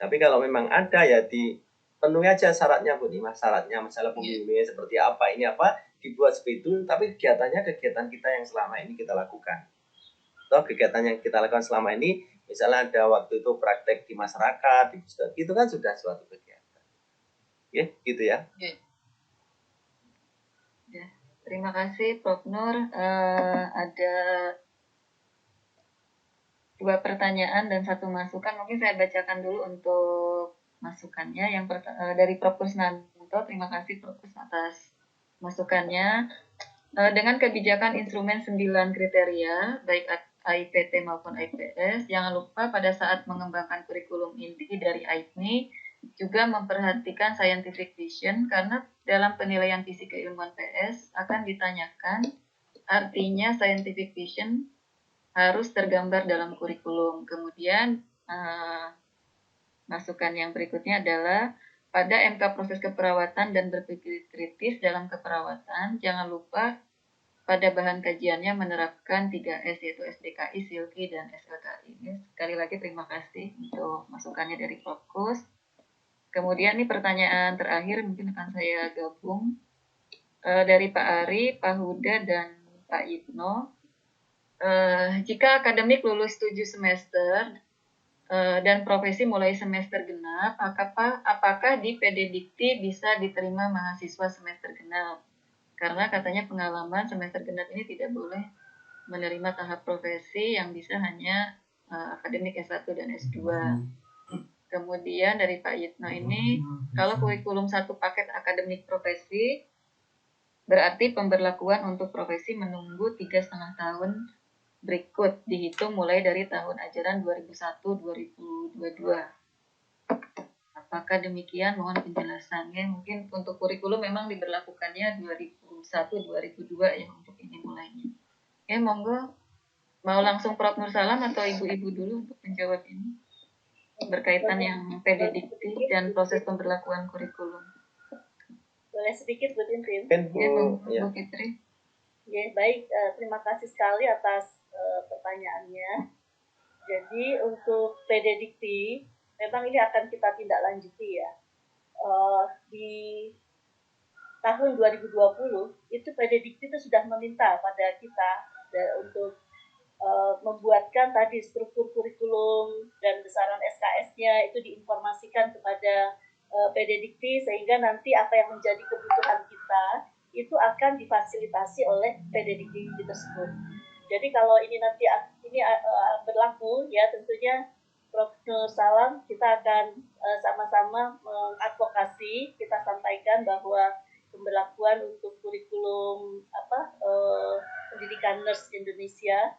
Tapi kalau memang ada ya dipenuhi aja syaratnya Bu Nima, syaratnya misalnya pembimbingnya seperti apa, ini apa, dibuat seperti itu, tapi kegiatannya kegiatan kita yang selama ini kita lakukan. Atau kegiatan yang kita lakukan selama ini, misalnya ada waktu itu praktek di masyarakat, itu kan sudah suatu kegiatan. Ya, gitu ya. Ya, terima kasih Prof. Nur. Ada 2 pertanyaan dan 1 masukan. Mungkin saya bacakan dulu untuk masukannya. Yang dari Prof. Kusnanto, terima kasih Prof. atas masukannya. Dengan kebijakan instrumen 9 kriteria, baik AIPT maupun IPS, jangan lupa pada saat mengembangkan kurikulum inti dari AIPMI, juga memperhatikan scientific vision, karena dalam penilaian visi keilmuan PS akan ditanyakan artinya scientific vision harus tergambar dalam kurikulum. Kemudian masukan yang berikutnya adalah pada MK proses keperawatan dan berpikir kritis dalam keperawatan, jangan lupa pada bahan kajiannya menerapkan 3S yaitu SDKI, SILKI, dan SLKI. Ini sekali lagi terima kasih untuk masukannya dari Prof. Kus. Kemudian nih pertanyaan terakhir mungkin akan saya gabung dari Pak Ari, Pak Huda, dan Pak Yitno. Jika akademik lulus 7 semester dan profesi mulai semester genap, apakah di PD Dikti bisa diterima mahasiswa semester genap? Karena katanya pengalaman semester genap ini tidak boleh menerima tahap profesi yang bisa hanya akademik S1 dan S2. Kemudian dari Pak Yitno ini, kalau kurikulum satu paket akademik profesi, berarti pemberlakuan untuk profesi menunggu 3,5 tahun berikut, dihitung mulai dari tahun ajaran 2001-2022. Apakah demikian? Mohon penjelasannya. Mungkin untuk kurikulum memang diberlakukannya 2001-2002 ya untuk ini mulainya. Ya, monggo. Mau langsung Prof. Nur Salam atau ibu-ibu dulu untuk menjawab ini? Berkaitan yang PD Dikti dan proses pemberlakuan kurikulum. Boleh sedikit Bu Tintin? Ya, Bu Fitri. Ya, baik. Terima kasih sekali atas pertanyaannya. Jadi untuk PD Dikti, memang ini akan kita tindak lanjuti ya. Di tahun 2020 itu PD Dikti itu sudah meminta pada kita untuk membuatkan tadi struktur kurikulum dan besaran SKS-nya itu diinformasikan kepada PD Dikti sehingga nanti apa yang menjadi kebutuhan kita itu akan difasilitasi oleh PD Dikti tersebut. Jadi kalau ini nanti ini berlaku ya tentunya Prof. Nur Salam kita akan sama-sama mengadvokasi, kita sampaikan bahwa pemberlakuan untuk kurikulum pendidikan nurse Indonesia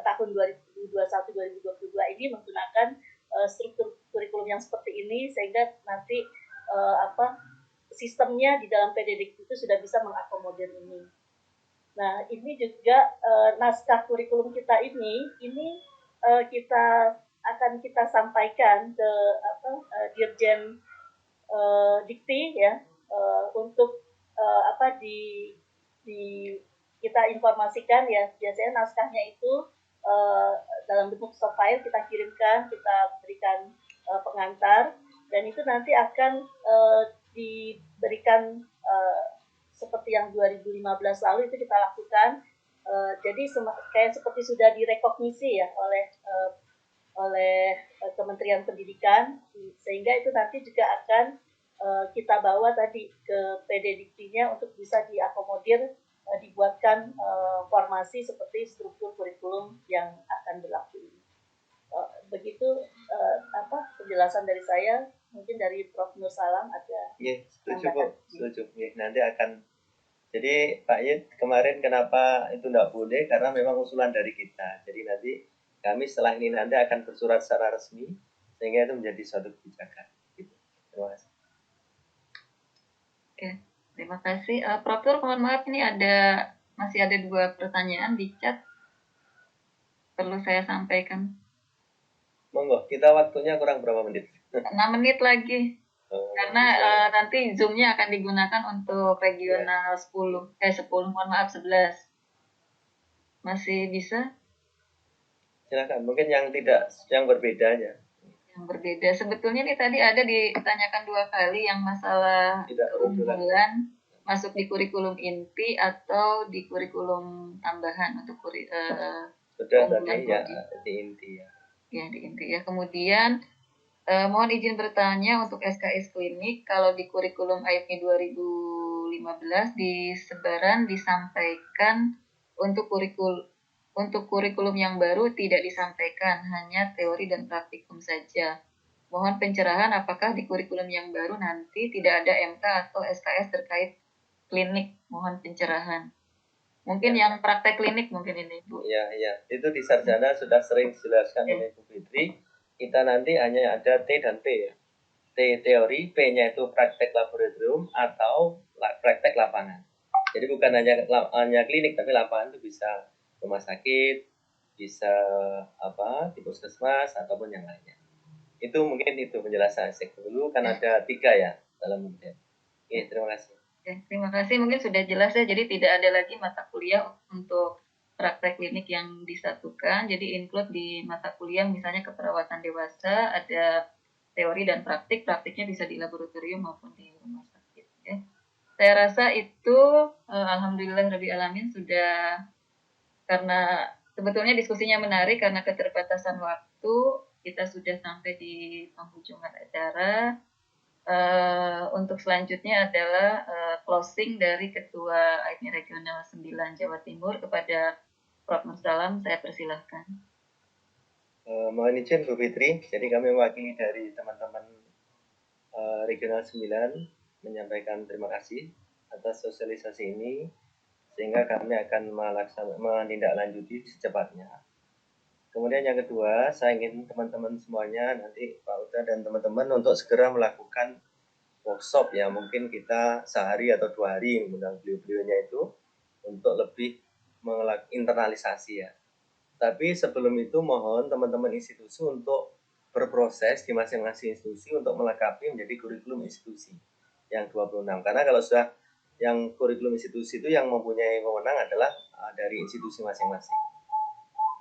tahun 2021-2022 ini menggunakan struktur kurikulum yang seperti ini sehingga nanti sistemnya di dalam PD Dikti itu sudah bisa mengakomodir ini. Nah, ini juga naskah kurikulum kita ini kita akan kita sampaikan ke Dirjen Dikti ya untuk kita informasikan ya. Biasanya naskahnya itu dalam bentuk soft file kita kirimkan, kita berikan pengantar dan itu nanti akan diberikan seperti yang 2015 lalu itu kita lakukan. Jadi kayak seperti sudah direkognisi ya oleh Kementerian Pendidikan, sehingga itu nanti juga akan kita bawa tadi ke PD Diktinya untuk bisa diakomodir, dibuatkan formasi seperti struktur kurikulum yang akan berlaku ini. Begitu penjelasan dari saya. Mungkin dari Prof. Nur Salam ada. Iya, setuju Bu, setuju. Nanti akan. Jadi Pak Yit kemarin kenapa itu tidak boleh? Karena memang usulan dari kita. Jadi nanti kami setelah ini nanti akan bersurat secara resmi sehingga itu menjadi suatu kebijakan. Gitu. Terima kasih. Oke, terima kasih. Prof. Nur, mohon maaf ini masih ada 2 pertanyaan di chat. Perlu saya sampaikan. Monggo, kita waktunya kurang berapa menit? 6 menit lagi. Karena nanti Zoom-nya akan digunakan untuk regional 10, mohon maaf 11. Masih bisa? Silakan, mungkin yang berbedanya. Yang berbeda. Sebetulnya nih tadi ada ditanyakan 2 kali yang masalah keunggulan masuk di kurikulum inti atau di kurikulum tambahan untuk sudah tadi ya di inti ya. Ya, di inti ya. Kemudian mohon izin bertanya untuk SKS klinik, kalau di kurikulum IFMI 2015 di sebaran disampaikan untuk kurikulum yang baru tidak disampaikan, hanya teori dan praktikum saja. Mohon pencerahan apakah di kurikulum yang baru nanti tidak ada MK atau SKS terkait klinik. Mohon pencerahan. Mungkin yang praktek klinik mungkin ini, Bu. Iya. Itu di sarjana sudah sering dijelaskan oleh Bu Fitri. Kita nanti hanya ada T dan P ya. T teori, P-nya itu praktek laboratorium atau praktek lapangan. Jadi bukan hanya klinik, tapi lapangan itu bisa rumah sakit, bisa di puskesmas ataupun yang lainnya. Itu mungkin itu penjelasan saya dulu, kan ada 3 ya dalam buku. Oke, terima kasih. Oke, terima kasih. Mungkin sudah jelas ya. Jadi tidak ada lagi mata kuliah untuk praktek klinik yang disatukan. Jadi include di mata kuliah misalnya keperawatan dewasa, ada teori dan praktik. Praktiknya bisa di laboratorium maupun di rumah sakit. Ya. Saya rasa itu alhamdulillahirrahmanirrahim sudah, karena sebetulnya diskusinya menarik karena keterbatasan waktu, kita sudah sampai di penghujung acara. Untuk selanjutnya adalah closing dari Ketua AIPMI Regional 9 Jawa Timur kepada Prof. Nursalam, saya persilahkan. Mohon izin Bu Fitri, jadi kami mewakili dari teman-teman Regional 9 menyampaikan terima kasih atas sosialisasi ini, sehingga kami akan menindaklanjuti secepatnya. Kemudian yang kedua, saya ingin teman-teman semuanya, nanti Pak Uda dan teman-teman untuk segera melakukan workshop ya, mungkin kita sehari atau 2 hari mengundang beliau-beliaunya itu untuk lebih internalisasi ya. Tapi sebelum itu mohon teman-teman institusi untuk berproses di masing-masing institusi untuk melengkapi menjadi kurikulum institusi yang 26. Karena kalau sudah yang kurikulum institusi itu yang mempunyai wewenang adalah dari institusi masing-masing.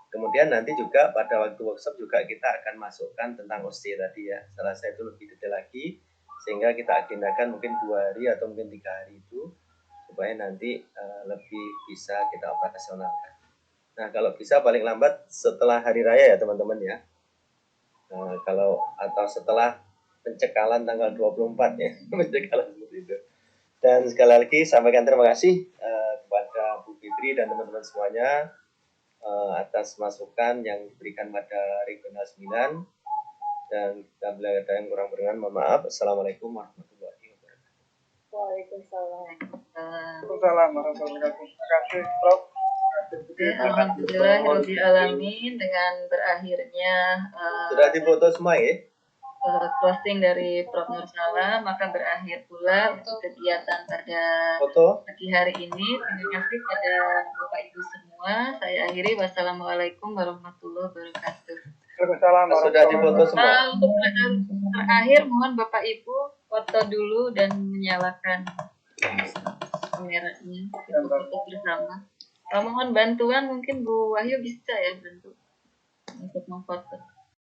Kemudian nanti juga pada waktu workshop juga kita akan masukkan tentang OSCE tadi ya. Salah saya itu lebih detail lagi, sehingga kita agendakan mungkin 2 hari atau mungkin 3 hari itu, supaya nanti lebih bisa kita operasionalkan. Nah, kalau bisa paling lambat setelah hari raya ya teman-teman ya. Kalau atau setelah pencekalan tanggal 24 ya, pencekalan seperti itu. Dan sekali lagi sampaikan terima kasih kepada Bu Fitri dan teman-teman semuanya atas masukan yang diberikan pada Regional 9. Dan bila ada yang kurang berkenan, mohon maaf. Assalamualaikum warahmatullahi wabarakatuh. Waalaikumsalam. Waalaikumsalam warahmatullahi wabarakatuh. Terima kasih, Prof. Alhamdulillahirrahmanirrahim, dengan berakhirnya sudah difoto semua ya? Closing dari Prof. Nursalam, maka berakhir pula untuk kegiatan pada pagi hari ini. Terima kasih pada Bapak Ibu semua. Saya akhiri. Wassalamualaikum warahmatullahi wabarakatuh. Sudah difoto semua. Untuk terakhir, mohon Bapak Ibu foto dulu dan menyalakan kameranya. Kita foto bersama. Kalau mohon bantuan, mungkin Bu Wahyu bisa ya bantu untuk memfoto.